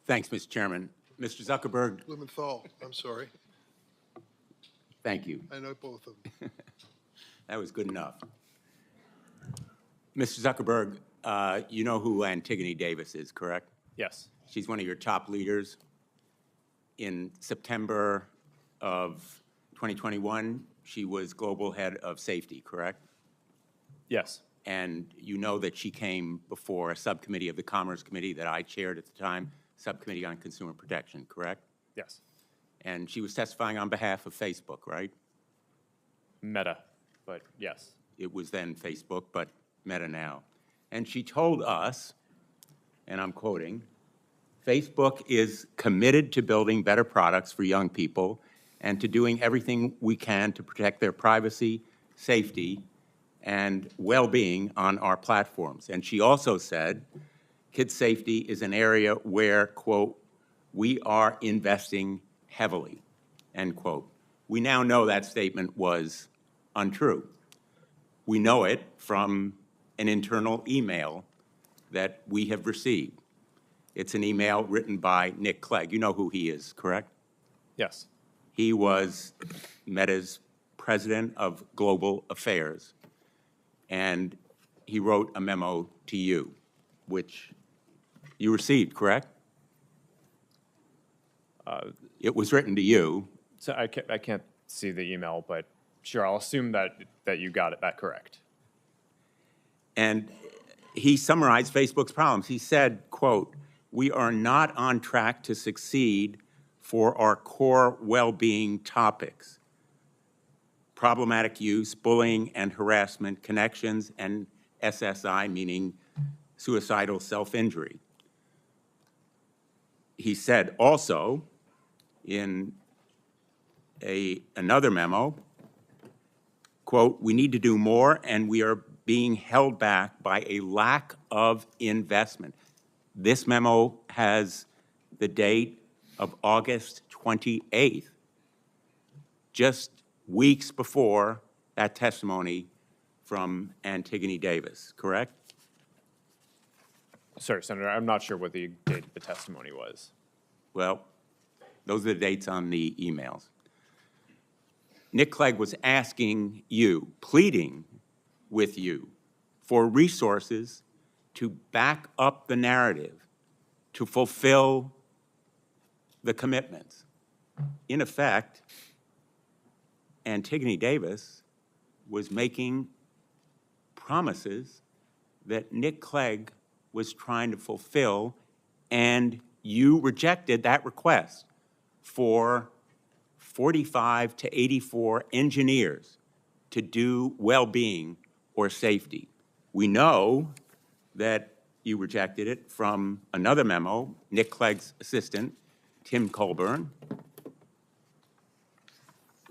[SPEAKER 4] Thanks, Mr. Chairman. Mr. Zuckerberg,
[SPEAKER 1] Blumenthal, I'm sorry.
[SPEAKER 4] thank you.
[SPEAKER 1] I know both of them.
[SPEAKER 4] That was good enough. Mr. Zuckerberg, you know who Antigone Davis is, correct?
[SPEAKER 14] Yes.
[SPEAKER 4] She's one of your top leaders. In September of 2021, she was global head of safety, correct?
[SPEAKER 14] Yes.
[SPEAKER 4] And you know that she came before a subcommittee of the Commerce Committee that I chaired at the time, Subcommittee on Consumer Protection, correct?
[SPEAKER 14] Yes.
[SPEAKER 4] And she was testifying on behalf of Facebook, right?
[SPEAKER 14] Meta, but yes.
[SPEAKER 4] It was then Facebook, but Meta now. And she told us, and I'm quoting, Facebook is committed to building better products for young people and to doing everything we can to protect their privacy, safety, and well-being on our platforms. And she also said, kids' safety is an area where, quote, we are investing heavily, end quote. We now know that statement was untrue. We know it from an internal email that we have received. It's an email written by Nick Clegg. You know who he is, correct?
[SPEAKER 14] Yes.
[SPEAKER 4] He was Meta's president of global affairs. And he wrote a memo to you, which you received, correct? It was written to you.
[SPEAKER 14] So I can't see the email, but sure, I'll assume that you got that correct.
[SPEAKER 4] And he summarized Facebook's problems. He said, quote, we are not on track to succeed for our core well-being topics: problematic use, bullying and harassment, connections, and SSI, meaning suicidal self-injury. He said also in another memo, quote, we need to do more and we are being held back by a lack of investment. This memo has the date of August 28th, just weeks before that testimony from Antigone Davis, correct?
[SPEAKER 14] Sorry, Senator, I'm not sure what the date of the testimony was.
[SPEAKER 4] Well, those are the dates on the emails. Nick Clegg was asking you, pleading with you for resources to back up the narrative, to fulfill the commitments. In effect, Antigone Davis was making promises that Nick Clegg was trying to fulfill, and you rejected that request for 45 to 84 engineers to do well-being or safety. We know that you rejected it from another memo, Nick Clegg's assistant, Tim Colburn,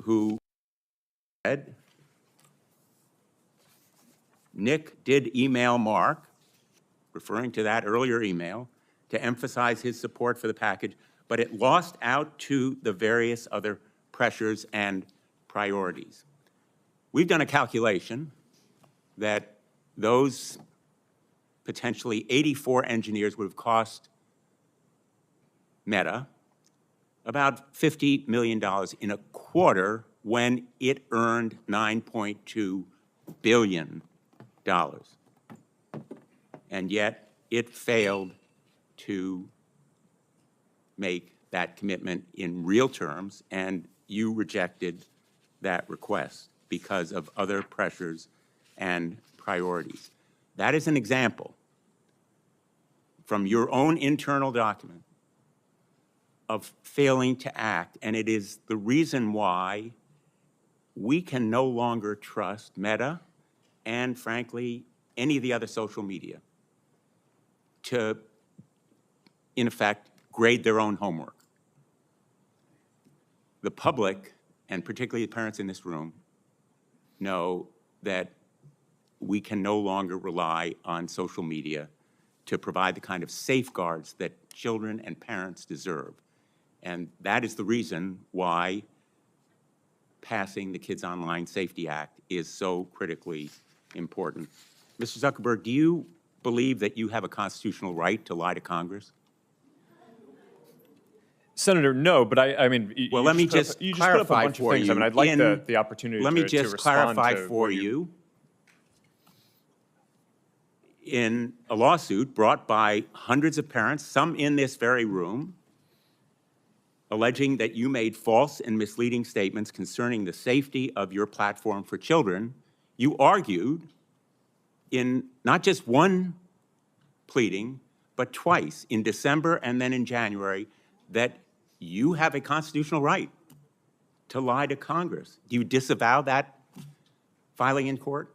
[SPEAKER 4] who said, Nick did email Mark, referring to that earlier email, to emphasize his support for the package, but it lost out to the various other pressures and priorities. We've done a calculation that those potentially 84 engineers would have cost Meta about $50 million in a quarter when it earned $9.2 billion. And yet it failed to make that commitment in real terms, and you rejected that request because of other pressures and priorities. That is an example from your own internal document of failing to act, and it is the reason why we can no longer trust Meta and, frankly, any of the other social media. to, in effect, grade their own homework. The public, and particularly the parents in this room, know that we can no longer rely on social media to provide the kind of safeguards that children and parents deserve. And that is the reason why passing the Kids Online Safety Act is so critically important. Mr. Zuckerberg, do you believe that you have a constitutional right to lie to Congress?
[SPEAKER 14] Senator, no, but I mean,
[SPEAKER 4] Well, let me just
[SPEAKER 14] you just put up a
[SPEAKER 4] clarify
[SPEAKER 14] bunch of
[SPEAKER 4] for
[SPEAKER 14] things.
[SPEAKER 4] you.
[SPEAKER 14] I mean, I'd like the opportunity
[SPEAKER 4] let me
[SPEAKER 14] to
[SPEAKER 4] just
[SPEAKER 14] respond
[SPEAKER 4] clarify
[SPEAKER 14] to
[SPEAKER 4] for
[SPEAKER 14] what
[SPEAKER 4] you. In a lawsuit brought by hundreds of parents, some in this very room, alleging that you made false and misleading statements concerning the safety of your platform for children, you argued in not just one pleading, but twice, in December and then in January, that you have a constitutional right to lie to Congress. Do you disavow that filing in court?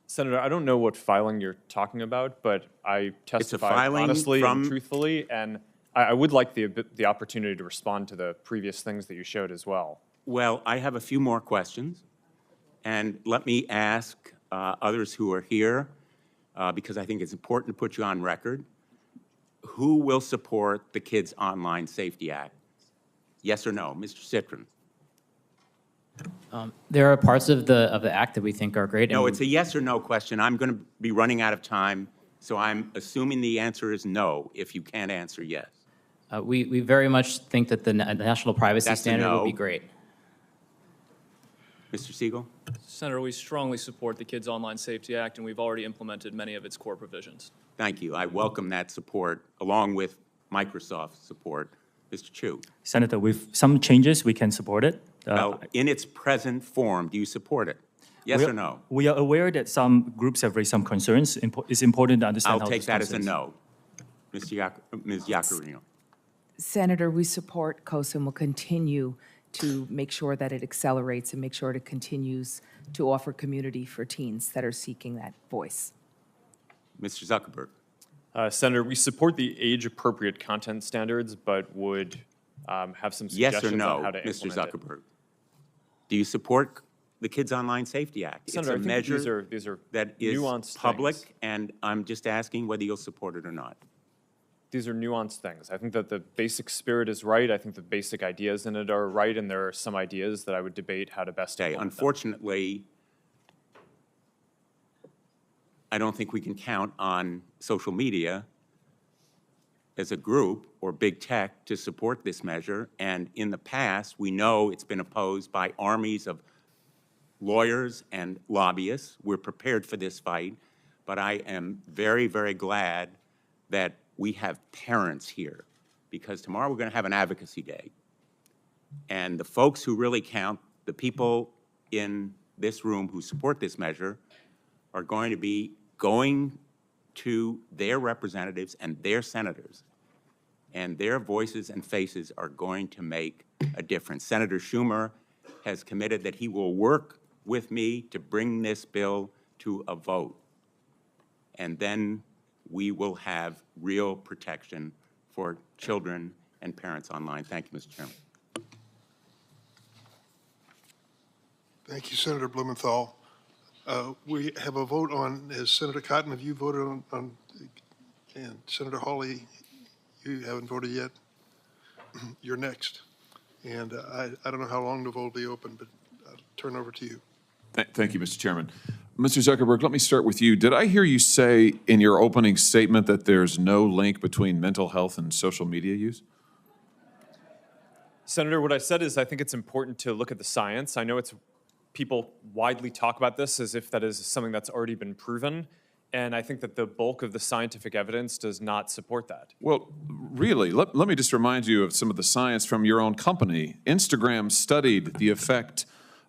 [SPEAKER 14] Senator, I don't know what filing you're talking about, but I testified
[SPEAKER 4] filing
[SPEAKER 14] honestly
[SPEAKER 4] from-
[SPEAKER 14] and truthfully, and I would like the opportunity to respond to the previous things that you showed as well.
[SPEAKER 4] Well, I have a few more questions, and let me ask others who are here, because I think it's important to put you on record. Who will support the Kids Online Safety Act? Yes or no? Mr. Citron?
[SPEAKER 13] There are parts of the act that we think are great.
[SPEAKER 4] No,
[SPEAKER 13] and
[SPEAKER 4] it's a yes or no question. I'm going to be running out of time, so I'm assuming the answer is no if you can't answer yes.
[SPEAKER 13] we very much think that the national privacy
[SPEAKER 4] That's a
[SPEAKER 13] standard would be
[SPEAKER 4] no.
[SPEAKER 13] great.
[SPEAKER 4] Mr. Siegel?
[SPEAKER 15] Senator, we strongly support the Kids Online Safety Act, and we've already implemented many of its core provisions.
[SPEAKER 4] Thank you. I welcome that support, along with Microsoft's support. Mr. Chu?
[SPEAKER 16] Senator, with some changes, we can support it.
[SPEAKER 4] Well, in its present form, do you support it? Yes or no?
[SPEAKER 16] We are aware that some groups have raised some concerns. It's important to understand
[SPEAKER 4] I'll
[SPEAKER 16] how
[SPEAKER 4] take
[SPEAKER 16] those
[SPEAKER 4] that as a
[SPEAKER 16] concerns-
[SPEAKER 4] no. Ms. Yacarino?
[SPEAKER 17] Senator, we support COSA and will continue to make sure that it accelerates and make sure it continues to offer community for teens that are seeking that voice.
[SPEAKER 4] Mr. Zuckerberg?
[SPEAKER 14] Senator, we support the age-appropriate content standards, but would have some
[SPEAKER 4] Yes
[SPEAKER 14] suggestions
[SPEAKER 4] or
[SPEAKER 14] on
[SPEAKER 4] no,
[SPEAKER 14] how to
[SPEAKER 4] Mr.
[SPEAKER 14] implement it.
[SPEAKER 4] Zuckerberg? Do you support the Kids Online Safety Act?
[SPEAKER 14] Senator, I
[SPEAKER 4] It's a
[SPEAKER 14] think
[SPEAKER 4] measure
[SPEAKER 14] these are
[SPEAKER 4] that is
[SPEAKER 14] nuanced
[SPEAKER 4] public,
[SPEAKER 14] things.
[SPEAKER 4] and I'm just asking whether you'll support it or not.
[SPEAKER 14] These are nuanced things. I think that the basic spirit is right. I think the basic ideas in it are right, and there are some ideas that I would debate how to best
[SPEAKER 4] Okay,
[SPEAKER 14] implement them.
[SPEAKER 4] unfortunately, I don't think we can count on social media as a group or big tech to support this measure. And in the past, we know it's been opposed by armies of lawyers and lobbyists. We're prepared for this fight, but I am very, very glad that we have parents here, because tomorrow we're going to have an advocacy day. And the folks who really count, the people in this room who support this measure, are going to be going to their representatives and their senators, and their voices and faces are going to make a difference. Senator Schumer has committed that he will work with me to bring this bill to a vote, and then we will have real protection for children and parents online. Thank you, Mr. Chairman.
[SPEAKER 1] Thank you, Senator Blumenthal. We have a vote on, has Senator Cotton, have you voted on and Senator Hawley, you haven't voted yet? You're next. And I don't know how long the vote will be open, but I'll turn over to you.
[SPEAKER 7] Thank you, Mr. Chairman. Mr. Zuckerberg, let me start with you. Did I hear you say in your opening statement that there's no link between mental health and social media use?
[SPEAKER 14] Senator, what I said is I think it's important to look at the science. I know people widely talk about this as if that is something that's already been proven, and I think that the bulk of the scientific evidence does not support that.
[SPEAKER 7] Well, really, let me just remind you of some of the science from your own company. Instagram studied the effect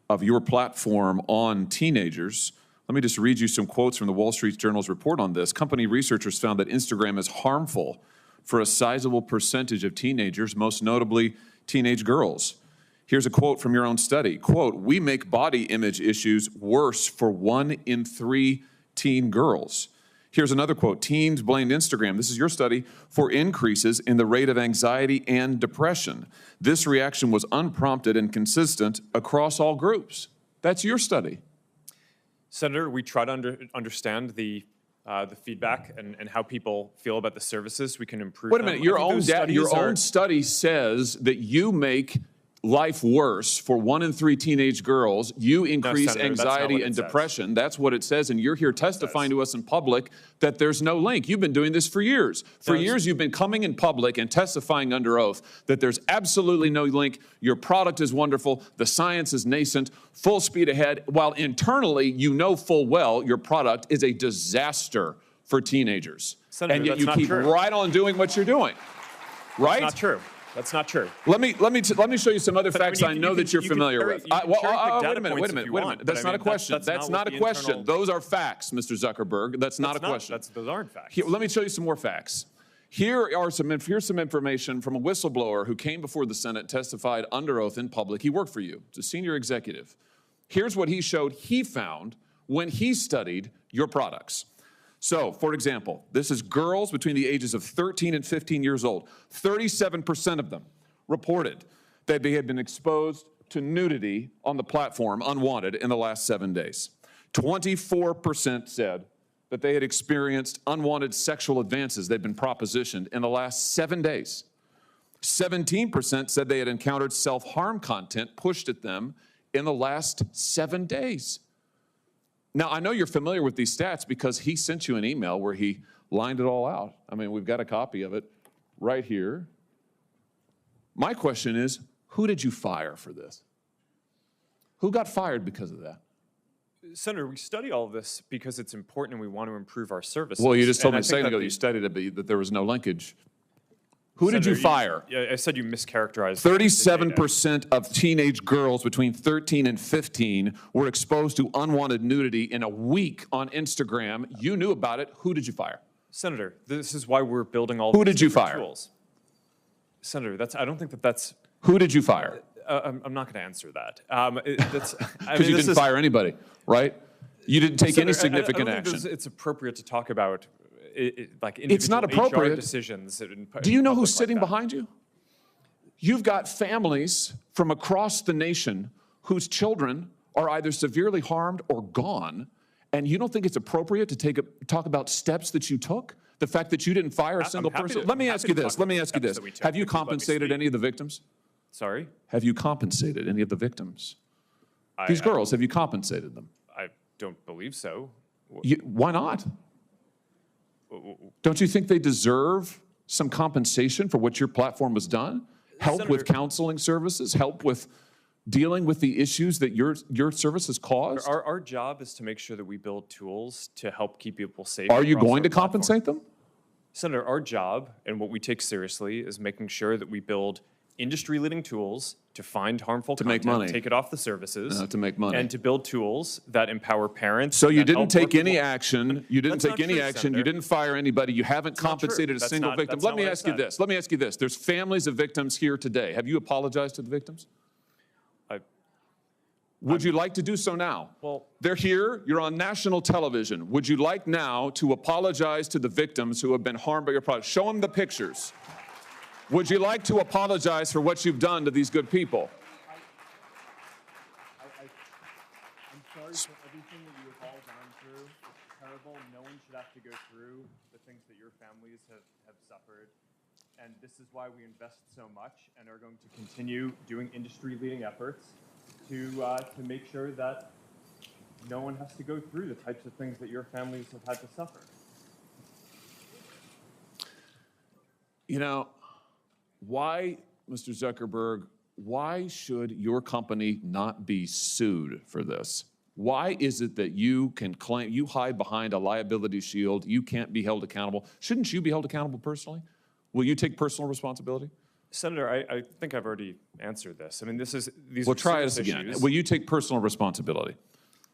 [SPEAKER 7] of your platform on teenagers. Let me just read you some quotes from the Wall Street Journal's report on this. Company researchers found that Instagram is harmful for a sizable percentage of teenagers, most notably teenage girls. Here's a quote from your own study. Quote, "We make body image issues worse for 1 in 3 teen girls." Here's another quote. Teens blamed Instagram, this is your study, for increases in the rate of anxiety and depression. This reaction was unprompted and consistent across all groups. That's your study.
[SPEAKER 14] Senator, we try to understand the feedback and how people feel about the services. We can improve
[SPEAKER 7] Wait a
[SPEAKER 14] them.
[SPEAKER 7] minute,
[SPEAKER 14] I
[SPEAKER 7] your
[SPEAKER 14] think
[SPEAKER 7] own
[SPEAKER 14] those studies
[SPEAKER 7] your
[SPEAKER 14] are-
[SPEAKER 7] own study says that you make life worse for 1 in 3 teenage girls. You increase
[SPEAKER 14] Senator, that's not
[SPEAKER 7] anxiety
[SPEAKER 14] what it
[SPEAKER 7] and
[SPEAKER 14] says.
[SPEAKER 7] depression. That's what it says, and you're here testifying to us in public that there's no link. You've been doing this for years. For years, you've been coming in public and testifying under oath that there's absolutely no link. Your product is wonderful. The science is nascent, full speed ahead, while internally, you know full well your product is a disaster for teenagers.
[SPEAKER 14] Senator,
[SPEAKER 7] and yet
[SPEAKER 14] that's
[SPEAKER 7] you
[SPEAKER 14] not
[SPEAKER 7] keep
[SPEAKER 14] true.
[SPEAKER 7] right on doing what you're doing. Right?
[SPEAKER 14] That's not true. That's not true.
[SPEAKER 7] Let me show you some other facts I know that you're
[SPEAKER 14] you can
[SPEAKER 7] familiar
[SPEAKER 14] cherry-
[SPEAKER 7] with.
[SPEAKER 14] you can cherry-pick data
[SPEAKER 7] Wait a
[SPEAKER 14] points if
[SPEAKER 7] minute.
[SPEAKER 14] you want, but
[SPEAKER 7] That's
[SPEAKER 14] I
[SPEAKER 7] not a
[SPEAKER 14] mean,
[SPEAKER 7] question.
[SPEAKER 14] that's
[SPEAKER 7] That's
[SPEAKER 14] not
[SPEAKER 7] not a
[SPEAKER 14] what the
[SPEAKER 7] question.
[SPEAKER 14] internal-
[SPEAKER 7] Those are facts, Mr. Zuckerberg. That's not a question.
[SPEAKER 14] Those aren't facts.
[SPEAKER 7] Here, let me show you some more facts. Here's some information from a whistleblower who came before the Senate, testified under oath in public. He worked for you. It's a senior executive. Here's what he showed he found when he studied your products. So, for example, this is girls between the ages of 13 and 15 years old. 37% of them reported that they had been exposed to nudity on the platform unwanted in the last 7 days. 24% said that they had experienced unwanted sexual advances they'd been propositioned in the last 7 days. 17% said they had encountered self-harm content pushed at them in the last 7 days. Now, I know you're familiar with these stats because he sent you an email where he lined it all out. I mean, we've got a copy of it right here. My question is, who did you fire for this? Who got fired because of that?
[SPEAKER 14] Senator, we study all of this because it's important and we want to improve our services.
[SPEAKER 7] Well, you just told
[SPEAKER 14] And
[SPEAKER 7] me
[SPEAKER 14] I
[SPEAKER 7] a
[SPEAKER 14] think
[SPEAKER 7] second
[SPEAKER 14] that
[SPEAKER 7] ago
[SPEAKER 14] the-
[SPEAKER 7] you studied it, that there was no linkage. Who did you
[SPEAKER 14] Senator,
[SPEAKER 7] fire?
[SPEAKER 14] Yeah, I said you mischaracterized. the data.
[SPEAKER 7] 37% of teenage girls between 13 and 15 were exposed to unwanted nudity in a week on Instagram. You knew about it. Who did you fire?
[SPEAKER 14] Senator, this is why we're building all
[SPEAKER 7] Who
[SPEAKER 14] these
[SPEAKER 7] did you
[SPEAKER 14] different
[SPEAKER 7] fire?
[SPEAKER 14] tools. Senator, I don't think that's.
[SPEAKER 7] Who did you fire?
[SPEAKER 14] I'm not going to answer that.
[SPEAKER 7] Because you didn't fire anybody, right? You didn't take any significant
[SPEAKER 14] I don't think
[SPEAKER 7] action.
[SPEAKER 14] it's appropriate to talk about like
[SPEAKER 7] It's not
[SPEAKER 14] individual HR
[SPEAKER 7] appropriate.
[SPEAKER 14] decisions.
[SPEAKER 7] Do you know who's sitting behind you? You've got families from across the nation whose children are either severely harmed or gone, and you don't think it's appropriate to talk about steps that you took? The fact that you didn't fire a single person? Let me ask you this. Let me ask you this. Have you compensated any of the victims?
[SPEAKER 14] Sorry?
[SPEAKER 7] Have you compensated any of the victims? These girls, have you compensated them?
[SPEAKER 14] I don't believe so.
[SPEAKER 7] Why not? Don't you think they deserve some compensation for what your platform has done? Help with counseling services, help with dealing with the issues that your services caused?
[SPEAKER 14] Our job is to make sure that we build tools to help keep people safe.
[SPEAKER 7] Are you
[SPEAKER 14] across
[SPEAKER 7] going
[SPEAKER 14] our
[SPEAKER 7] to
[SPEAKER 14] platform.
[SPEAKER 7] compensate them?
[SPEAKER 14] Senator, our job and what we take seriously is making sure that we build industry-leading tools to find harmful
[SPEAKER 7] make
[SPEAKER 14] content,
[SPEAKER 7] money.
[SPEAKER 14] take it off the services,
[SPEAKER 7] To make money.
[SPEAKER 14] and to build tools that empower parents.
[SPEAKER 7] So you
[SPEAKER 14] that
[SPEAKER 7] didn't
[SPEAKER 14] help
[SPEAKER 7] take any
[SPEAKER 14] working-
[SPEAKER 7] action, you didn't
[SPEAKER 14] That's
[SPEAKER 7] take
[SPEAKER 14] not
[SPEAKER 7] any
[SPEAKER 14] true,
[SPEAKER 7] action,
[SPEAKER 14] Senator.
[SPEAKER 7] you didn't fire anybody, you haven't
[SPEAKER 14] That's not true.
[SPEAKER 7] compensated a
[SPEAKER 14] That's
[SPEAKER 7] single
[SPEAKER 14] not-
[SPEAKER 7] victim.
[SPEAKER 14] that's
[SPEAKER 7] Let
[SPEAKER 14] not
[SPEAKER 7] me
[SPEAKER 14] what I
[SPEAKER 7] ask you
[SPEAKER 14] said.
[SPEAKER 7] this, let me ask you this. There's families of victims here today. Have you apologized to the victims? Would you like to do so now?
[SPEAKER 14] Well-
[SPEAKER 7] They're here, you're on national television. Would you like now to apologize to the victims who have been harmed by your product? Show them the pictures. Would you like to apologize for what you've done to these good people?
[SPEAKER 14] I'm sorry for everything that you have all gone through. It's terrible. No one should have to go through the things that your families have suffered. And this is why we invest so much and are going to continue doing industry-leading efforts to make sure that no one has to go through the types of things that your families have had to suffer.
[SPEAKER 7] You know, why, Mr. Zuckerberg, why should your company not be sued for this? Why is it that you can claim, you hide behind a liability shield, you can't be held accountable? Shouldn't you be held accountable personally? Will you take personal responsibility?
[SPEAKER 14] Senator, I think I've already answered this. I mean, these
[SPEAKER 7] Well,
[SPEAKER 14] are
[SPEAKER 7] try
[SPEAKER 14] serious
[SPEAKER 7] this again.
[SPEAKER 14] issues.
[SPEAKER 7] Will you take personal responsibility?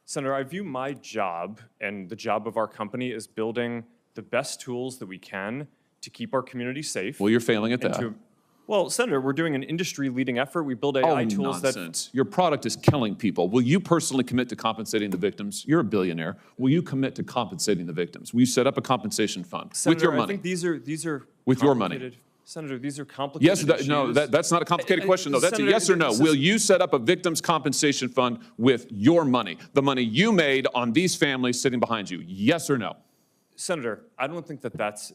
[SPEAKER 14] Senator, I view my job and the job of our company as building the best tools that we can to keep our community safe.
[SPEAKER 7] Well, you're failing at
[SPEAKER 14] and
[SPEAKER 7] that.
[SPEAKER 14] to- Well, Senator, we're doing an industry-leading effort. We build AI tools that...
[SPEAKER 7] Nonsense. Your product is killing people. Will you personally commit to compensating the victims? You're a billionaire. Will you commit to compensating the victims? Will you set up a compensation fund
[SPEAKER 14] Senator,
[SPEAKER 7] with your money?
[SPEAKER 14] I think these are
[SPEAKER 7] With your money.
[SPEAKER 14] complicated- Senator, these are complicated
[SPEAKER 7] Yes, no, that's not a complicated question, though. That's
[SPEAKER 14] Senator,
[SPEAKER 7] a yes or no.
[SPEAKER 14] this is-
[SPEAKER 7] Will you set up a victims' compensation fund with your money, the money you made on these families sitting behind you? Yes or no?
[SPEAKER 14] Senator, I don't think that's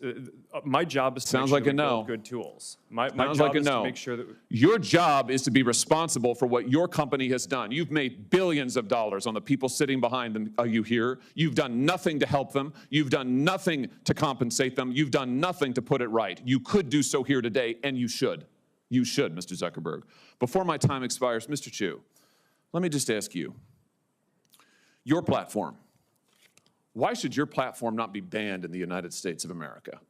[SPEAKER 14] my job is to
[SPEAKER 7] Sounds
[SPEAKER 14] make
[SPEAKER 7] like
[SPEAKER 14] sure
[SPEAKER 7] a
[SPEAKER 14] that we
[SPEAKER 7] no.
[SPEAKER 14] build good tools. My
[SPEAKER 7] Sounds
[SPEAKER 14] job
[SPEAKER 7] like a
[SPEAKER 14] is to
[SPEAKER 7] no.
[SPEAKER 14] make sure that
[SPEAKER 7] Your job is to be responsible for what your company has done. You've made billions of dollars on the people sitting behind them. Are you here? You've done nothing to help them. You've done nothing to compensate them. You've done nothing to put it right. You could do so here today, and you should. You should, Mr. Zuckerberg. Before my time expires, Mr. Chu, let me just ask you, your platform, why should your platform not be banned in the United States of America?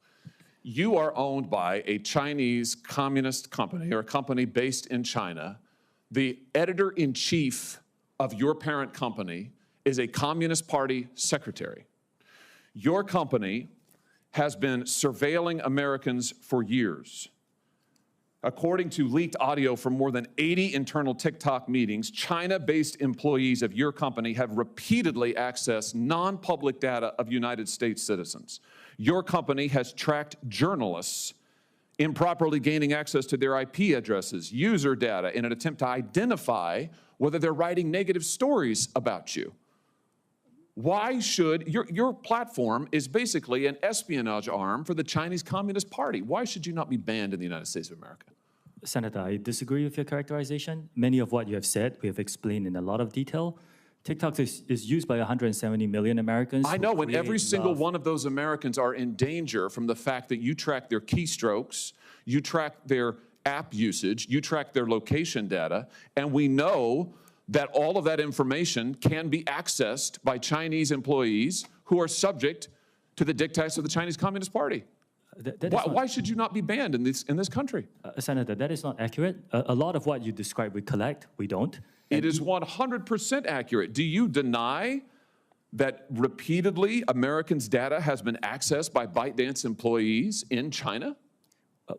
[SPEAKER 7] You are owned by a Chinese communist company or a company based in China. The editor-in-chief of your parent company is a Communist Party secretary. Your company has been surveilling Americans for years. According to leaked audio from more than 80 internal TikTok meetings, China-based employees of your company have repeatedly accessed non-public data of United States citizens. Your company has tracked journalists improperly gaining access to their IP addresses, user data, in an attempt to identify whether they're writing negative stories about you. Why should, your platform is basically an espionage arm for the Chinese Communist Party. Why should you not be banned in the United States of America?
[SPEAKER 16] Senator, I disagree with your characterization. Many of what you have said, we have explained in a lot of detail. TikTok is used by 170 million Americans.
[SPEAKER 7] I know, and every
[SPEAKER 16] create
[SPEAKER 7] single
[SPEAKER 16] love.
[SPEAKER 7] one of those Americans are in danger from the fact that you track their keystrokes, you track their app usage, you track their location data, and we know that all of that information can be accessed by Chinese employees who are subject to the dictates of the Chinese Communist Party. Why should you not be banned in this country?
[SPEAKER 16] Senator, that is not accurate. A lot of what you describe we collect, we don't.
[SPEAKER 7] It is 100% accurate. Do you deny that repeatedly Americans' data has been accessed by ByteDance employees in China?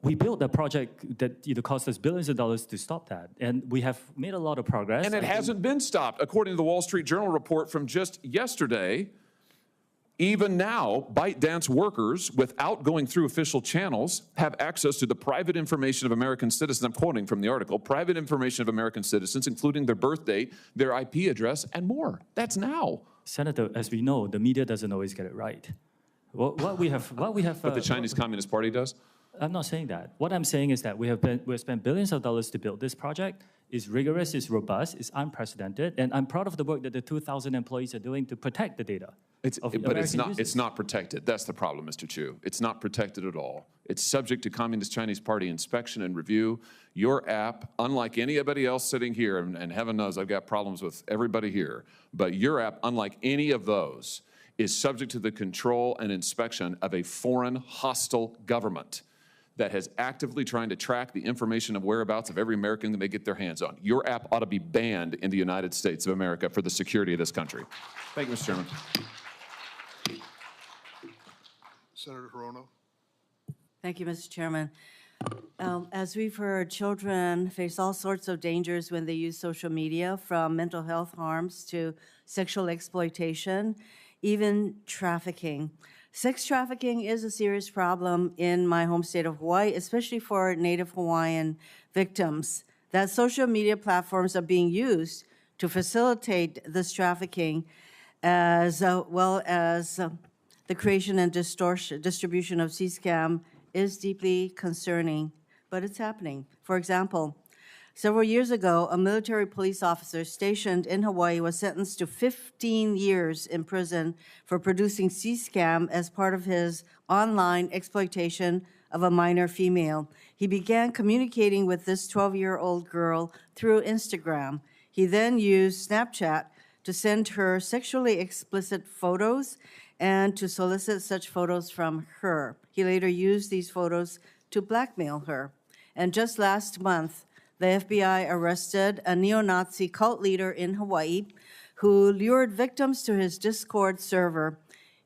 [SPEAKER 16] We built a project that cost us billions of dollars to stop that, and we have made a lot of progress.
[SPEAKER 7] And it hasn't been stopped. According to the Wall Street Journal report from just yesterday, even now, ByteDance workers, without going through official channels, have access to the private information of American citizens. I'm quoting from the article, private information of American citizens, including their birth date, their IP address, and more. That's now.
[SPEAKER 16] Senator, as we know, the media doesn't always get it right. What we have.
[SPEAKER 7] But the Chinese Communist Party does?
[SPEAKER 16] I'm not saying that. What I'm saying is that we've spent billions of dollars to build this project. It's rigorous, it's robust, it's unprecedented, and I'm proud of the work that the 2,000 employees are doing to protect the data.
[SPEAKER 7] But it's not protected. That's the problem, Mr. Chu. It's not protected at all. It's subject to Communist Chinese Party inspection and review. Your app, unlike anybody else sitting here, and heaven knows I've got problems with everybody here, but your app, unlike any of those, is subject to the control and inspection of a foreign hostile government that has actively trying to track the information of whereabouts of every American that they get their hands on. Your app ought to be banned in the United States of America for the security of this country. Thank you, Mr. Chairman.
[SPEAKER 1] Senator Hirono.
[SPEAKER 11] Thank you, Mr. Chairman. As we've heard, children face all sorts of dangers when they use social media, from mental health harms to sexual exploitation, even trafficking. Sex trafficking is a serious problem in my home state of Hawaii, especially for Native Hawaiian victims. That social media platforms are being used to facilitate this trafficking, as well as the creation and distribution of C-scam is deeply concerning, but it's happening. For example, several years ago, a military police officer stationed in Hawaii was sentenced to 15 years in prison for producing C-scam as part of his online exploitation of a minor female. He began communicating with this 12-year-old girl through Instagram. He then used Snapchat to send her sexually explicit photos and to solicit such photos from her. He later used these photos to blackmail her. And just last month, the FBI arrested a neo-Nazi cult leader in Hawaii who lured victims to his Discord server.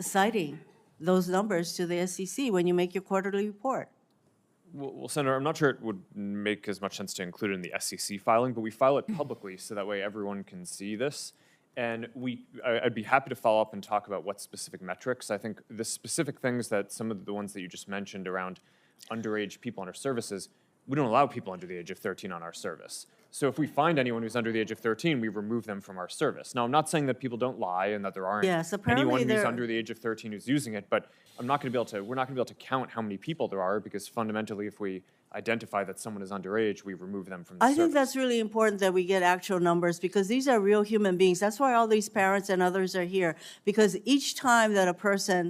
[SPEAKER 11] citing those numbers to the SEC when you make your quarterly report?
[SPEAKER 14] Well, Senator, I'm not sure it would make as much sense to include it in the SEC filing, but we file it publicly so that way everyone can see this. And I'd be happy to follow up and talk about what specific metrics. I think the specific things that some of the ones that you just mentioned around underage people on our services, we don't allow people under the age of 13 on our service. So if we find anyone who's under the age of 13, we remove them from our service. Now, I'm not saying that people don't lie and that there aren't anyone who's under the age of 13 who's using it, but we're not going to be able to count how many people there are, because fundamentally, if we identify that someone is underage, we remove them from the service.
[SPEAKER 11] I think that's really important that we get actual numbers, because these are real human beings. That's why all these parents and others are here, because each time that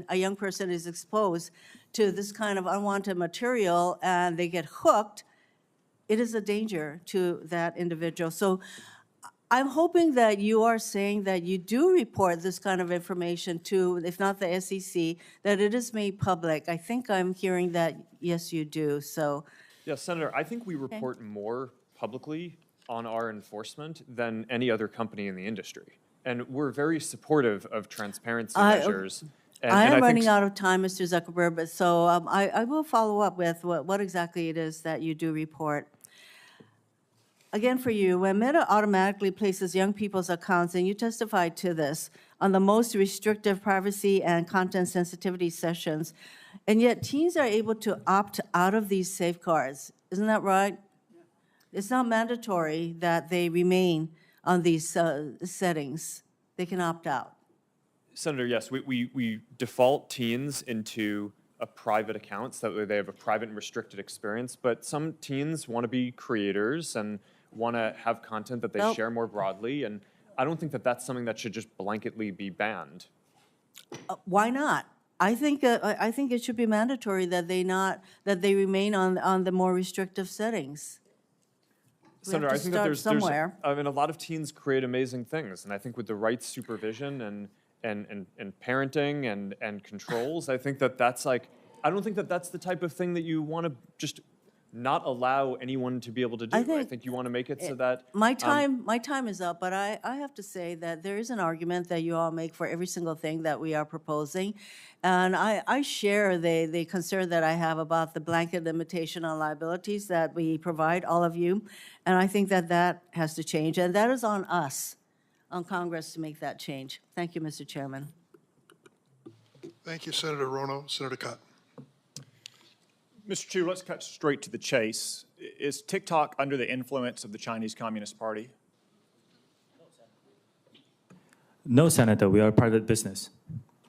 [SPEAKER 11] a young person is exposed to this kind of unwanted material and they get hooked, it is a danger to that individual. So I'm hoping that you are saying that you do report this kind of information to, if not the SEC, that it is made public. I think I'm hearing that, yes, you do. So.
[SPEAKER 14] Yes, Senator, I think we report more publicly on our enforcement than any other company in the industry. And we're very supportive of transparency measures.
[SPEAKER 11] I am running out of time, Mr. Zuckerberg, but so I will follow up with what exactly it is that you do report. Again, for you, when Meta automatically places young people's accounts, and you testified to this, on the most restrictive privacy and content sensitivity sessions, and yet teens are able to opt out of these safeguards. Isn't that right? It's not mandatory that they remain on these settings. They can opt out.
[SPEAKER 14] Senator, yes, we default teens into a private account so that way they have a private and restricted experience, but some teens want to be creators and want to have content that they share more broadly, and I don't think that that's something that should just blanketly be banned.
[SPEAKER 11] Why not? I think it should be mandatory that they remain on the more restrictive settings.
[SPEAKER 14] Senator, I think that there's I mean, a lot of teens create amazing things, and I think with the right supervision and parenting and controls, I think that that's like, I don't think that that's the type of thing that you want to just not allow anyone to be able to do. I think you want to make it so that
[SPEAKER 11] my time is up, but I have to say that there is an argument that you all make for every single thing that we are proposing, and I share the concern that I have about the blanket limitation on liabilities that we provide all of you, and I think that has to change, and that is on us, on Congress, to make that change. Thank you, Mr. Chairman.
[SPEAKER 1] Thank you, Senator Rono. Senator Cotton.
[SPEAKER 8] Mr. Chu, let's cut straight to the chase. Is TikTok under the influence of the Chinese Communist Party?
[SPEAKER 16] No, Senator, we are a private business.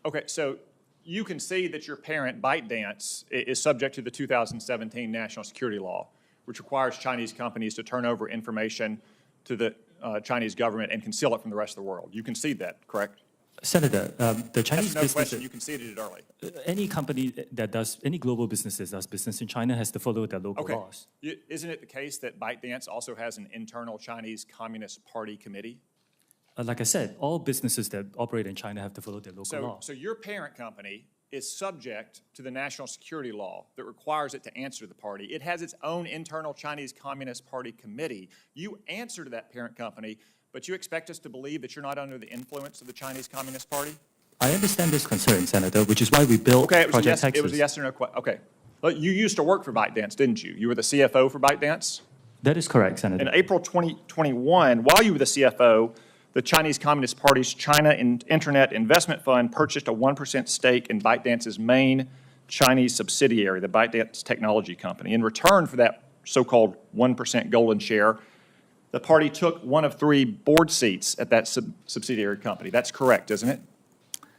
[SPEAKER 8] Okay, so you can see that your parent, ByteDance, is subject to the 2017 national security law, which requires Chinese companies to turn over information to the Chinese government and conceal it from the rest of the world. You concede that, correct?
[SPEAKER 16] Senator, the Chinese
[SPEAKER 8] That's no
[SPEAKER 16] business.
[SPEAKER 8] question. You conceded it early.
[SPEAKER 16] Any company any global business that does business in China has to follow their local laws.
[SPEAKER 8] Isn't it the case that ByteDance also has an internal Chinese Communist Party committee?
[SPEAKER 16] Like I said, all businesses that operate in China have to follow their local law.
[SPEAKER 8] So your parent company is subject to the national security law that requires it to answer to the party. It has its own internal Chinese Communist Party committee. You answer to that parent company, but you expect us to believe that you're not under the influence of the Chinese Communist Party?
[SPEAKER 16] I understand this concern, Senator, which is why we built Project Texas.
[SPEAKER 8] It was a yes or no question. Okay. Well, you used to work for ByteDance, didn't you? You were the CFO for ByteDance?
[SPEAKER 16] That is correct, Senator.
[SPEAKER 8] In April 2021, while you were the CFO, the Chinese Communist Party's China Internet Investment Fund purchased a 1% stake in ByteDance's main Chinese subsidiary, the ByteDance Technology Company. In return for that so-called 1% golden share, the party took one of 3 board seats at that subsidiary company. That's correct, isn't it?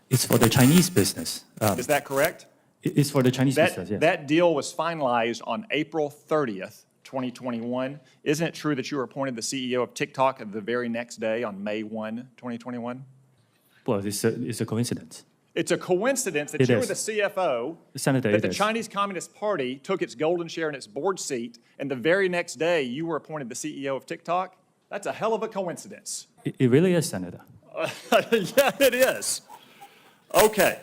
[SPEAKER 16] It's for the Chinese business.
[SPEAKER 8] Is that correct?
[SPEAKER 16] It's for the Chinese business, yes.
[SPEAKER 8] That deal was finalized on April 30th, 2021. Isn't it true that you were appointed the CEO of TikTok the very next day on May 1, 2021?
[SPEAKER 16] Well, it's a coincidence.
[SPEAKER 8] It's a coincidence that you were the CFO,
[SPEAKER 16] Senator,
[SPEAKER 8] that the Chinese Communist Party took its golden share in its board seat, and the very next day you were appointed the CEO of TikTok? That's a hell of a coincidence.
[SPEAKER 16] It really is, Senator.
[SPEAKER 8] Yeah, it is. Okay.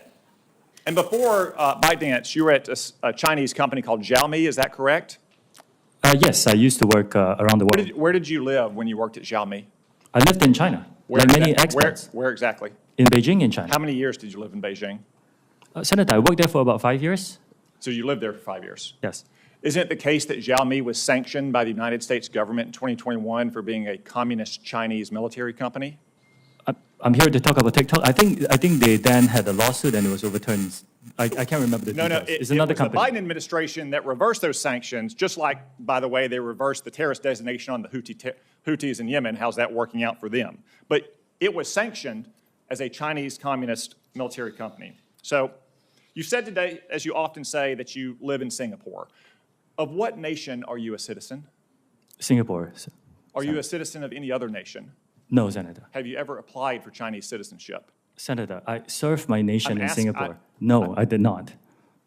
[SPEAKER 8] And before ByteDance, you were at a Chinese company called Xiaomi, is that correct?
[SPEAKER 16] Yes, I used to work around the world.
[SPEAKER 8] Where did you live when you worked at Xiaomi?
[SPEAKER 16] I lived in China, like many expats.
[SPEAKER 8] Where exactly?
[SPEAKER 16] In Beijing, in China.
[SPEAKER 8] How many years did you live in Beijing?
[SPEAKER 16] Senator, I worked there for about 5 years.
[SPEAKER 8] So you lived there for 5 years?
[SPEAKER 16] Yes.
[SPEAKER 8] Isn't it the case that Xiaomi was sanctioned by the United States government in 2021 for being a communist Chinese military company?
[SPEAKER 16] I'm here to talk about TikTok. I think they then had a lawsuit and it was overturned. I can't remember the details. It's another
[SPEAKER 8] it was
[SPEAKER 16] company.
[SPEAKER 8] the Biden administration that reversed those sanctions, just like, by the way, they reversed the terrorist designation on the Houthis in Yemen. How's that working out for them? But it was sanctioned as a Chinese communist military company. So you said today, as you often say, that you live in Singapore. Of what nation are you a citizen?
[SPEAKER 16] Singapore.
[SPEAKER 8] Are you a citizen of any other nation?
[SPEAKER 16] No, Senator.
[SPEAKER 8] Have you ever applied for Chinese citizenship?
[SPEAKER 16] Senator, I served my nation
[SPEAKER 8] I'm
[SPEAKER 16] in
[SPEAKER 8] asking-
[SPEAKER 16] Singapore. No, I did not.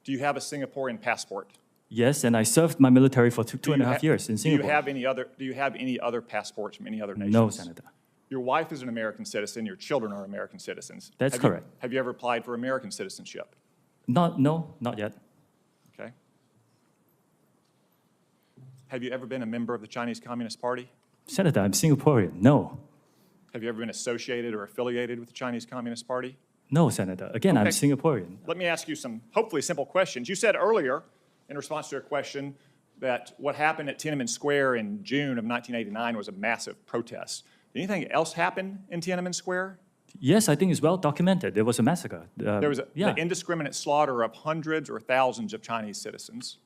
[SPEAKER 8] Do you have a Singaporean passport?
[SPEAKER 16] Yes, and I served my military for two and a half years in Singapore.
[SPEAKER 8] Do you have any other passports from any other nations?
[SPEAKER 16] No, Senator.
[SPEAKER 8] Your wife is an American citizen. Your children are American citizens.
[SPEAKER 16] That's correct.
[SPEAKER 8] Have you ever applied for American citizenship?
[SPEAKER 16] No, not yet.
[SPEAKER 8] Okay. Have you ever been a member of the Chinese Communist Party?
[SPEAKER 16] Senator, I'm Singaporean. No.
[SPEAKER 8] Have you ever been associated or affiliated with the Chinese Communist Party?
[SPEAKER 16] No, Senator. Again, I'm
[SPEAKER 8] Okay.
[SPEAKER 16] Singaporean.
[SPEAKER 8] Let me ask you some hopefully simple questions. You said earlier, in response to a question, that what happened at Tiananmen Square in June of 1989 was a massive protest. Did anything else happen in Tiananmen Square?
[SPEAKER 16] Yes, I think it's well documented. There was a massacre.
[SPEAKER 8] There was
[SPEAKER 16] yeah.
[SPEAKER 8] the indiscriminate slaughter of hundreds or thousands of Chinese citizens.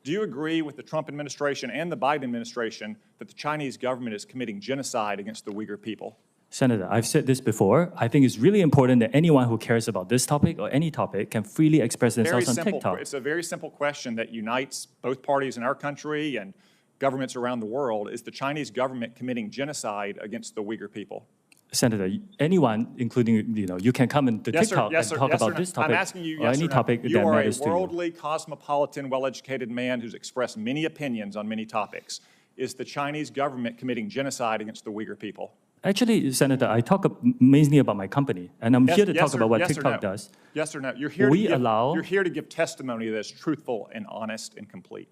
[SPEAKER 8] Do you agree with the Trump administration and the Biden administration that the Chinese government is committing genocide against the Uyghur people?
[SPEAKER 16] Senator, I've said this before. I think it's really important that anyone who cares about this topic or any topic can freely express themselves on TikTok.
[SPEAKER 8] It's a very simple question that unites both parties in our country and governments around the world. Is the Chinese government committing genocide against the Uyghur people?
[SPEAKER 16] Senator, anyone, including, you can come into
[SPEAKER 8] Yes, sir.
[SPEAKER 16] TikTok
[SPEAKER 8] Yes, sir.
[SPEAKER 16] and talk
[SPEAKER 8] Yes,
[SPEAKER 16] about
[SPEAKER 8] sir.
[SPEAKER 16] this topic
[SPEAKER 8] I'm asking you,
[SPEAKER 16] or
[SPEAKER 8] yes
[SPEAKER 16] any
[SPEAKER 8] or no.
[SPEAKER 16] topic that
[SPEAKER 8] You are a
[SPEAKER 16] matters to you.
[SPEAKER 8] worldly, cosmopolitan, well-educated man who's expressed many opinions on many topics. Is the Chinese government committing genocide against the Uyghur people?
[SPEAKER 16] Actually, Senator, I talk mainly about my company, and I'm here to talk about what TikTok does.
[SPEAKER 8] Yes or no? You're here to give testimony that is truthful and honest and complete.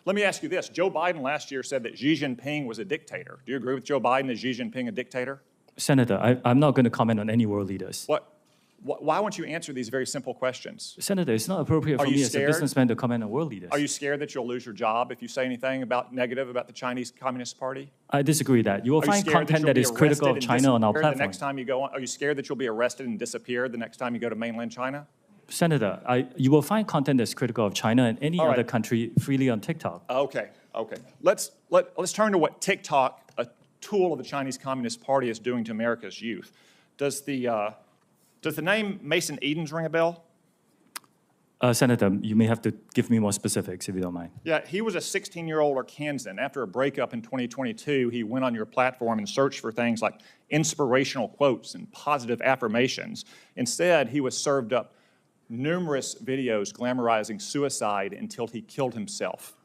[SPEAKER 8] Let me ask you this. Joe Biden last year said that Xi Jinping was a dictator. Do you agree with Joe Biden? Is Xi Jinping a dictator?
[SPEAKER 16] Senator, I'm not going to comment on any world leaders.
[SPEAKER 8] Why won't you answer these very simple questions?
[SPEAKER 16] Senator, it's not appropriate for me as a businessman to comment on world leaders.
[SPEAKER 8] Are you scared that you'll lose your job if you say anything negative about the Chinese Communist Party?
[SPEAKER 16] I disagree that. You will find content that is critical of China on our platform.
[SPEAKER 8] The next time you go on, are you scared that you'll be arrested and disappear the next time you go to mainland China?
[SPEAKER 16] Senator, you will find content that's critical of China and any other country freely on TikTok.
[SPEAKER 8] Okay. Let's turn to what TikTok, a tool of the Chinese Communist Party, is doing to America's youth. Does the name Mason Edens ring a bell?
[SPEAKER 16] Senator, you may have to give me more specifics if you don't mind.
[SPEAKER 8] Yeah, he was a 16-year-old Arkansan. After a breakup in 2022, he went on your platform and searched for things like inspirational quotes and positive affirmations. Instead, he was served up numerous videos glamorizing suicide until he killed himself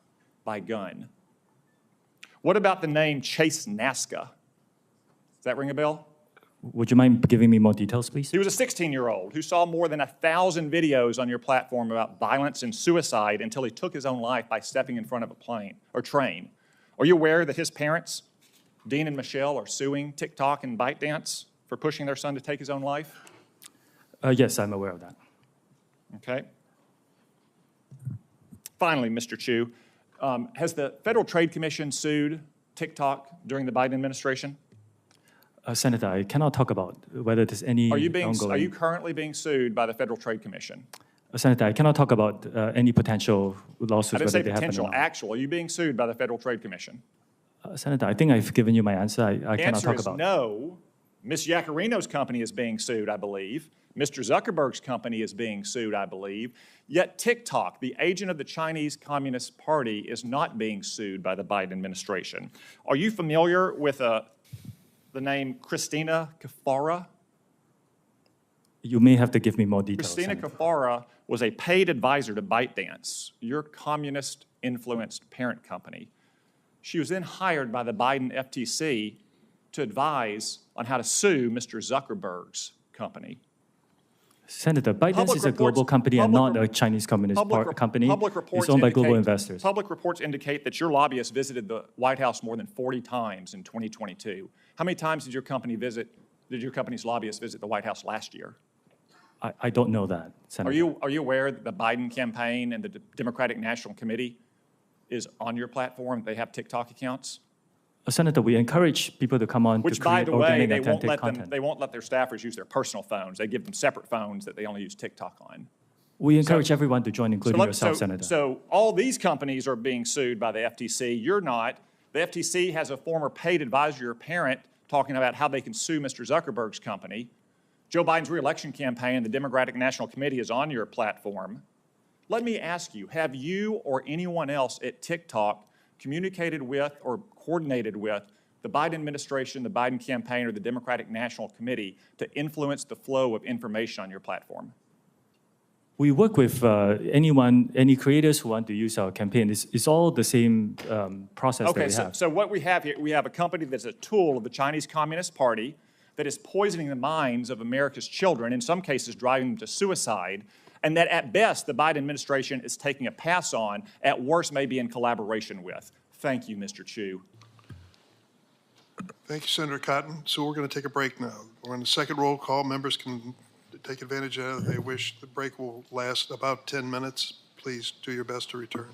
[SPEAKER 8] by gun. What about the name Chase Nazca? Does that ring a bell?
[SPEAKER 16] Would you mind giving me more details, please?
[SPEAKER 8] He was a 16-year-old who saw more than 1,000 videos on your platform about violence and suicide until he took his own life by stepping in front of a plane or train. Are you aware that his parents, Dean and Michelle, are suing TikTok and ByteDance for pushing their son to take his own life?
[SPEAKER 16] Yes, I'm aware of that.
[SPEAKER 8] Okay. Finally, Mr. Chu, has the Federal Trade Commission sued TikTok during the Biden administration?
[SPEAKER 16] Senator, I cannot talk about whether there's any
[SPEAKER 8] Are
[SPEAKER 16] ongoing...
[SPEAKER 8] you currently being sued by the Federal Trade Commission?
[SPEAKER 16] Senator, I cannot talk about any potential lawsuits.
[SPEAKER 8] I didn't say
[SPEAKER 16] whether they happen or
[SPEAKER 8] potential,
[SPEAKER 16] not.
[SPEAKER 8] actual. Are you being sued by the Federal Trade Commission?
[SPEAKER 16] Senator, I think I've given you my answer. I cannot talk about.
[SPEAKER 8] No. Ms. Yacarino's company is being sued, I believe. Mr. Zuckerberg's company is being sued, I believe. Yet TikTok, the agent of the Chinese Communist Party, is not being sued by the Biden administration. Are you familiar with the name Christina Kafara?
[SPEAKER 16] You may have to give me more details.
[SPEAKER 8] Christina Kafara was a paid advisor to ByteDance, your communist-influenced parent company. She was then hired by the Biden FTC to advise on how to sue Mr. Zuckerberg's company.
[SPEAKER 16] Senator, ByteDance is a global company and not a Chinese communist company. It's owned by global investors.
[SPEAKER 8] Public reports indicate that your lobbyist visited the White House more than 40 times in 2022. How many times did your company's lobbyists visit the White House last year?
[SPEAKER 16] I don't know that, Senator.
[SPEAKER 8] Are you aware that the Biden campaign and the Democratic National Committee is on your platform? They have TikTok accounts?
[SPEAKER 16] Senator, we encourage people to come on
[SPEAKER 8] Which,
[SPEAKER 16] to
[SPEAKER 8] by
[SPEAKER 16] create
[SPEAKER 8] the way,
[SPEAKER 16] organic,
[SPEAKER 8] they won't
[SPEAKER 16] authentic
[SPEAKER 8] let
[SPEAKER 16] content.
[SPEAKER 8] they won't let their staffers use their personal phones. They give them separate phones that they only use TikTok on.
[SPEAKER 16] We encourage everyone to join, including yourself, Senator.
[SPEAKER 8] So all these companies are being sued by the FTC. You're not. The FTC has a former paid advisor or parent talking about how they can sue Mr. Zuckerberg's company. Joe Biden's reelection campaign, the Democratic National Committee is on your platform. Let me ask you, have you or anyone else at TikTok communicated with or coordinated with the Biden administration, the Biden campaign, or the Democratic National Committee to influence the flow of information on your platform?
[SPEAKER 16] We work with any creators who want to use our campaign. It's all the same process that we have.
[SPEAKER 8] So what we have here, we have a company that's a tool of the Chinese Communist Party that is poisoning the minds of America's children, in some cases driving them to suicide, and that at best the Biden administration is taking a pass on, at worst maybe in collaboration with. Thank you, Mr. Chu.
[SPEAKER 1] Thank you, Senator Cotton. So we're going to take a break now. We're on the second roll call. Members can take advantage of it if they wish. The break will last about 10 minutes. Please do your best to return.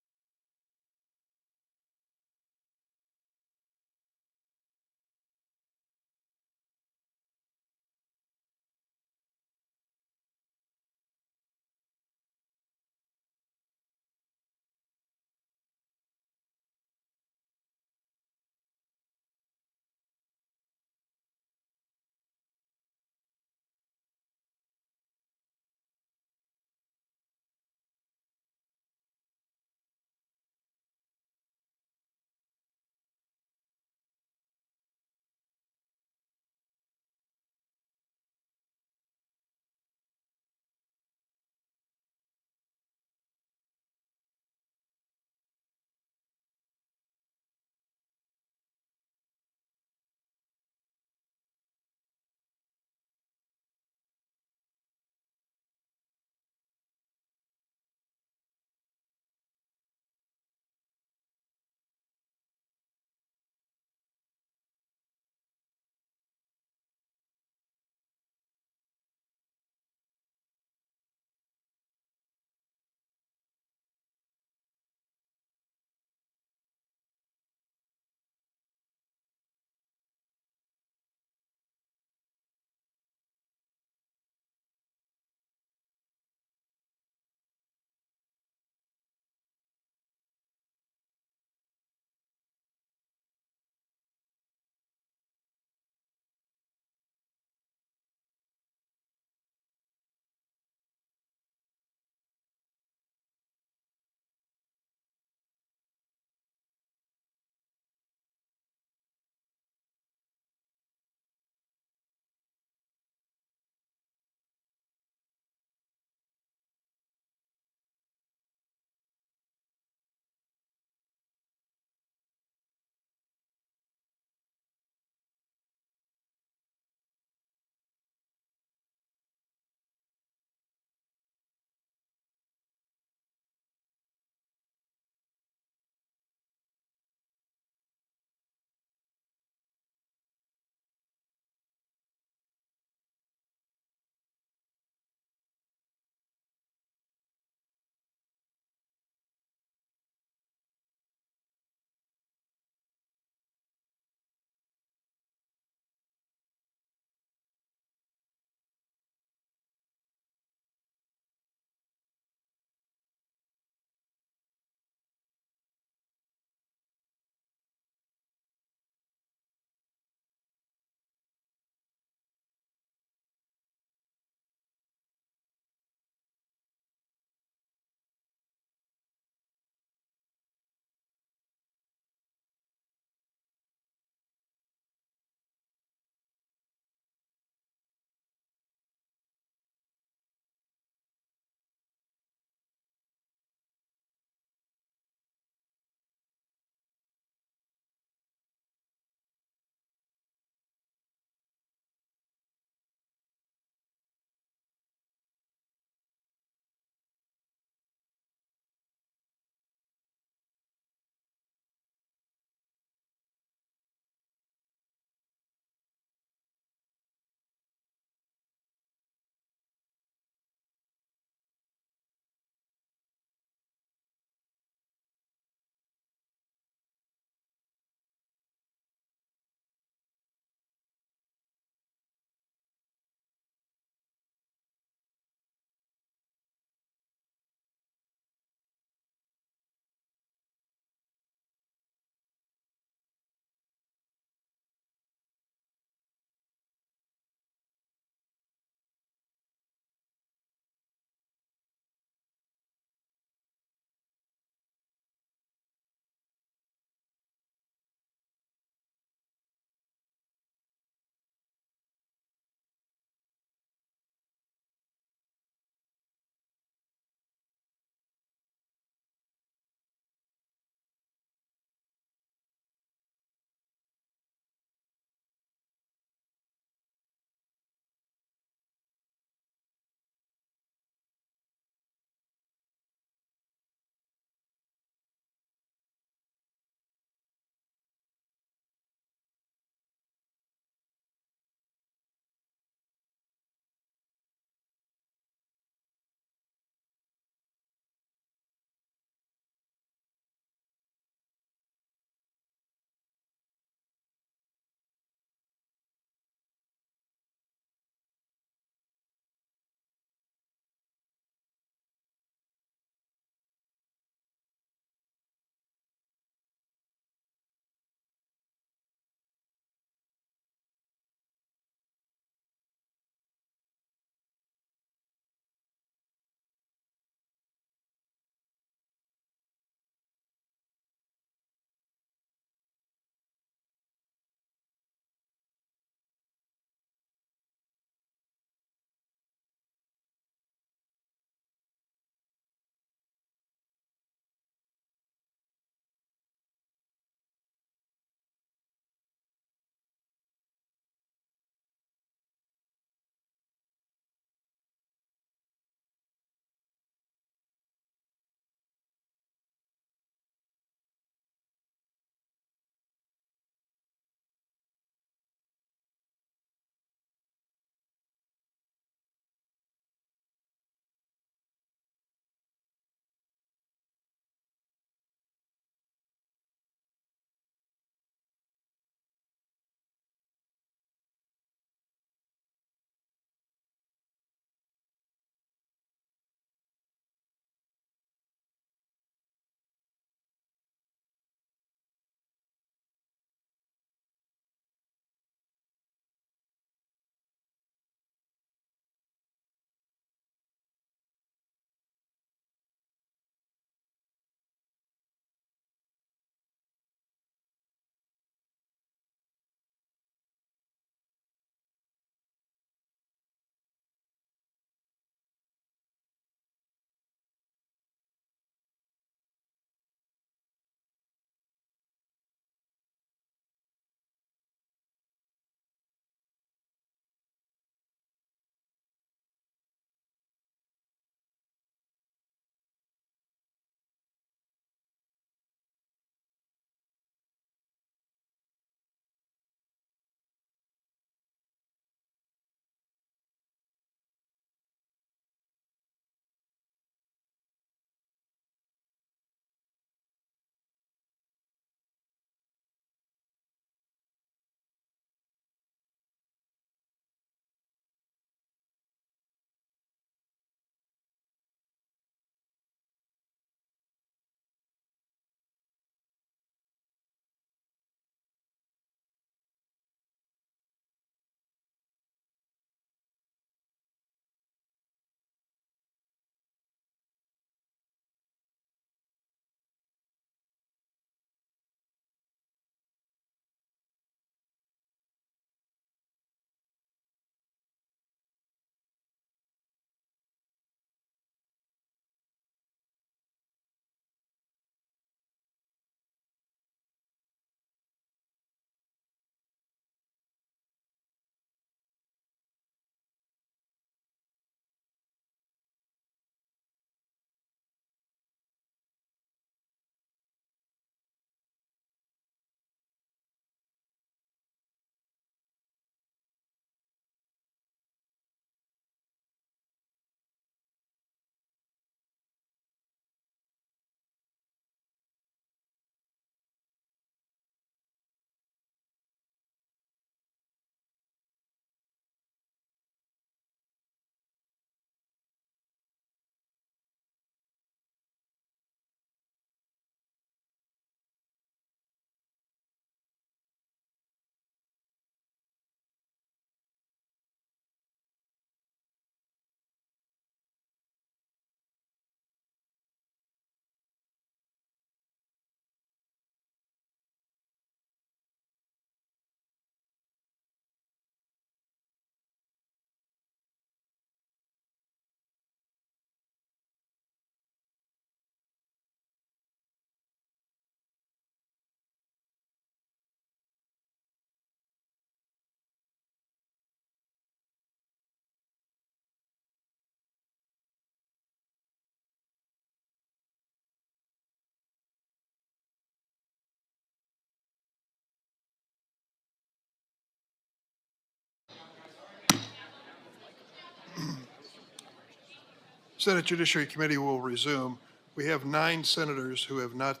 [SPEAKER 1] Senate Judiciary Committee will resume. We have 9 senators who have not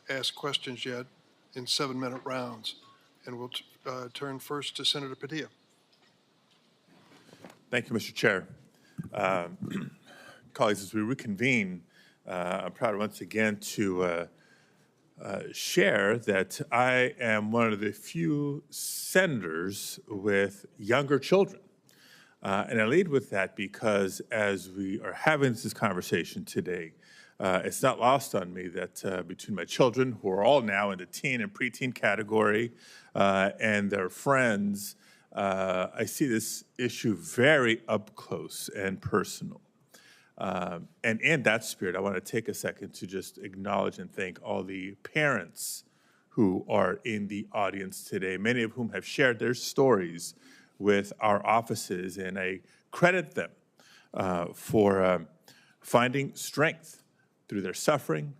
[SPEAKER 1] asked questions yet in 7-minute rounds. And we'll turn first to Senator Padilla.
[SPEAKER 3] Thank you, Mr. Chair. Colleagues, as we reconvene, I'm proud once again to share that I am one of the few senators with younger children. And I lead with that because as we are having this conversation today, it's not lost on me that between my children, who are all now in the teen and preteen category, and their friends, I see this issue very up close and personal. And in that spirit, I want to take a second to just acknowledge and thank all the parents who are in the audience today, many of whom have shared their stories with our offices, and I credit them for finding strength through their suffering,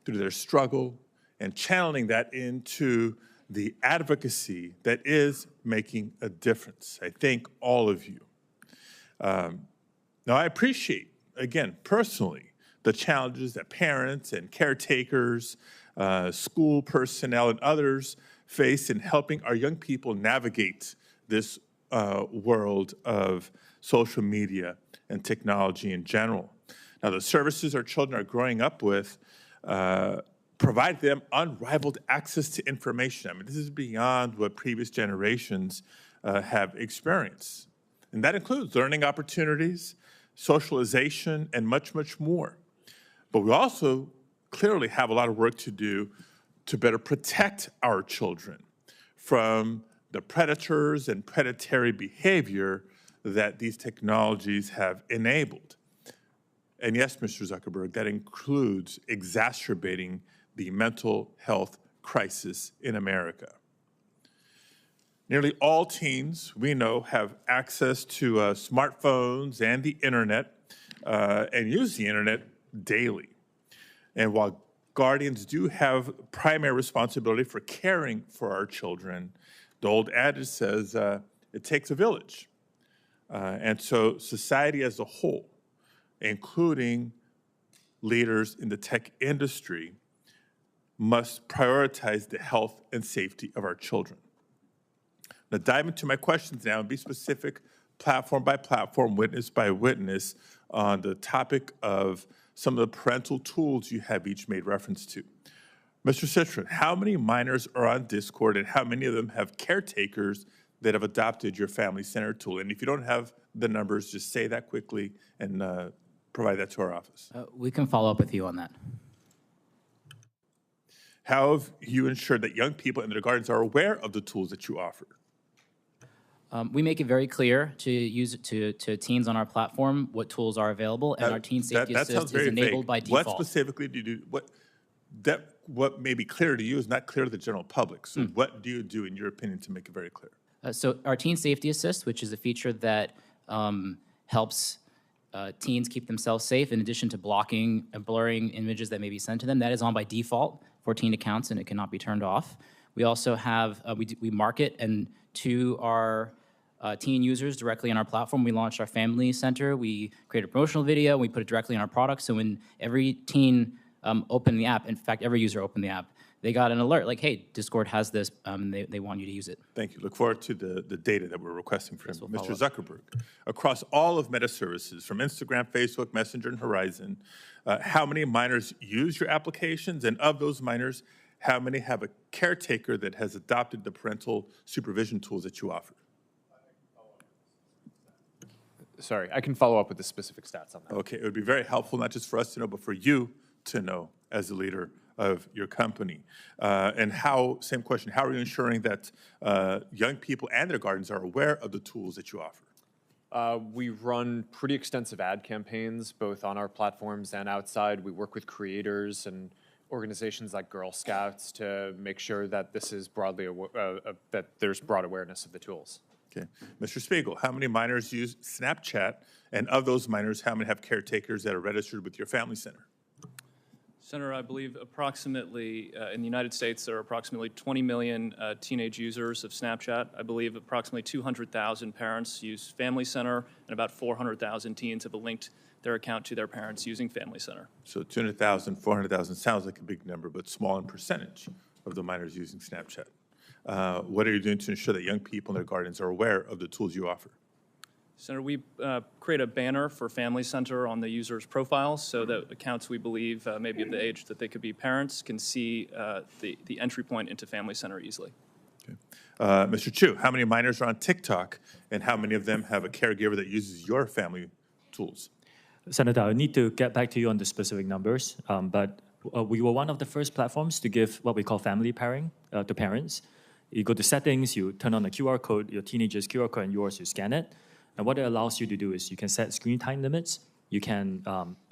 [SPEAKER 3] through their struggle, and channeling that into the advocacy that is making a difference. I thank all of you. Now, I appreciate, again, personally, the challenges that parents and caretakers, school personnel, and others face in helping our young people navigate this world of social media and technology in general. Now, the services our children are growing up with provide them unrivaled access to information. I mean, this is beyond what previous generations have experienced. And that includes learning opportunities, socialization, and much, much more. But we also clearly have a lot of work to do to better protect our children from the predators and predatory behavior that these technologies have enabled. And yes, Mr. Zuckerberg, that includes exacerbating the mental health crisis in America. Nearly all teens, we know, have access to smartphones and the internet and use the internet daily. And while guardians do have primary responsibility for caring for our children, the old adage says it takes a village. And so society as a whole, including leaders in the tech industry, must prioritize the health and safety of our children. Now, dive into my questions now and be specific, platform by platform, witness by witness, on the topic of some of the parental tools you have each made reference to. Mr. Citron, how many minors are on Discord, and how many of them have caretakers that have adopted your Family Center tool? And if you don't have the numbers, just say that quickly and provide that to our office.
[SPEAKER 13] We can follow up with you on that.
[SPEAKER 3] How have you ensured that young people and their guardians are aware of the tools that you offer?
[SPEAKER 13] We make it very clear to teens on our platform what tools are available, and our Teen Safety Assist is enabled by default.
[SPEAKER 3] What specifically do you do? What may be clear to you is not clear to the general public. So what do you do, in your opinion, to make it very clear?
[SPEAKER 13] So our Teen Safety Assist, which is a feature that helps teens keep themselves safe, in addition to blocking and blurring images that may be sent to them, that is on by default for teen accounts, and it cannot be turned off. We also have, we market and to our teen users directly on our platform. We launched our Family Center. We created a promotional video. We put it directly on our product. So when every teen opened the app, in fact, every user opened the app, they got an alert like, hey, Discord has this. They want you to use it.
[SPEAKER 3] Thank you. Look forward to the data that we're requesting from Mr. Zuckerberg. Across all of Meta services, from Instagram, Facebook, Messenger, and Horizon, how many minors use your applications? And of those minors, how many have a caretaker that has adopted the parental supervision tools that you offer?
[SPEAKER 14] Sorry, I can follow up with the specific stats on that.
[SPEAKER 3] Okay, it would be very helpful, not just for us to know, but for you to know as the leader of your company. And how, same question, how are you ensuring that young people and their guardians are aware of the tools that you offer?
[SPEAKER 14] We run pretty extensive ad campaigns, both on our platforms and outside. We work with creators and organizations like Girl Scouts to make sure that this is broadly that there's broad awareness of the tools.
[SPEAKER 3] Okay. Mr. Spiegel, how many minors use Snapchat? And of those minors, how many have caretakers that are registered with your Family Center?
[SPEAKER 15] Senator, I believe approximately, in the United States, there are approximately 20 million teenage users of Snapchat. I believe approximately 200,000 parents use Family Center, and about 400,000 teens have linked their account to their parents using Family Center.
[SPEAKER 3] So 200,000, 400,000 sounds like a big number, but small in percentage of the minors using Snapchat. What are you doing to ensure that young people and their guardians are aware of the tools you offer?
[SPEAKER 15] Senator, we create a banner for Family Center on the user's profiles so that accounts we believe may be of the age that they could be parents can see the entry point into Family Center easily.
[SPEAKER 3] Mr. Chu, how many minors are on TikTok, and how many of them have a caregiver that uses your family tools?
[SPEAKER 16] Senator, I need to get back to you on the specific numbers, but we were one of the first platforms to give what we call family pairing to parents. You go to settings, you turn on the QR code, your teenager's QR code and yours, you scan it. And what it allows you to do is you can set screen time limits, you can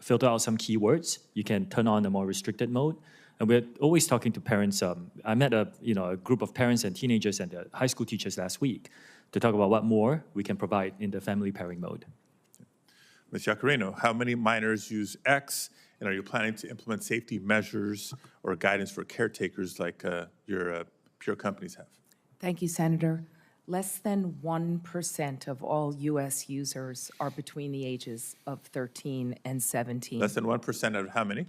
[SPEAKER 16] filter out some keywords, you can turn on a more restricted mode. And we're always talking to parents. I met a group of parents and teenagers and high school teachers last week to talk about what more we can provide in the family pairing mode.
[SPEAKER 3] Ms. Yacarino, how many minors use X, and are you planning to implement safety measures or guidance for caretakers like your peer companies have?
[SPEAKER 17] Thank you, Senator. Less than 1% of all U.S. users are between the ages of 13 and 17.
[SPEAKER 3] Less than 1% of how many?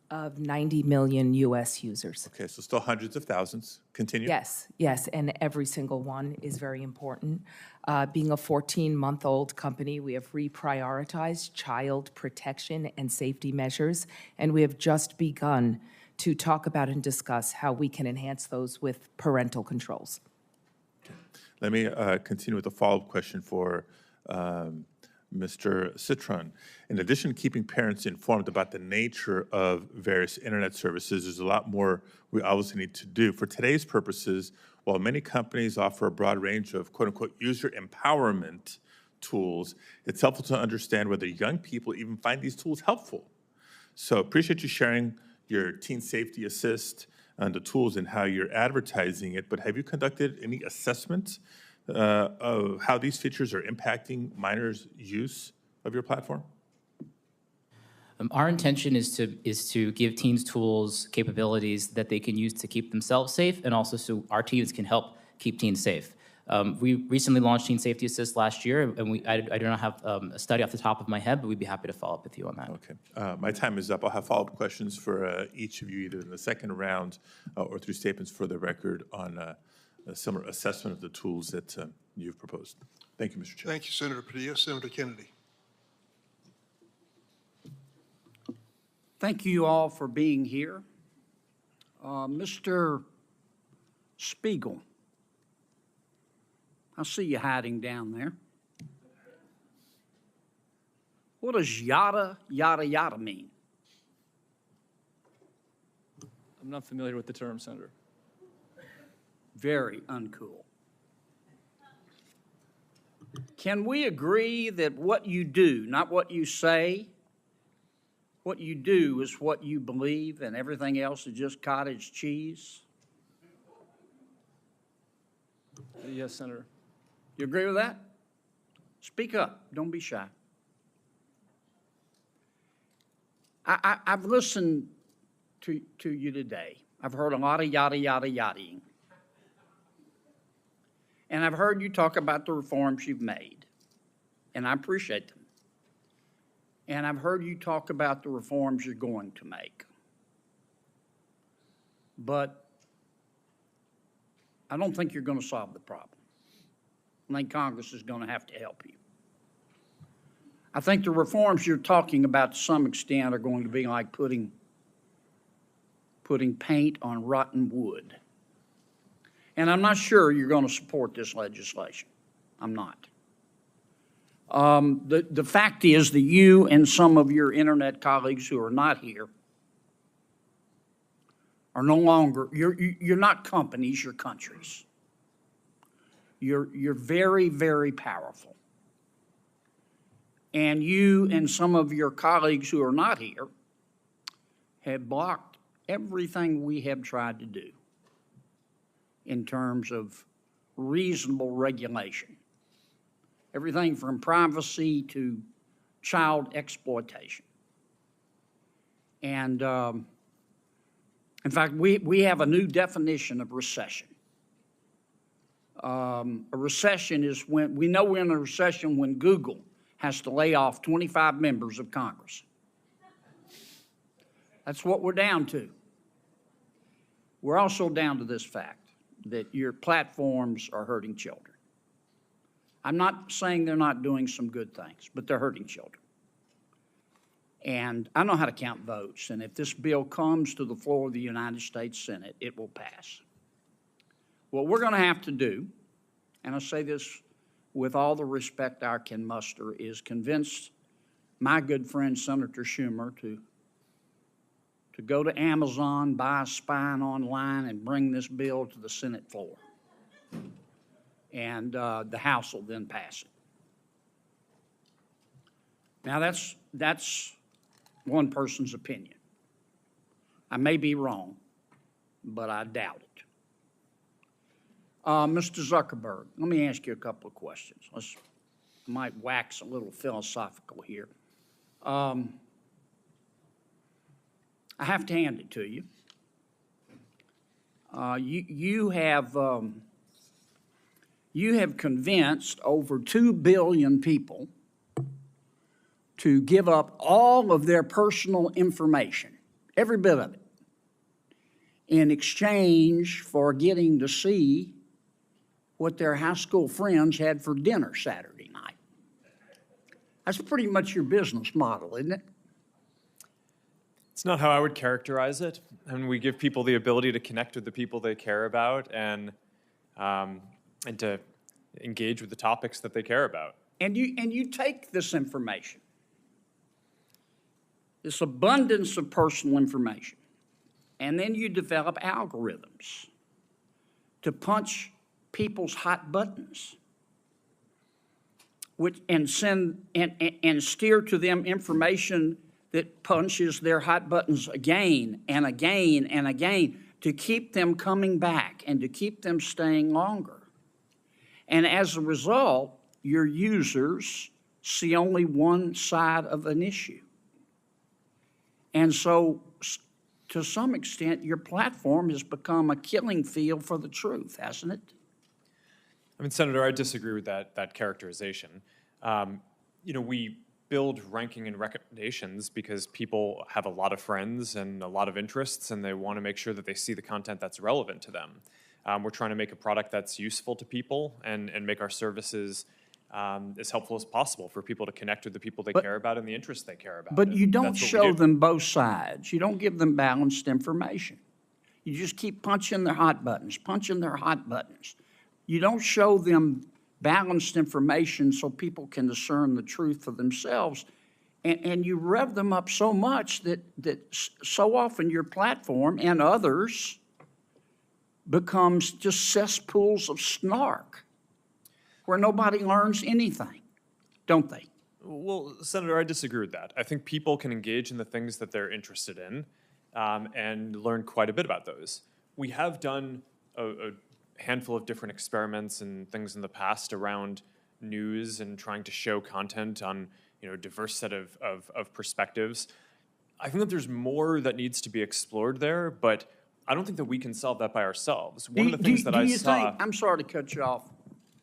[SPEAKER 17] Of 90 million U.S. users.
[SPEAKER 3] Okay, so still hundreds of thousands. Continue.
[SPEAKER 17] Yes, yes, and every single one is very important. Being a 14-month-old company, we have reprioritized child protection and safety measures, and we have just begun to talk about and discuss how we can enhance those with parental controls.
[SPEAKER 3] Let me continue with a follow-up question for Mr. Citron. In addition to keeping parents informed about the nature of various internet services, there's a lot more we obviously need to do. For today's purposes, while many companies offer a broad range of quote-unquote user empowerment tools, it's helpful to understand whether young people even find these tools helpful. So appreciate you sharing your Teen Safety Assist and the tools and how you're advertising it, but have you conducted any assessment of how these features are impacting minors' use of your platform?
[SPEAKER 13] Our intention is to give teens tools, capabilities that they can use to keep themselves safe, and also so our teams can help keep teens safe. We recently launched Teen Safety Assist last year, and I do not have a study off the top of my head, but we'd be happy to follow up with you on that.
[SPEAKER 3] Okay. My time is up. I'll have follow-up questions for each of you, either in the second round or through statements for the record on a similar assessment of the tools that you've proposed. Thank you, Mr. Chair.
[SPEAKER 1] Thank you, Senator Padilla. Senator Kennedy.
[SPEAKER 10] Thank you all for being here. Mr. Spiegel, I see you hiding down there. What does yada, yada, yada mean?
[SPEAKER 15] I'm not familiar with the term, Senator.
[SPEAKER 10] Very uncool. Can we agree that what you do, not what you say, what you do is what you believe and everything else is just cottage cheese?
[SPEAKER 15] Yes, Senator.
[SPEAKER 10] You agree with that? Speak up. Don't be shy. I've listened to you today. I've heard a lot of yada, yada, yadaing. And I've heard you talk about the reforms you've made, and I appreciate them. And I've heard you talk about the reforms you're going to make. But I don't think you're going to solve the problem. I think Congress is going to have to help you. I think the reforms you're talking about to some extent are going to be like putting paint on rotten wood. And I'm not sure you're going to support this legislation. I'm not. The fact is that you and some of your internet colleagues who are not here are no longer, you're not companies, you're countries. You're very, very powerful. And you and some of your colleagues who are not here have blocked everything we have tried to do in terms of reasonable regulation. Everything from privacy to child exploitation. And in fact, we have a new definition of recession. A recession is when, we know we're in a recession when Google has to lay off 25 members of Congress. That's what we're down to. We're also down to this fact that your platforms are hurting children. I'm not saying they're not doing some good things, but they're hurting children. And I know how to count votes, and if this bill comes to the floor of the United States Senate, it will pass. What we're going to have to do, and I say this with all the respect I can muster, is convince my good friend Senator Schumer to go to Amazon, buy a spine online, and bring this bill to the Senate floor. And the House will then pass it. Now, that's one person's opinion. I may be wrong, but I doubt it. Mr. Zuckerberg, let me ask you a couple of questions. I might wax a little philosophical here. I have to hand it to you. You have convinced over 2 billion people to give up all of their personal information, every bit of it, in exchange for getting to see what their high school friends had for dinner Saturday night. That's pretty much your business model, isn't it?
[SPEAKER 14] It's not how I would characterize it. And we give people the ability to connect with the people they care about and to engage with the topics that they care about.
[SPEAKER 10] And you take this information, this abundance of personal information, and then you develop algorithms to punch people's hot buttons, and steer to them information that punches their hot buttons again and again and again to keep them coming back and to keep them staying longer. And as a result, your users see only one side of an issue. And so, to some extent, your platform has become a killing field for the truth, hasn't it?
[SPEAKER 14] I mean, Senator, I disagree with that characterization. We build ranking and recommendations because people have a lot of friends and a lot of interests, and they want to make sure that they see the content that's relevant to them. We're trying to make a product that's useful to people and make our services as helpful as possible for people to connect with the people they care about and the interests they care about.
[SPEAKER 10] But you don't show them both sides. You don't give them balanced information. You just keep punching their hot buttons, punching their hot buttons. You don't show them balanced information so people can discern the truth for themselves. And you rev them up so much that so often your platform and others becomes just cesspools of snark where nobody learns anything, don't they?
[SPEAKER 14] Well, Senator, I disagree with that. I think people can engage in the things that they're interested in and learn quite a bit about those. We have done a handful of different experiments and things in the past around news and trying to show content on a diverse set of perspectives. I think that there's more that needs to be explored there, but I don't think that we can solve that by ourselves. One of the things that I saw...
[SPEAKER 10] I'm sorry to cut you off,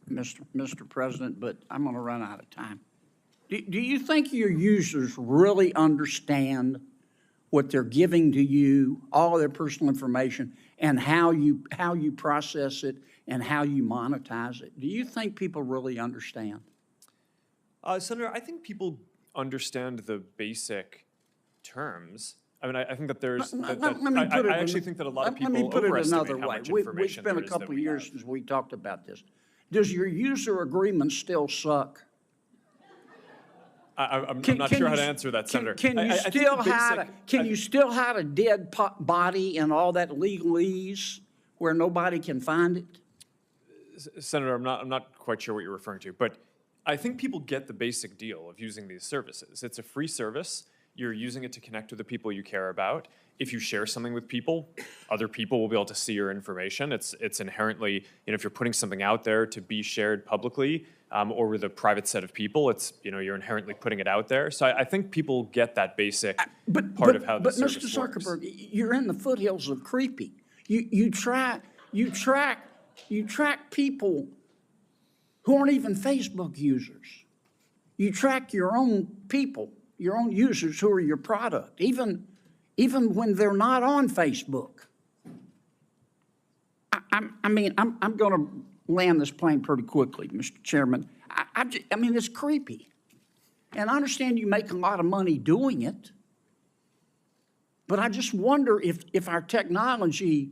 [SPEAKER 10] Mr. President, but I'm going to run out of time. Do you think your users really understand what they're giving to you, all of their personal information, and how you process it and how you monetize it? Do you think people really understand?
[SPEAKER 14] Senator, I think people understand the basic terms. I mean, I think that there's... I actually think that a lot of people overestimate how much information there is that we have.
[SPEAKER 10] It's been a couple of years since we talked about this. Does your user agreement still suck?
[SPEAKER 14] I'm not sure how to answer that, Senator.
[SPEAKER 10] Can you still hide a dead body and all that legalese where nobody can find it?
[SPEAKER 14] Senator, I'm not quite sure what you're referring to, but I think people get the basic deal of using these services. It's a free service. You're using it to connect with the people you care about. If you share something with people, other people will be able to see your information. It's inherently, if you're putting something out there to be shared publicly or with a private set of people, it's, you're inherently putting it out there. So I think people get that basic part of how the service works.
[SPEAKER 10] But Mr. Zuckerberg, you're in the foothills of creepy. You track people who aren't even Facebook users. You track your own people, your own users who are your product, even when they're not on Facebook. I'm going to land this plane pretty quickly, Mr. Chairman. I mean, it's creepy. And I understand you make a lot of money doing it, but I just wonder if our technology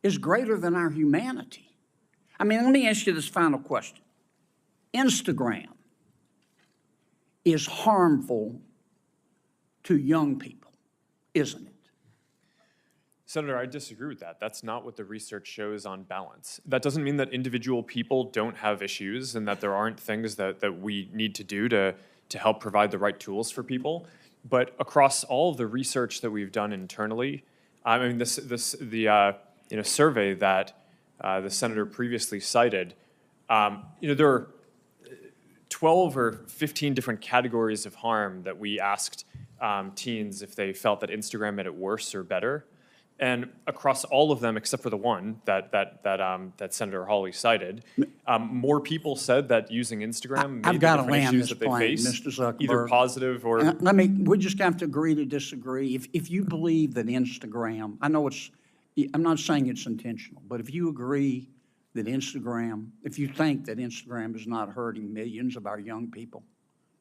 [SPEAKER 10] is greater than our humanity. I mean, let me ask you this final question. Instagram is harmful to young people, isn't it?
[SPEAKER 14] Senator, I disagree with that. That's not what the research shows on balance. That doesn't mean that individual people don't have issues and that there aren't things that we need to do to help provide the right tools for people. But across all of the research that we've done internally, I mean, the survey that the senator previously cited, there are 12 or 15 different categories of harm that we asked teens if they felt that Instagram made it worse or better. And across all of them, except for the one that Senator Hawley cited, more people said that using Instagram made the different issues that they face,
[SPEAKER 10] Mr. Zuckerberg.
[SPEAKER 14] either positive or...
[SPEAKER 10] we just have to agree to disagree. If you believe that Instagram, I'm not saying it's intentional, but if you agree that if you think that Instagram is not hurting millions of our young people,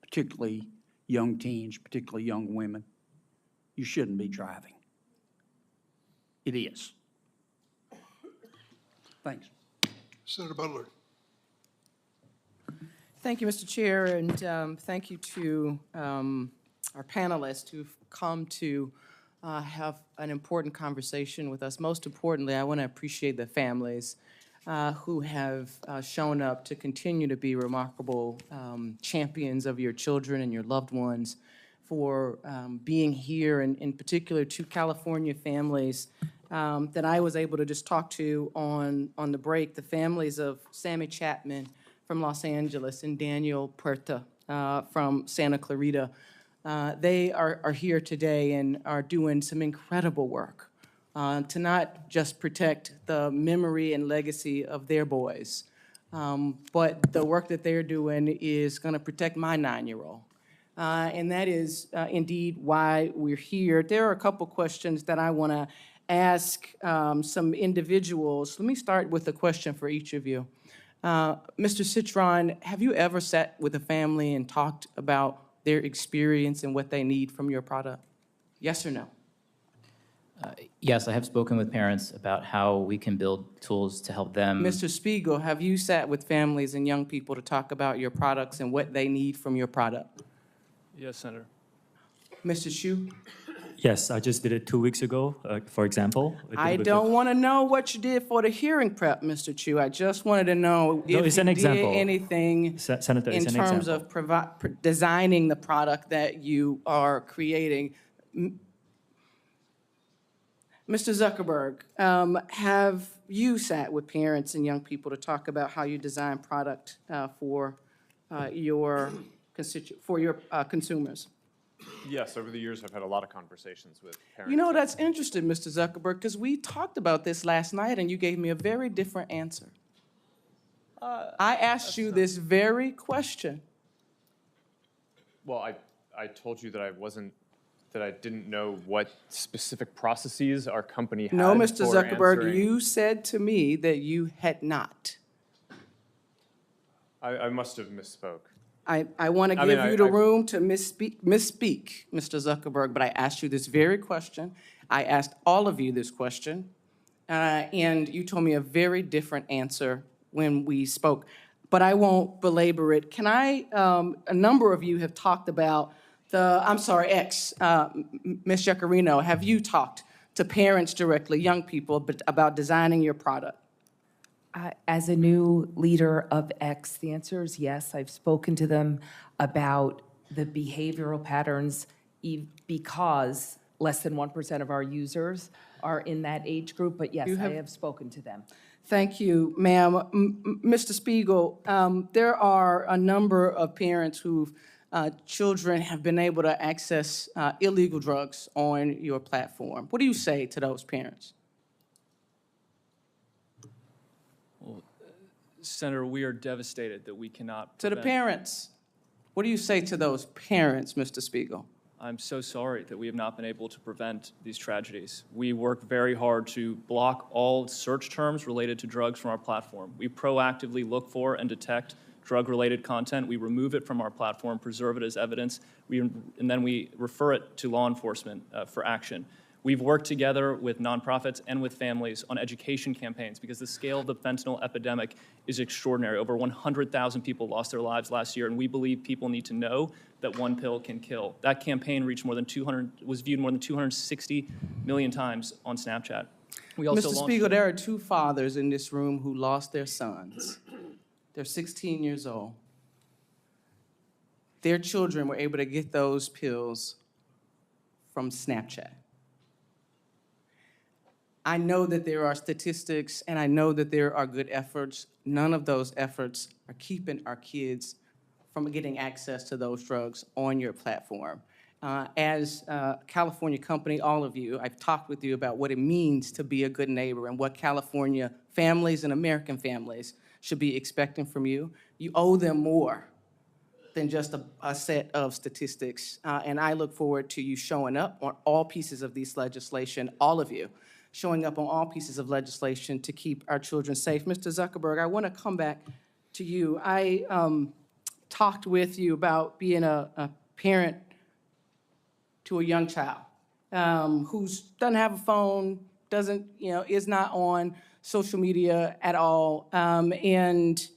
[SPEAKER 10] particularly young teens, particularly young women, you shouldn't be driving. It is. Thanks.
[SPEAKER 1] Senator Butler.
[SPEAKER 9] Thank you, Mr. Chair, and thank you to our panelists who've come to have an important conversation with us. Most importantly, I want to appreciate the families who have shown up to continue to be remarkable champions of your children and your loved ones, for being here, and in particular to California families that I was able to just talk to on the break, the families of Sammy Chapman from Los Angeles and Daniel Puerta from Santa Clarita. They are here today and are doing some incredible work to not just protect the memory and legacy of their boys, but the work that they're doing is going to protect my 9-year-old. And that is indeed why we're here. There are a couple questions that I want to ask some individuals. Let me start with a question for each of you. Mr. Citron, have you ever sat with a family and talked about their experience and what they need from your product? Yes or no?
[SPEAKER 13] Yes, I have spoken with parents about how we can build tools to help them.
[SPEAKER 9] Mr. Spiegel, have you sat with families and young people to talk about your products and what they need from your product?
[SPEAKER 15] Yes, Senator.
[SPEAKER 9] Mr. Hsu?
[SPEAKER 16] Yes, I just did it 2 weeks ago, for example.
[SPEAKER 9] I don't want to know what you did for the hearing prep, Mr. Chu. I just wanted to know if
[SPEAKER 16] it's an
[SPEAKER 9] you
[SPEAKER 16] example.
[SPEAKER 9] did anything
[SPEAKER 16] Senator,
[SPEAKER 9] in
[SPEAKER 16] it's an
[SPEAKER 9] terms
[SPEAKER 16] example.
[SPEAKER 9] of designing the product that you are creating. Mr. Zuckerberg, have you sat with parents and young people to talk about how you design product for your consumers?
[SPEAKER 14] Yes, over the years, I've had a lot of conversations with parents.
[SPEAKER 9] You know, that's interesting, Mr. Zuckerberg, because we talked about this last night and you gave me a very different answer. I asked you this very question.
[SPEAKER 14] Well, I told you that I didn't know what specific processes our company had.
[SPEAKER 9] No, Mr.
[SPEAKER 14] for
[SPEAKER 9] Zuckerberg,
[SPEAKER 14] answering.
[SPEAKER 9] you said to me that you had not.
[SPEAKER 14] I must have misspoke.
[SPEAKER 9] I want to give you the room to misspeak, Mr. Zuckerberg, but I asked you this very question. I asked all of you this question, and you told me a very different answer when we spoke. But I won't belabor it. Can I, a number of you have talked about Ms. Giacarino, have you talked to parents directly, young people, about designing your product?
[SPEAKER 17] As a new leader of X, the answer is yes. I've spoken to them about the behavioral patterns because less than 1% of our users are in that age group, but yes, I have spoken to them.
[SPEAKER 9] Thank you, ma'am. Mr. Spiegel, there are a number of parents whose children have been able to access illegal drugs on your platform. What do you say to those parents?
[SPEAKER 15] Senator, we are devastated that we cannot
[SPEAKER 9] To the
[SPEAKER 15] prevent-
[SPEAKER 9] parents, what do you say to those parents, Mr. Spiegel?
[SPEAKER 15] I'm so sorry that we have not been able to prevent these tragedies. We work very hard to block all search terms related to drugs from our platform. We proactively look for and detect drug-related content. We remove it from our platform, preserve it as evidence, and then we refer it to law enforcement for action. We've worked together with nonprofits and with families on education campaigns because the scale of the fentanyl epidemic is extraordinary. Over 100,000 people lost their lives last year, and we believe people need to know that one pill can kill. That campaign reached was viewed more than 260 million times on Snapchat. We also
[SPEAKER 9] Mr.
[SPEAKER 15] launched-
[SPEAKER 9] Spiegel, there are two fathers in this room who lost their sons. They're 16 years old. Their children were able to get those pills from Snapchat. I know that there are statistics and I know that there are good efforts. None of those efforts are keeping our kids from getting access to those drugs on your platform. As a California company, all of you, I've talked with you about what it means to be a good neighbor and what California families and American families should be expecting from you. You owe them more than just a set of statistics. And I look forward to you showing up on all pieces of this legislation, all of you, showing up on all pieces of legislation to keep our children safe. Mr. Zuckerberg, I want to come back to you. I talked with you about being a parent to a young child who doesn't have a phone, is not on social media at all. And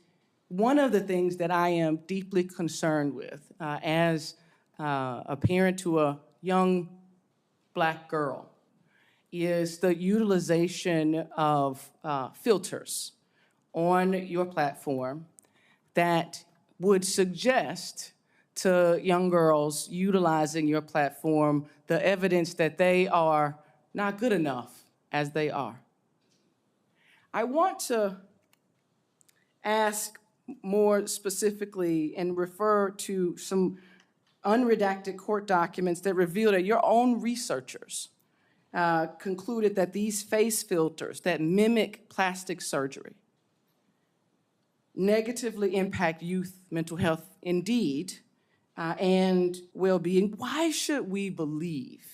[SPEAKER 9] one of the things that I am deeply concerned with as a parent to a young Black girl is the utilization of filters on your platform that would suggest to young girls utilizing your platform the evidence that they are not good enough as they are. I want to ask more specifically and refer to some unredacted court documents that reveal that your own researchers concluded that these face filters that mimic plastic surgery negatively impact youth mental health indeed and well-being. Why should we believe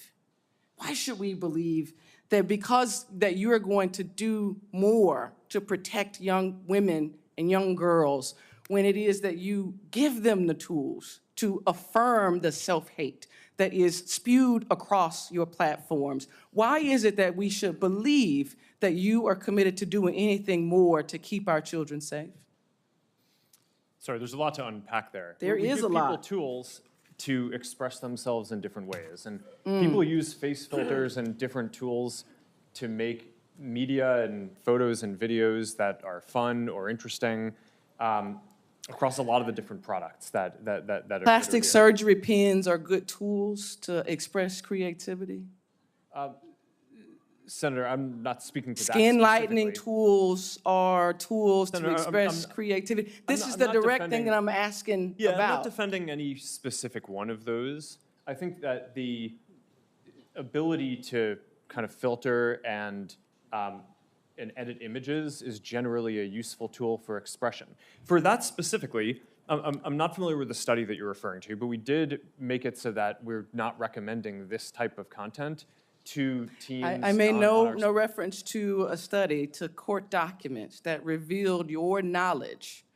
[SPEAKER 9] that because that you're going to do more to protect young women and young girls when it is that you give them the tools to affirm the self-hate that is spewed across your platforms? Why is it that we should believe that you are committed to doing anything more to keep our children safe?
[SPEAKER 14] Sorry, there's a lot to unpack there.
[SPEAKER 9] There
[SPEAKER 14] We
[SPEAKER 9] is
[SPEAKER 14] give
[SPEAKER 9] a lot.
[SPEAKER 14] people tools to express themselves in different ways. And people use face filters and different tools to make media and photos and videos that are fun or interesting across a lot of the different products that are.
[SPEAKER 9] Plastic surgery pens are good tools to express creativity.
[SPEAKER 14] Senator, I'm not speaking to that
[SPEAKER 9] Skin lightening
[SPEAKER 14] specifically.
[SPEAKER 9] tools are tools
[SPEAKER 14] Senator,
[SPEAKER 9] to express creativity. This is the direct thing that I'm asking
[SPEAKER 14] Yeah,
[SPEAKER 9] about.
[SPEAKER 14] I'm not defending any specific one of those. I think that the ability to kind of filter and edit images is generally a useful tool for expression. For that specifically, I'm not familiar with the study that you're referring to, but we did make it so that we're not recommending this type of content to teens.
[SPEAKER 9] I made
[SPEAKER 14] on
[SPEAKER 9] no
[SPEAKER 14] our
[SPEAKER 9] reference to a study, to court documents that revealed your knowledge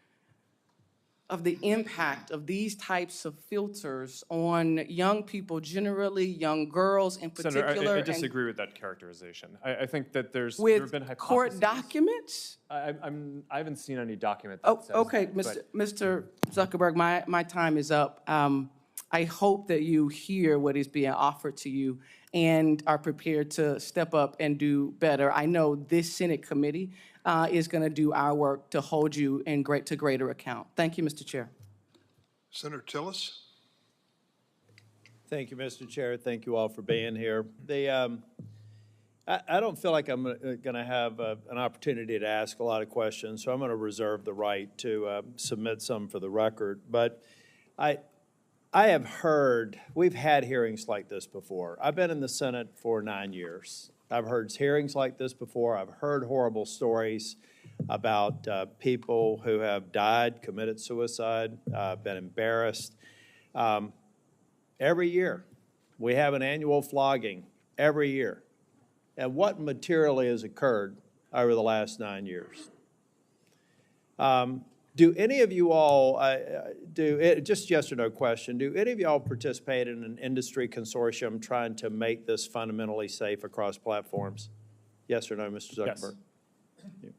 [SPEAKER 9] of the impact of these types of filters on young people generally, young girls in particular.
[SPEAKER 14] Senator, I
[SPEAKER 9] and
[SPEAKER 14] disagree with that characterization. I think that there have
[SPEAKER 9] with
[SPEAKER 14] been hypotheses.
[SPEAKER 9] court documents?
[SPEAKER 14] I haven't seen any document that
[SPEAKER 9] Oh,
[SPEAKER 14] says
[SPEAKER 9] okay,
[SPEAKER 14] that,
[SPEAKER 9] Mr. Zuckerberg, my time is up. I hope that you hear what is being offered to you and are prepared to step up and do better. I know this Senate committee is going to do our work to hold you in to greater account. Thank you, Mr. Chair.
[SPEAKER 1] Senator Tillis?
[SPEAKER 12] Thank you, Mr. Chair. Thank you all for being here. I don't feel like I'm going to have an opportunity to ask a lot of questions, so I'm going to reserve the right to submit some for the record. But I have heard, we've had hearings like this before. I've been in the Senate for 9 years. I've heard hearings like this before. I've heard horrible stories. about people who have died, committed suicide, been embarrassed. Every year, we have an annual flogging every year. And what materially has occurred over the last 9 years? Do any of you all, just yes or no question, do any of y'all participate in an industry consortium trying to make this fundamentally safe across platforms? Yes or no, Mr. Zuckerberg?
[SPEAKER 17] Yes.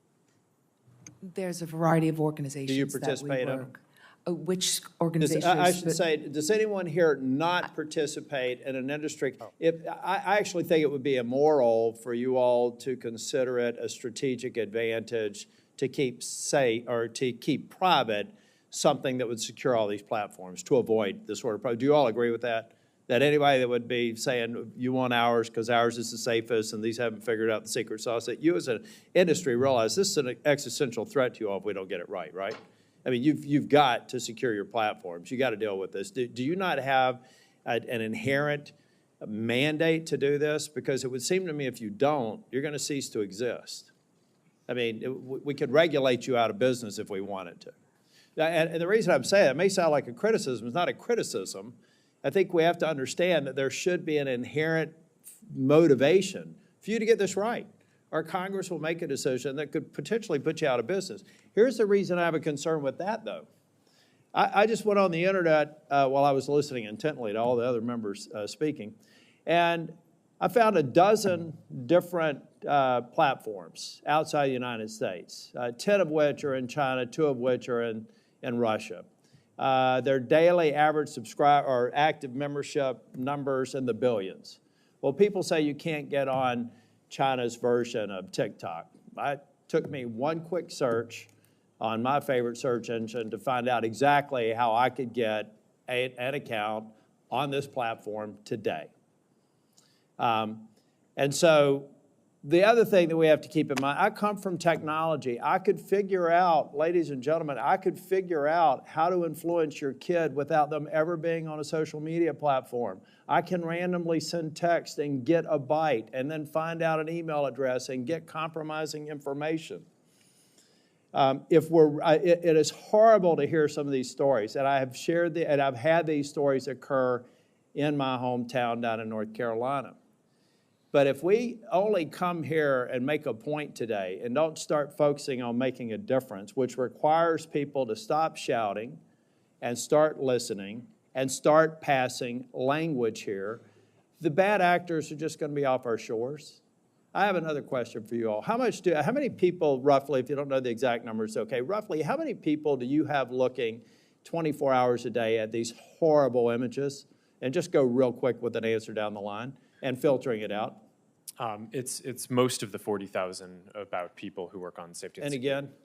[SPEAKER 17] There's a variety of organizations
[SPEAKER 12] Do you
[SPEAKER 17] that we
[SPEAKER 12] participate in them?
[SPEAKER 17] work. Which organizations?
[SPEAKER 12] I should say, does anyone here not participate in an industry? I actually think it would be immoral for you all to consider it a strategic advantage to keep safe or to keep private something that would secure all these platforms to avoid this sort of problem. Do you all agree with that? That anybody that would be saying you want ours because ours is the safest and these haven't figured out the secret sauce, that you as an industry realize this is an existential threat to you all if we don't get it right, right? I mean, you've got to secure your platforms. You got to deal with this. Do you not have an inherent mandate to do this? Because it would seem to me if you don't, you're going to cease to exist. I mean, we could regulate you out of business if we wanted to. And the reason I'm saying it may sound like a criticism. It's not a criticism. I think we have to understand that there should be an inherent motivation for you to get this right. Or Congress will make a decision that could potentially put you out of business. Here's the reason I have a concern with that, though. I just went on the internet while I was listening intently to all the other members speaking, and I found a dozen different platforms outside the United States, 10 of which are in China, 2 of which are in Russia. Their daily average subscriber or active membership numbers in the billions. Well, people say you can't get on China's version of TikTok. It took me one quick search on my favorite search engine to find out exactly how I could get an account on this platform today. And so the other thing that we have to keep in mind, I come from technology. I could figure out, ladies and gentlemen, I could figure out how to influence your kid without them ever being on a social media platform. I can randomly send text and get a bite and then find out an email address and get compromising information. It is horrible to hear some of these stories, and I have shared and I've had these stories occur in my hometown down in North Carolina. But if we only come here and make a point today and don't start focusing on making a difference, which requires people to stop shouting and start listening and start passing language here, the bad actors are just going to be off our shores. I have another question for you all. How many people, roughly, if you don't know the exact numbers, okay, roughly, how many people do you have looking 24 hours a day at these horrible images? And just go real quick with an answer down the line and filtering it out.
[SPEAKER 14] It's most of the 40,000 about people who work on safety and security.
[SPEAKER 12] And again?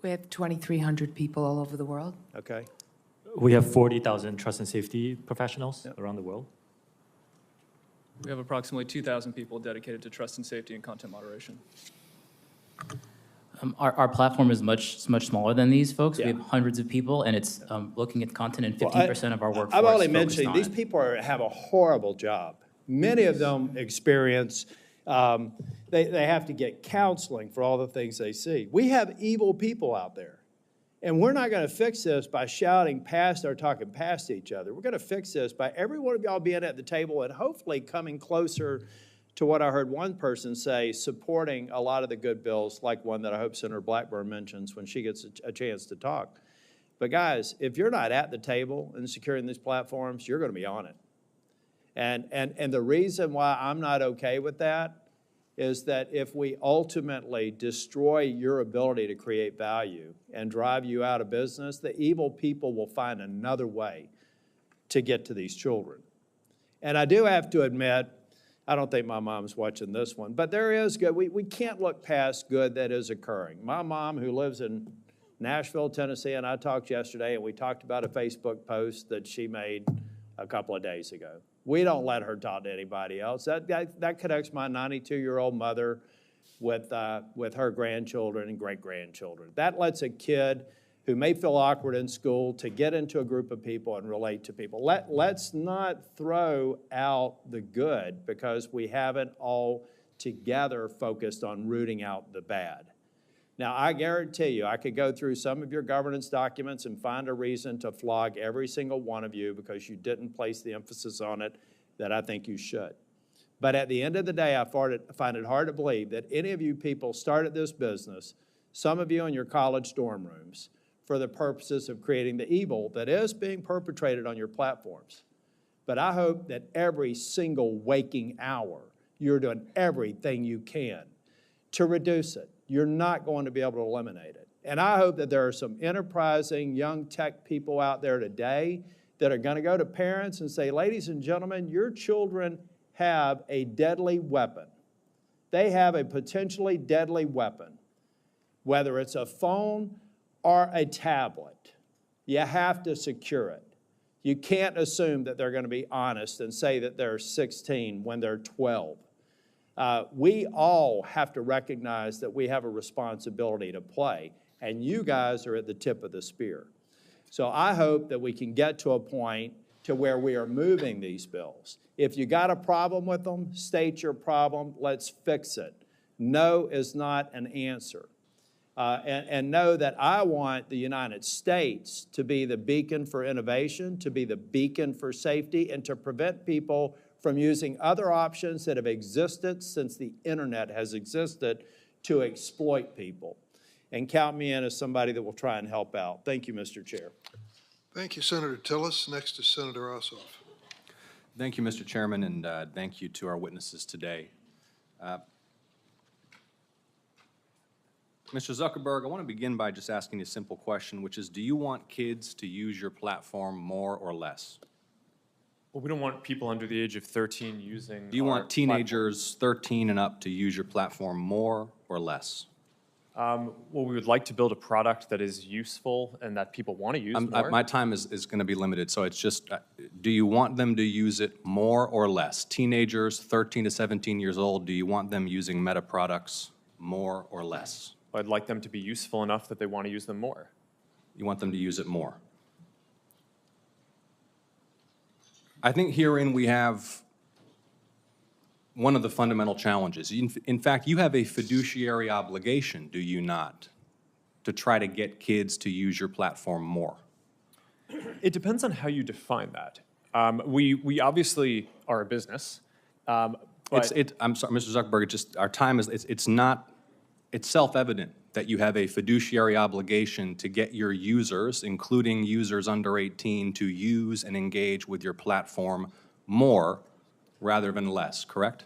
[SPEAKER 17] We have 2,300 people all over the world.
[SPEAKER 12] Okay.
[SPEAKER 16] We have 40,000 trust and safety professionals around the world.
[SPEAKER 15] We have approximately 2,000 people dedicated to trust and safety and content moderation.
[SPEAKER 13] Our platform is much smaller than these folks. We have hundreds of people, and it's looking at content, and 15% of our workforce.
[SPEAKER 12] I'm only mentioning these people have a horrible job. Many of them experience, they have to get counseling for all the things they see. We have evil people out there. And we're not going to fix this by shouting past or talking past each other. We're going to fix this by every one of y'all being at the table and hopefully coming closer to what I heard one person say, supporting a lot of the good bills, like one that I hope Senator Blackburn mentions when she gets a chance to talk. But guys, if you're not at the table and securing these platforms, you're going to be on it. And the reason why I'm not okay with that is that if we ultimately destroy your ability to create value and drive you out of business, the evil people will find another way to get to these children. And I do have to admit, I don't think my mom's watching this one, but there is good. We can't look past good that is occurring. My mom, who lives in Nashville, Tennessee, and I talked yesterday, and we talked about a Facebook post that she made a couple of days ago. We don't let her talk to anybody else. That connects my 92-year-old mother with her grandchildren and great-grandchildren. That lets a kid who may feel awkward in school to get into a group of people and relate to people. Let's not throw out the good because we haven't all together focused on rooting out the bad. Now, I guarantee you, I could go through some of your governance documents and find a reason to flog every single one of you because you didn't place the emphasis on it that I think you should. But at the end of the day, I find it hard to believe that any of you people started this business, some of you in your college dorm rooms, for the purposes of creating the evil that is being perpetrated on your platforms. But I hope that every single waking hour, you're doing everything you can to reduce it. You're not going to be able to eliminate it. And I hope that there are some enterprising young tech people out there today that are going to go to parents and say, ladies and gentlemen, your children have a deadly weapon. They have a potentially deadly weapon, whether it's a phone or a tablet. You have to secure it. You can't assume that they're going to be honest and say that they're 16 when they're 12. We all have to recognize that we have a responsibility to play, and you guys are at the tip of the spear. So I hope that we can get to a point to where we are moving these bills. If you got a problem with them, state your problem, let's fix it. No is not an answer. And know that I want the United States to be the beacon for innovation, to be the beacon for safety, and to prevent people from using other options that have existed since the internet has existed to exploit people. And count me in as somebody that will try and help out. Thank you, Mr. Chair.
[SPEAKER 1] Thank you, Senator Tillis. Next is Senator Ossoff.
[SPEAKER 18] Thank you, Mr. Chairman, and thank you to our witnesses today. Mr. Zuckerberg, I want to begin by just asking you a simple question, which is, do you want kids to use your platform more or less?
[SPEAKER 14] Well, we don't want people under the age of 13 using.
[SPEAKER 18] Do you want teenagers 13 and up to use your platform more or less?
[SPEAKER 14] Well, we would like to build a product that is useful and that people want to use more.
[SPEAKER 18] My time is going to be limited, so it's just, do you want them to use it more or less? Teenagers 13 to 17 years old, do you want them using Meta products more or less?
[SPEAKER 14] I'd like them to be useful enough that they want to use them more.
[SPEAKER 18] You want them to use it more. I think herein we have one of the fundamental challenges. In fact, you have a fiduciary obligation, do you not, to try to get kids to use your platform more?
[SPEAKER 14] It depends on how you define that. We obviously are a business.
[SPEAKER 18] I'm sorry, Mr. Zuckerberg, our time is, it's self-evident that you have a fiduciary obligation to get your users, including users under 18, to use and engage with your platform more rather than less, correct?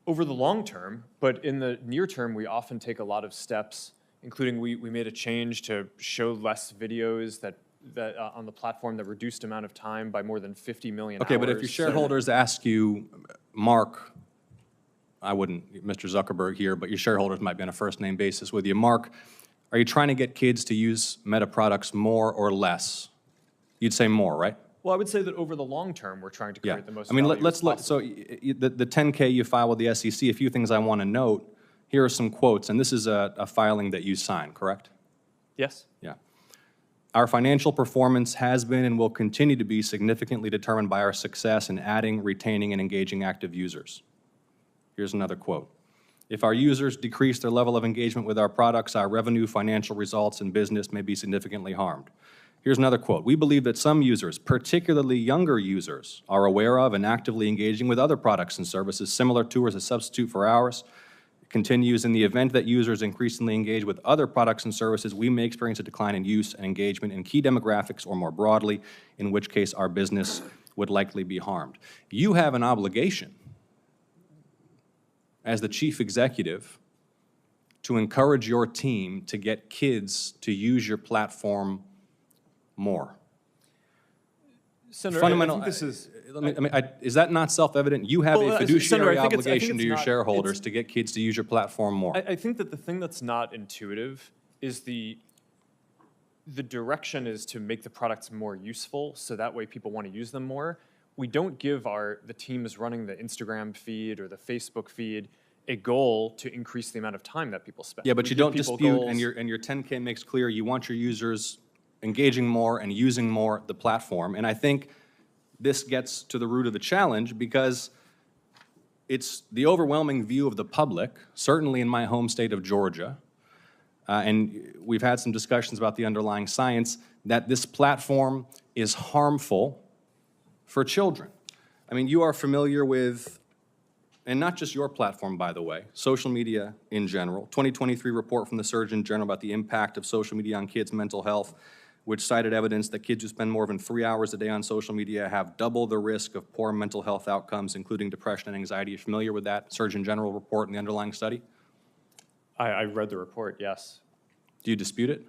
[SPEAKER 14] Over the long term, but in the near term, we often take a lot of steps, including we made a change to show less videos that on the platform that reduced amount of time by more than 50 million
[SPEAKER 18] Okay,
[SPEAKER 14] hours.
[SPEAKER 18] but if your shareholders ask you, Mark, I wouldn't, Mr. Zuckerberg here, but your shareholders might be on a first-name basis with you. Mark, are you trying to get kids to use Meta products more or less? You'd say more, right?
[SPEAKER 14] Well, I would say that over the long term, we're trying to create the most
[SPEAKER 18] I mean,
[SPEAKER 14] value
[SPEAKER 18] let's
[SPEAKER 14] as
[SPEAKER 18] look,
[SPEAKER 14] possible.
[SPEAKER 18] so the 10K you file with the SEC, a few things I want to note. Here are some quotes, and this is a filing that you signed, correct?
[SPEAKER 14] Yes.
[SPEAKER 18] Yeah. Our financial performance has been and will continue to be significantly determined by our success in adding, retaining, and engaging active users. Here's another quote. If our users decrease their level of engagement with our products, our revenue, financial results, and business may be significantly harmed. Here's another quote. We believe that some users, particularly younger users, are aware of and actively engaging with other products and services similar to or as a substitute for ours. It continues, in the event that users increasingly engage with other products and services, we may experience a decline in use and engagement in key demographics or more broadly, in which case our business would likely be harmed. You have an obligation as the chief executive to encourage your team to get kids to use your platform more.
[SPEAKER 14] Senator, I think this is...
[SPEAKER 18] is that not self-evident? You have a fiduciary obligation to your
[SPEAKER 14] not,
[SPEAKER 18] shareholders to get kids to use your platform more.
[SPEAKER 14] I think that the thing that's not intuitive is the direction is to make the products more useful, so that way people want to use them more. We don't give the teams running the Instagram feed or the Facebook feed a goal to increase the amount of time that people spend.
[SPEAKER 18] Yeah, but you don't dispute, and your 10K makes clear you want your users engaging more and using more the platform. And I think this gets to the root of the challenge, because it's the overwhelming view of the public, certainly in my home state of Georgia, and we've had some discussions about the underlying science, that this platform is harmful for children. I mean, you are familiar with, and not just your platform, by the way, social media in general. 2023 report from the Surgeon General about the impact of social media on kids' mental health, which cited evidence that kids who spend more than 3 hours a day on social media have double the risk of poor mental health outcomes, including depression and anxiety. Are you familiar with that Surgeon General report and the underlying study?
[SPEAKER 14] I read the report, yes.
[SPEAKER 18] Do you dispute it?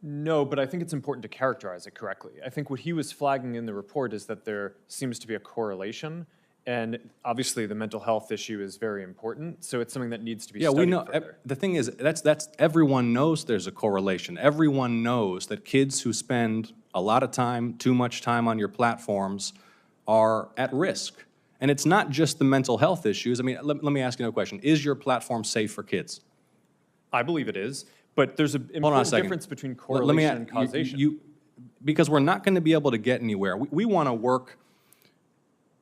[SPEAKER 14] No, but I think it's important to characterize it correctly. I think what he was flagging in the report is that there seems to be a correlation, and obviously the mental health issue is very important, so it's something that needs to be studied
[SPEAKER 18] we know.
[SPEAKER 14] further.
[SPEAKER 18] The thing is, that's everyone knows there's a correlation. Everyone knows that kids who spend a lot of time, too much time on your platforms are at risk. And it's not just the mental health issues. I mean, let me ask you another question. Is your platform safe for kids?
[SPEAKER 14] I believe it is, but there's an important difference between correlation and causation.
[SPEAKER 18] Because we're not going to be able to get anywhere. We want to work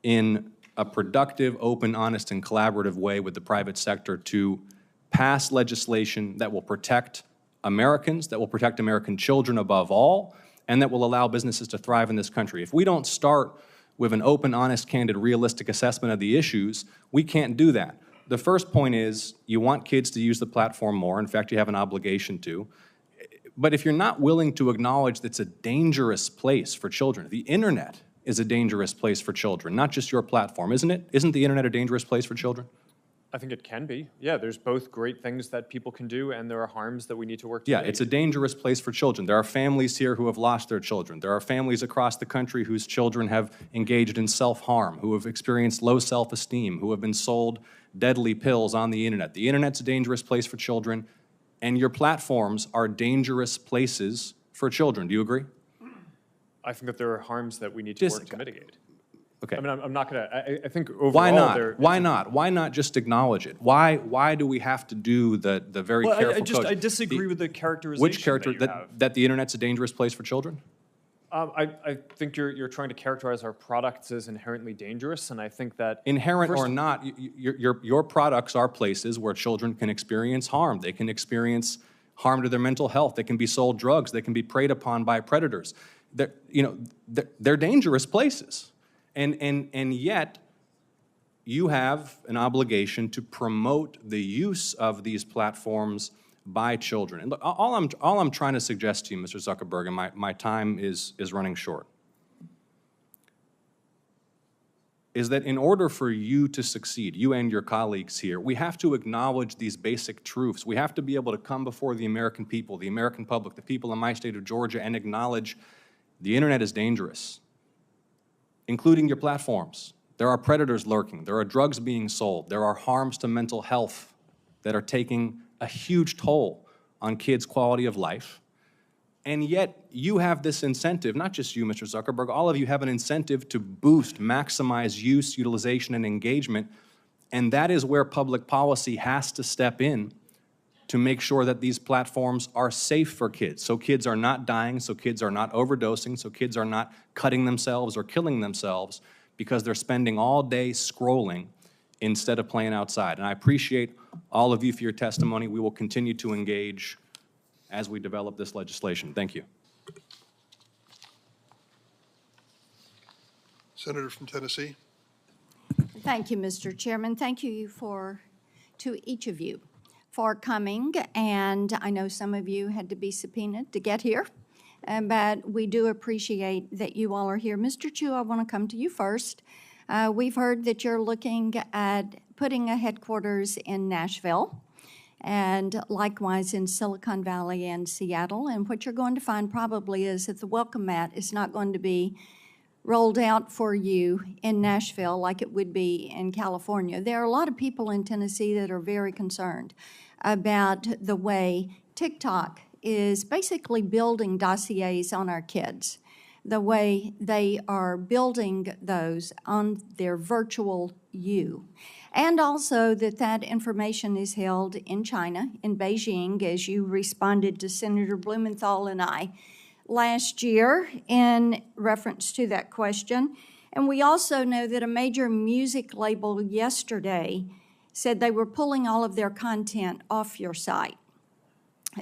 [SPEAKER 18] in a productive, open, honest, and collaborative way with the private sector to pass legislation that will protect Americans, that will protect American children above all, and that will allow businesses to thrive in this country. If we don't start with an open, honest, candid, realistic assessment of the issues, we can't do that. The first point is you want kids to use the platform more. In fact, you have an obligation to. But if you're not willing to acknowledge that it's a dangerous place for children, the internet is a dangerous place for children, not just your platform, isn't it? Isn't the internet a dangerous place for children?
[SPEAKER 14] I think it can be. Yeah, there's both great things that people can do, and there are harms that we need to work to mitigate.
[SPEAKER 18] It's a dangerous place for children. There are families here who have lost their children. There are families across the country whose children have engaged in self-harm, who have experienced low self-esteem, who have been sold deadly pills on the internet. The internet's a dangerous place for children, and your platforms are dangerous places for children. Do you agree?
[SPEAKER 14] I think that there are harms that we need to work to mitigate.
[SPEAKER 18] Okay.
[SPEAKER 14] I mean, I'm not going to, I think overall
[SPEAKER 18] Why not?
[SPEAKER 14] there
[SPEAKER 18] Why not? Why not just acknowledge it? Why do we have to do the very
[SPEAKER 14] Well,
[SPEAKER 18] careful
[SPEAKER 14] I
[SPEAKER 18] code?
[SPEAKER 14] disagree with the characterization
[SPEAKER 18] Which character,
[SPEAKER 14] that you have.
[SPEAKER 18] that the internet's a dangerous place for children?
[SPEAKER 14] I think you're trying to characterize our products as inherently dangerous, and I think that
[SPEAKER 18] Inherent or not, your products are places where children can experience harm. They can experience harm to their mental health. They can be sold drugs. They can be preyed upon by predators. They're dangerous places. And yet, you have an obligation to promote the use of these platforms by children. And look, all I'm trying to suggest to you, Mr. Zuckerberg, and my time is running short, is that in order for you to succeed, you and your colleagues here, we have to acknowledge these basic truths. We have to be able to come before the American people, the American public, the people in my state of Georgia, and acknowledge the internet is dangerous, including your platforms. There are predators lurking. There are drugs being sold. There are harms to mental health that are taking a huge toll on kids' quality of life. And yet, you have this incentive, not just you, Mr. Zuckerberg, all of you have an incentive to boost, maximize use, utilization, and engagement. And that is where public policy has to step in to make sure that these platforms are safe for kids. So kids are not dying, so kids are not overdosing, so kids are not cutting themselves or killing themselves because they're spending all day scrolling instead of playing outside. And I appreciate all of you for your testimony. We will continue to engage as we develop this legislation. Thank you.
[SPEAKER 1] Senator from Tennessee.
[SPEAKER 19] Thank you, Mr. Chairman. Thank you to each of you for coming. And I know some of you had to be subpoenaed to get here, but we do appreciate that you all are here. Mr. Chu, I want to come to you first. We've heard that you're looking at putting a headquarters in Nashville, and likewise in Silicon Valley and Seattle. And what you're going to find probably is that the welcome mat is not going to be rolled out for you in Nashville like it would be in California. There are a lot of people in Tennessee that are very concerned about the way TikTok is basically building dossiers on our kids, the way they are building those on their virtual you. And also that information is held in China, in Beijing, as you responded to Senator Blumenthal and I last year in reference to that question. And we also know that a major music label yesterday said they were pulling all of their content off your site.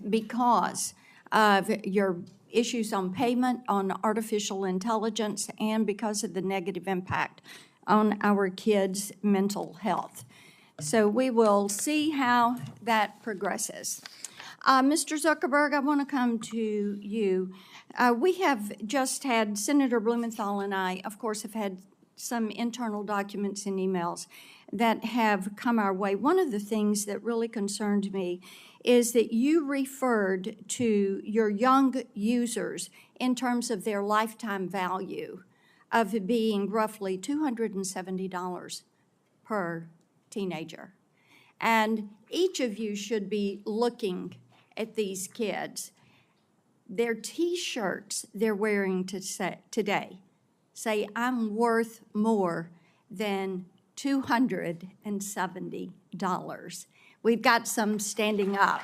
[SPEAKER 19] because of your issues on payment, on artificial intelligence, and because of the negative impact on our kids' mental health. So we will see how that progresses. Mr. Zuckerberg, I want to come to you. We have just had, Senator Blumenthal and I, of course, have had some internal documents and emails that have come our way. One of the things that really concerned me is that you referred to your young users in terms of their lifetime value of being roughly $270 per teenager. And each of you should be looking at these kids. Their T-shirts they're wearing today say, "I'm worth more than $270. We've got some standing up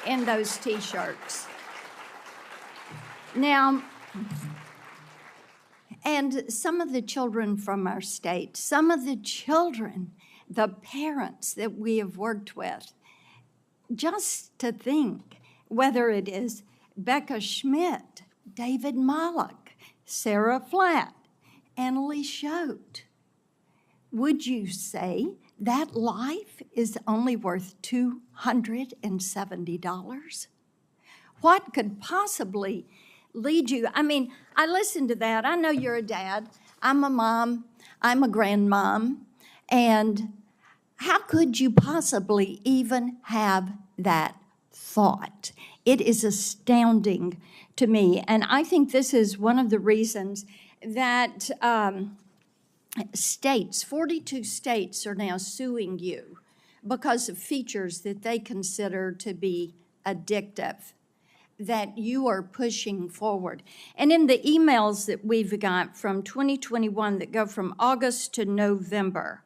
[SPEAKER 19] in those T-shirts. Now, and some of the children from our state, some of the children, the parents that we have worked with, just to think, whether it is Becca Schmidt, David Mollick, Sarah Flatt, Annalie Schote, would you say that life is only worth $270? What could possibly lead you? I mean, I listened to that. I know you're a dad. I'm a mom. I'm a grandmom. And how could you possibly even have that thought? It is astounding to me. And I think this is one of the reasons that states, 42 states are now suing you because of features that they consider to be addictive, that you are pushing forward. And in the emails that we've got from 2021 that go from August to November,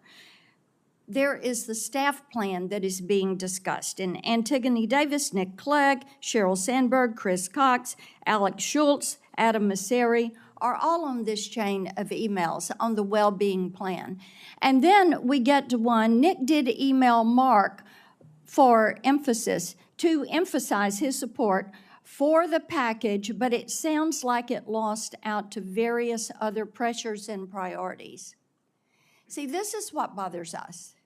[SPEAKER 19] there is the staff plan that is being discussed. And Antigone Davis, Nick Clegg, Sheryl Sandberg, Chris Cox, Alex Schultz, Adam Masseri are all on this chain of emails on the well-being plan. And then we get to one, Nick did email Mark for emphasis, to emphasize his support for the package, but it sounds like it lost out to various other pressures and priorities. See, this is what bothers us.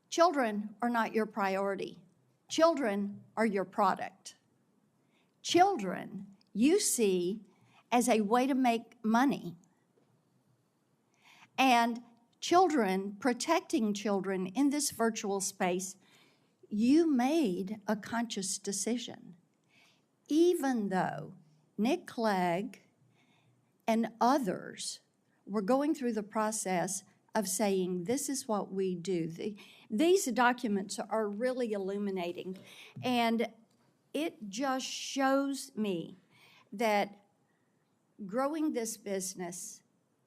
[SPEAKER 19] Children are not your priority. Children are your product. Children you see as a way to make money. And children, protecting children in this virtual space, you made a conscious decision. Even though Nick Clegg and others were going through the process of saying, this is what we do. These documents are really illuminating. And it just shows me that growing this business,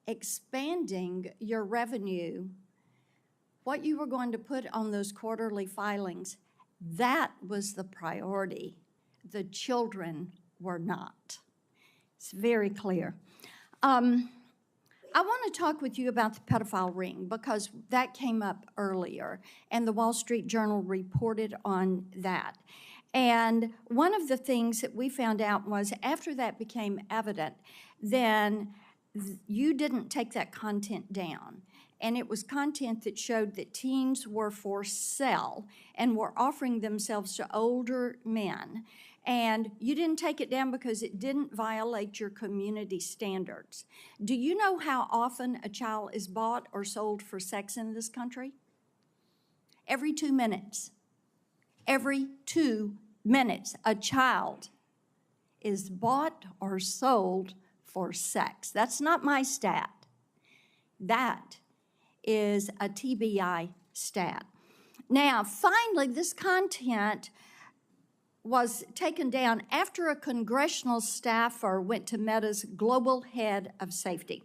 [SPEAKER 19] expanding your revenue, what you were going to put on those quarterly filings, that was the priority. The children were not. It's very clear. I want to talk with you about the pedophile ring because that came up earlier, and the Wall Street Journal reported on that. And one of the things that we found out was after that became evident, then you didn't take that content down. And it was content that showed that teens were for sale and were offering themselves to older men. And you didn't take it down because it didn't violate your community standards. Do you know how often a child is bought or sold for sex in this country? Every 2 minutes. Every 2 minutes, a child is bought or sold for sex. That's not my stat. That is a TBI stat. Now, finally, this content was taken down after a congressional staffer went to Meta's global head of safety.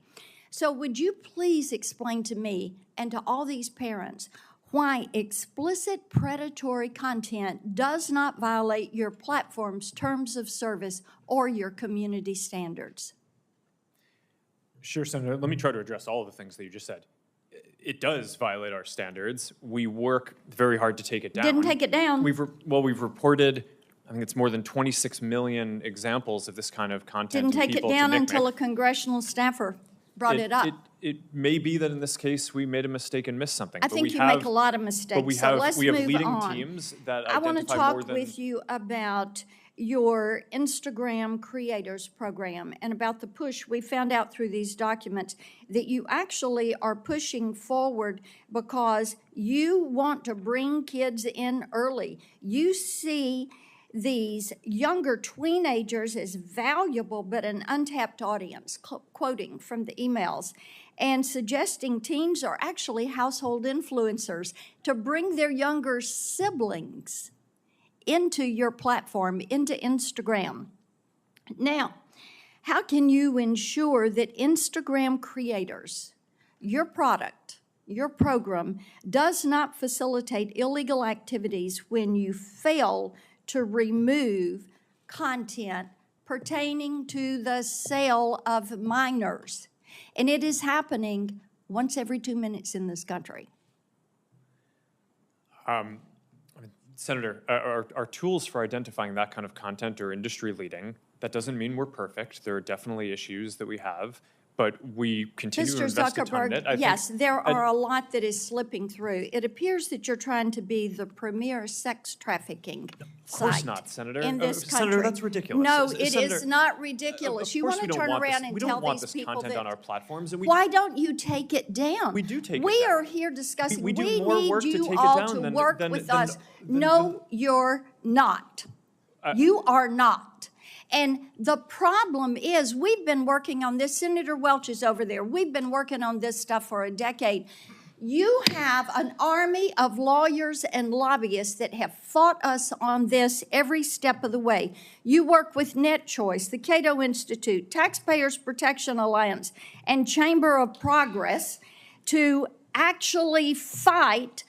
[SPEAKER 19] So would you please explain to me and to all these parents why explicit predatory content does not violate your platform's terms of service or your community standards?
[SPEAKER 14] Sure, Senator. Let me try to address all of the things that you just said. It does violate our standards. We work very hard to take it down.
[SPEAKER 19] Didn't take it down.
[SPEAKER 14] We've reported, I think it's more than 26 million examples of this kind of content.
[SPEAKER 19] Didn't
[SPEAKER 14] and
[SPEAKER 19] take it
[SPEAKER 14] people to
[SPEAKER 19] down until a
[SPEAKER 14] NCMEC.
[SPEAKER 19] congressional staffer brought it up.
[SPEAKER 14] It may be that in this case, we made a mistake and missed something.
[SPEAKER 19] I
[SPEAKER 14] but
[SPEAKER 19] think
[SPEAKER 14] we
[SPEAKER 19] you
[SPEAKER 14] have,
[SPEAKER 19] make a lot of mistakes,
[SPEAKER 14] But we
[SPEAKER 19] so
[SPEAKER 14] have,
[SPEAKER 19] let's
[SPEAKER 14] we have
[SPEAKER 19] move
[SPEAKER 14] leading
[SPEAKER 19] on.
[SPEAKER 14] teams that
[SPEAKER 19] I want to
[SPEAKER 14] identify more
[SPEAKER 19] talk
[SPEAKER 14] than...
[SPEAKER 19] with you about your Instagram Creators Program and about the push. We found out through these documents that you actually are pushing forward because you want to bring kids in early. You see these younger teenagers as valuable but an untapped audience, quoting from the emails, and suggesting teens are actually household influencers to bring their younger siblings into your platform, into Instagram. Now, how can you ensure that Instagram creators, your product, your program, does not facilitate illegal activities when you fail to remove content pertaining to the sale of minors? And it is happening once every 2 minutes in this country.
[SPEAKER 14] Senator, our tools for identifying that kind of content are industry leading. That doesn't mean we're perfect. There are definitely issues that we have, but we continue to invest a ton in it.
[SPEAKER 19] Yes, there are a lot that is slipping through. It appears that you're trying to be the premier sex trafficking
[SPEAKER 14] Of course
[SPEAKER 19] site
[SPEAKER 14] not, Senator.
[SPEAKER 19] in this country.
[SPEAKER 14] Senator, that's ridiculous.
[SPEAKER 19] No,
[SPEAKER 14] S-
[SPEAKER 19] it
[SPEAKER 14] Senator,
[SPEAKER 19] is not ridiculous. You want to turn around and
[SPEAKER 14] we
[SPEAKER 19] tell
[SPEAKER 14] don't want
[SPEAKER 19] these
[SPEAKER 14] this
[SPEAKER 19] people
[SPEAKER 14] content
[SPEAKER 19] that.
[SPEAKER 14] on our platforms. And
[SPEAKER 19] Why don't you take it down?
[SPEAKER 14] We do take it
[SPEAKER 19] We
[SPEAKER 14] down.
[SPEAKER 19] are here discussing.
[SPEAKER 14] We do
[SPEAKER 19] We
[SPEAKER 14] more
[SPEAKER 19] need
[SPEAKER 14] work to
[SPEAKER 19] you
[SPEAKER 14] take it
[SPEAKER 19] all
[SPEAKER 14] down
[SPEAKER 19] to
[SPEAKER 14] than-
[SPEAKER 19] work
[SPEAKER 14] than-
[SPEAKER 19] with
[SPEAKER 14] than-
[SPEAKER 19] us. No, you're not. You are not. And the problem is, we've been working on this. Senator Welch is over there. We've been working on this stuff for a decade. You have an army of lawyers and lobbyists that have fought us on this every step of the way. You work with NetChoice, the Cato Institute, Taxpayers Protection Alliance, and Chamber of Progress to actually fight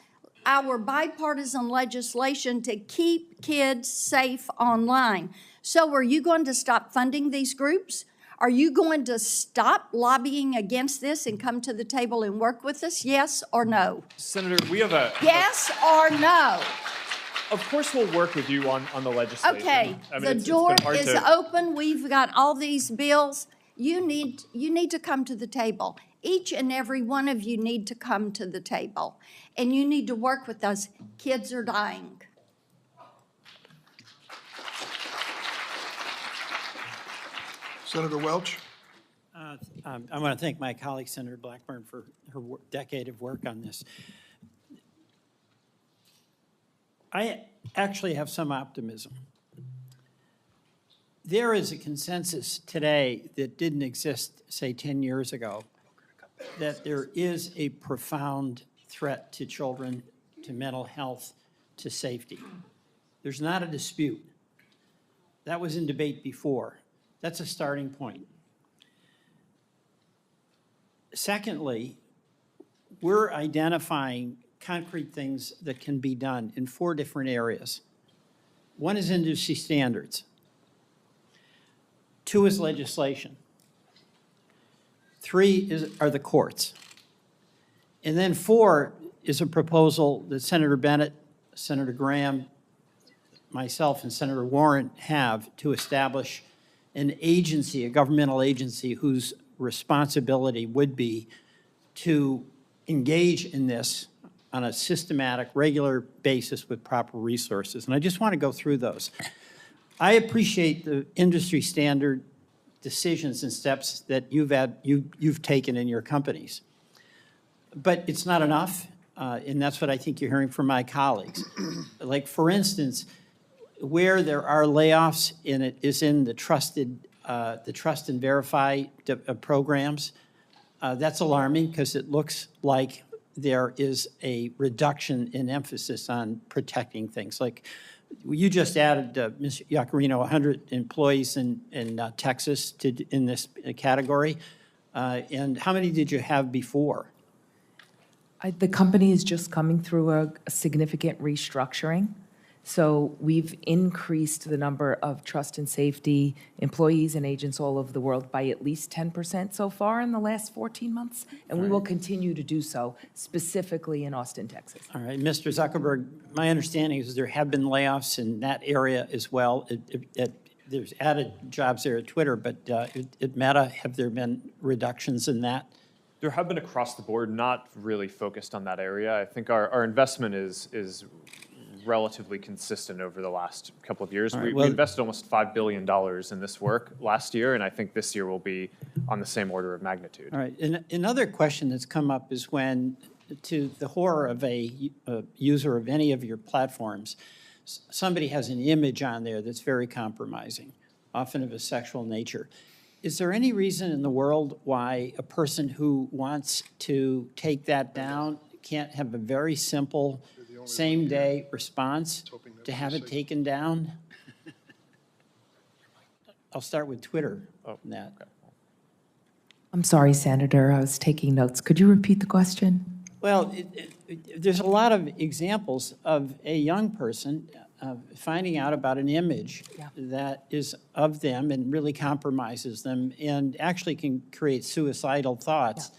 [SPEAKER 19] our bipartisan legislation to keep kids safe online. So are you going to stop funding these groups? Are you going to stop lobbying against this and come to the table and work with us? Yes or no?
[SPEAKER 14] Senator, we have a...
[SPEAKER 19] Yes or no?
[SPEAKER 14] Of course we'll work with you on the legislation.
[SPEAKER 19] Okay,
[SPEAKER 14] I mean,
[SPEAKER 19] the
[SPEAKER 14] it's been
[SPEAKER 19] door
[SPEAKER 14] hard
[SPEAKER 19] is
[SPEAKER 14] to-
[SPEAKER 19] open. We've got all these bills. You need to come to the table. Each and every one of you need to come to the table. And you need to work with us. Kids are dying.
[SPEAKER 1] Senator Welch?
[SPEAKER 20] I want to thank my colleague, Senator Blackburn, for her decade of work on this. I actually have some optimism. There is a consensus today that didn't exist, say, 10 years ago, that there is a profound threat to children, to mental health, to safety. There's not a dispute. That was in debate before. That's a starting point. Secondly, we're identifying concrete things that can be done in 4 different areas. 1 is industry standards. 2 is legislation. 3 are the courts. And then 4 is a proposal that Senator Bennett, Senator Graham, myself, and Senator Warren have to establish an agency, a governmental agency, whose responsibility would be to engage in this on a systematic, regular basis with proper resources. And I just want to go through those. I appreciate the industry standard decisions and steps that you've taken in your companies. But it's not enough, and that's what I think you're hearing from my colleagues. Like, for instance, where there are layoffs in it is in the trust and verify programs. That's alarming because it looks like there is a reduction in emphasis on protecting things. Like, you just added, Ms. Iacarino, 100 employees in Texas in this category. And how many did you have before?
[SPEAKER 17] The company is just coming through a significant restructuring. So we've increased the number of trust and safety employees and agents all over the world by at least 10% so far in the last 14 months, and we will continue to do so, specifically in Austin, Texas.
[SPEAKER 20] All right, Mr. Zuckerberg, my understanding is there have been layoffs in that area as well. There's added jobs there at Twitter, but at Meta, have there been reductions in that?
[SPEAKER 14] There have been across the board, not really focused on that area. I think our investment is relatively consistent over the last couple of years. We invested almost $5 billion in this work last year, and I think this year will be on the same order of magnitude.
[SPEAKER 20] All right, and another question that's come up is when, to the horror of a user of any of your platforms, somebody has an image on there that's very compromising, often of a sexual nature. Is there any reason in the world why a person who wants to take that down can't have a very simple same-day response to have it taken down? I'll start with Twitter on that.
[SPEAKER 17] I'm sorry, Senator, I was taking notes. Could you repeat the question?
[SPEAKER 20] Well, there's a lot of examples of a young person finding out about an image that is of them and really compromises them and actually can create suicidal thoughts.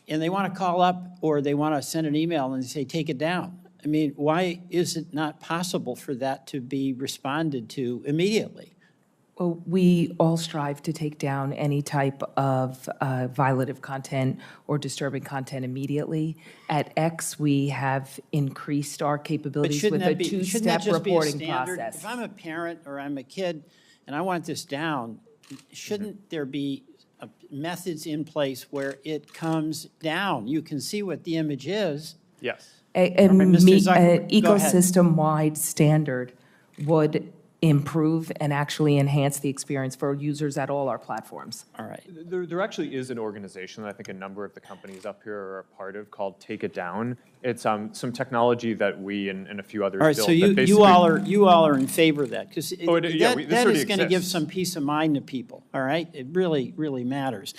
[SPEAKER 20] And they want to call up or they want to send an email and say, take it down. I mean, why is it not possible for that to be responded to immediately?
[SPEAKER 17] Well, we all strive to take down any type of violative content or disturbing content immediately. At X, we have increased our capabilities with a two-step reporting process.
[SPEAKER 20] If I'm a parent or I'm a kid and I want this down, shouldn't there be methods in place where it comes down? You can see what the image is.
[SPEAKER 14] Yes.
[SPEAKER 17] An ecosystem-wide standard would improve and actually enhance the experience for users at all our platforms.
[SPEAKER 20] All right.
[SPEAKER 14] There actually is an organization that I think a number of the companies up here are a part of called Take It Down. It's some technology that we and a few others
[SPEAKER 20] built. All right, so you all are in favor of that, because that is going to give some peace of mind to people, all right? It really, really matters.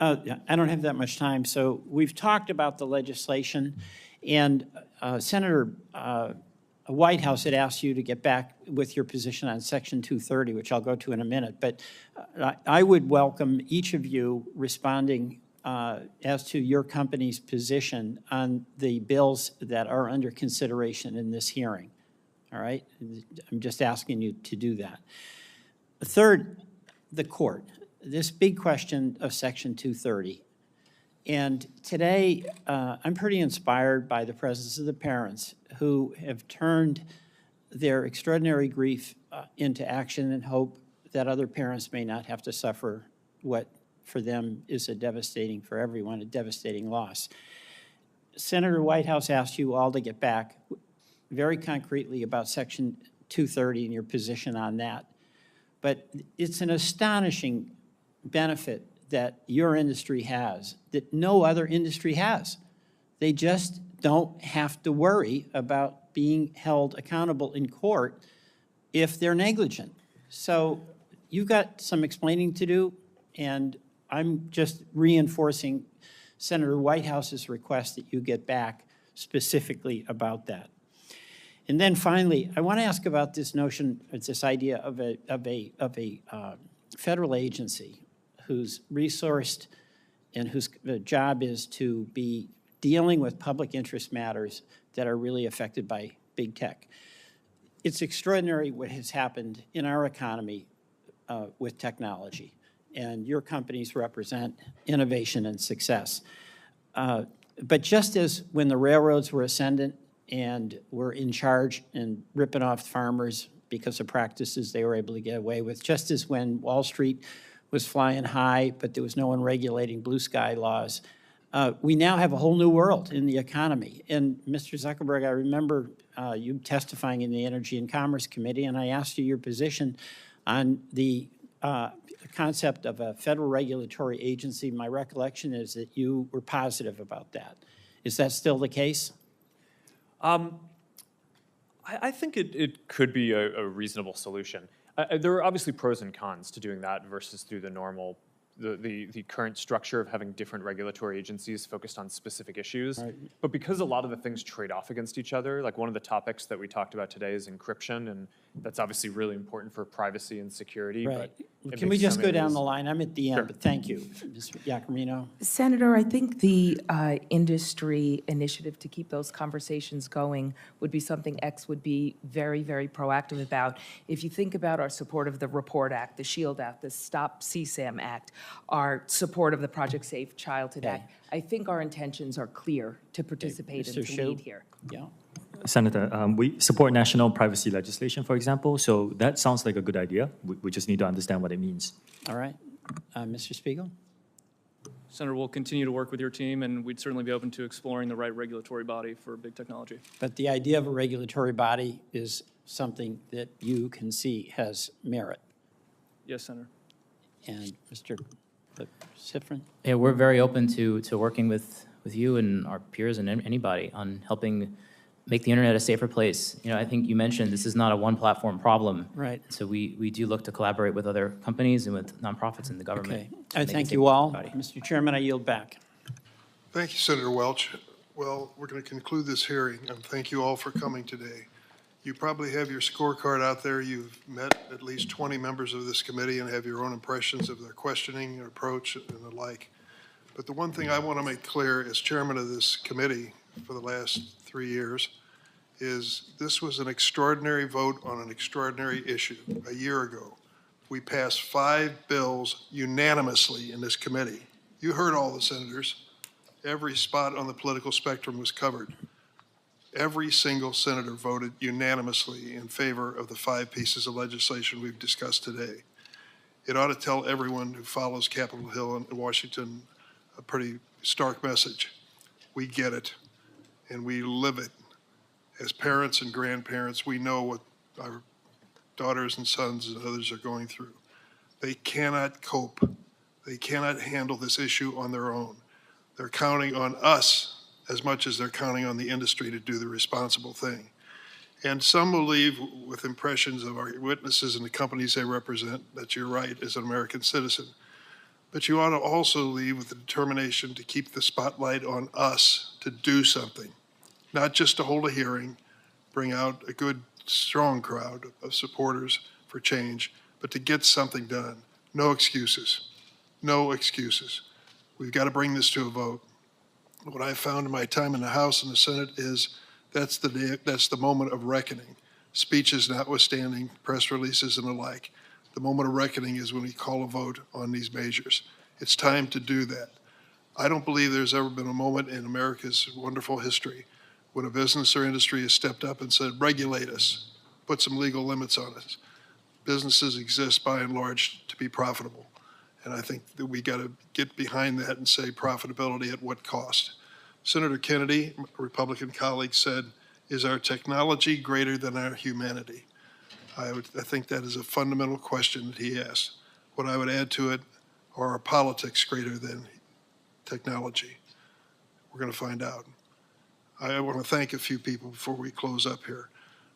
[SPEAKER 20] I don't have that much time, so we've talked about the legislation, and Senator White House had asked you to get back with your position on Section 230, which I'll go to in a minute. But I would welcome each of you responding as to your company's position on the bills that are under consideration in this hearing. All right? I'm just asking you to do that. Third, the court. This big question of Section 230. And today, I'm pretty inspired by the presence of the parents who have turned their extraordinary grief into action and hope that other parents may not have to suffer what for them is a devastating, for everyone, a devastating loss. Senator Whitehouse asked you all to get back very concretely about Section 230 and your position on that. But it's an astonishing benefit that your industry has, that no other industry has. They just don't have to worry about being held accountable in court if they're negligent. So you've got some explaining to do, and I'm just reinforcing Senator Whitehouse's request that you get back specifically about that. And then finally, I want to ask about this notion, this idea of a federal agency who's resourced and whose job is to be dealing with public interest matters that are really affected by big tech. It's extraordinary what has happened in our economy with technology, and your companies represent innovation and success. But just as when the railroads were ascendant and were in charge and ripping off farmers because of practices they were able to get away with, just as when Wall Street was flying high, but there was no one regulating blue sky laws. We now have a whole new world in the economy. And Mr. Zuckerberg, I remember you testifying in the Energy and Commerce Committee, and I asked you your position on the concept of a federal regulatory agency. My recollection is that you were positive about that. Is that still the case?
[SPEAKER 14] I think it could be a reasonable solution. There are obviously pros and cons to doing that versus through the normal the current structure of having different regulatory agencies focused on specific issues. But because a lot of the things trade off against each other, like one of the topics that we talked about today is encryption, and that's obviously really important for privacy and security.
[SPEAKER 20] Right.
[SPEAKER 14] But
[SPEAKER 20] Can we just go down the
[SPEAKER 14] line?
[SPEAKER 20] line? I'm at the end,
[SPEAKER 14] Sure.
[SPEAKER 20] but thank you. Ms. Iacomino?
[SPEAKER 17] Senator, I think the industry initiative to keep those conversations going would be something X would be very, very proactive about. If you think about our support of the REPORT Act, the SHIELD Act, the Stop CSAM Act, our support of the Project Safe Childhood Act, I think our intentions are clear to participate and
[SPEAKER 20] Mr.
[SPEAKER 17] to
[SPEAKER 20] Hsu?
[SPEAKER 17] lead here.
[SPEAKER 20] Yeah.
[SPEAKER 16] Senator, we support national privacy legislation, for example, so that sounds like a good idea. We just need to understand what it means.
[SPEAKER 20] All right. Mr. Spiegel?
[SPEAKER 15] Senator, we'll continue to work with your team, and we'd certainly be open to exploring the right regulatory body for big technology.
[SPEAKER 20] But the idea of a regulatory body is something that you can see has merit.
[SPEAKER 15] Yes, Senator.
[SPEAKER 20] And Mr. Sifrin?
[SPEAKER 13] Yeah, we're very open to working with you and our peers and anybody on helping make the internet a safer place. You know, I think you mentioned this is not a one platform problem.
[SPEAKER 20] Right.
[SPEAKER 13] So we do look to collaborate with other companies and with nonprofits in the government.
[SPEAKER 20] Okay.
[SPEAKER 13] to
[SPEAKER 20] I
[SPEAKER 13] make it
[SPEAKER 20] thank
[SPEAKER 13] safer
[SPEAKER 20] you
[SPEAKER 13] for
[SPEAKER 20] all.
[SPEAKER 13] everybody.
[SPEAKER 20] Mr. Chairman, I yield back.
[SPEAKER 1] Thank you, Senator Welch. Well, we're going to conclude this hearing, and thank you all for coming today. You probably have your scorecard out there. You've met at least 20 members of this committee and have your own impressions of their questioning, their approach, and the like. But the one thing I want to make clear as chairman of this committee for the last 3 years is this was an extraordinary vote on an extraordinary issue. A year ago, we passed 5 bills unanimously in this committee. You heard all the senators. Every spot on the political spectrum was covered. Every single senator voted unanimously in favor of the 5 pieces of legislation we've discussed today. It ought to tell everyone who follows Capitol Hill and Washington a pretty stark message. We get it, and we live it. As parents and grandparents, we know what our daughters and sons and others are going through. They cannot cope. They cannot handle this issue on their own. They're counting on us as much as they're counting on the industry to do the responsible thing. And some will leave with impressions of our witnesses and the companies they represent that you're right as an American citizen. But you ought to also leave with the determination to keep the spotlight on us to do something, not just to hold a hearing, bring out a good, strong crowd of supporters for change, but to get something done. No excuses. No excuses. We've got to bring this to a vote. What I found in my time in the House and the Senate is that's the moment of reckoning. Speeches notwithstanding, press releases and the like. The moment of reckoning is when we call a vote on these measures. It's time to do that. I don't believe there's ever been a moment in America's wonderful history when a business or industry has stepped up and said, regulate us, put some legal limits on us. Businesses exist by and large to be profitable. And I think that we got to get behind that and say profitability at what cost. Senator Kennedy, a Republican colleague, said, is our technology greater than our humanity? I think that is a fundamental question that he asked. What I would add to it, are our politics greater than technology? We're going to find out. I want to thank a few people before we close up here.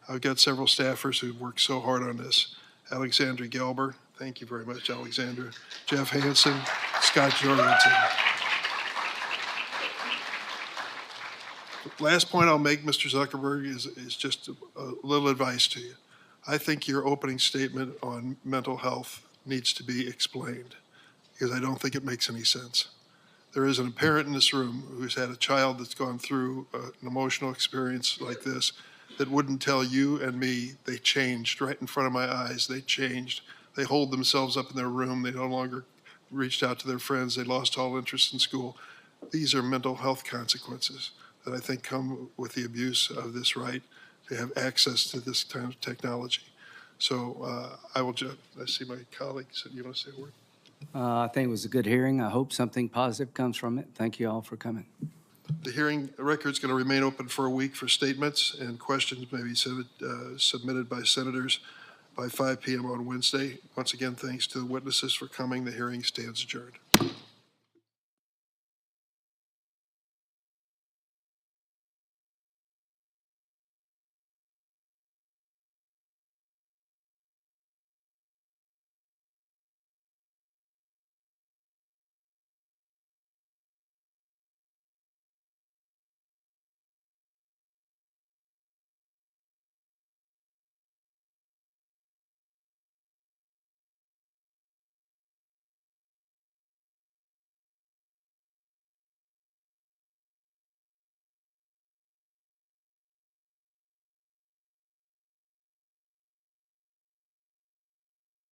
[SPEAKER 1] I've got several staffers who've worked so hard on this. Alexandra Gelber, thank you very much, Alexandra. Jeff Hansen, Scott Jorgensen. Last point I'll make, Mr. Zuckerberg, is just a little advice to you. I think your opening statement on mental health needs to be explained because I don't think it makes any sense. There is a parent in this room who's had a child that's gone through an emotional experience like this that wouldn't tell you and me they changed right in front of my eyes. They changed. They hold themselves up in their room. They no longer reached out to their friends. They lost all interest in school. These are mental health consequences that I think come with the abuse of this right to have access to this kind of technology. So I see my colleagues. You want to say a word?
[SPEAKER 21] I think it was a good hearing. I hope something positive comes from it. Thank you all for coming.
[SPEAKER 1] The hearing record's going to remain open for a week for statements, and questions may be submitted by senators by 5 p.m. on Wednesday. Once again, thanks to the witnesses for coming. The hearing stands adjourned.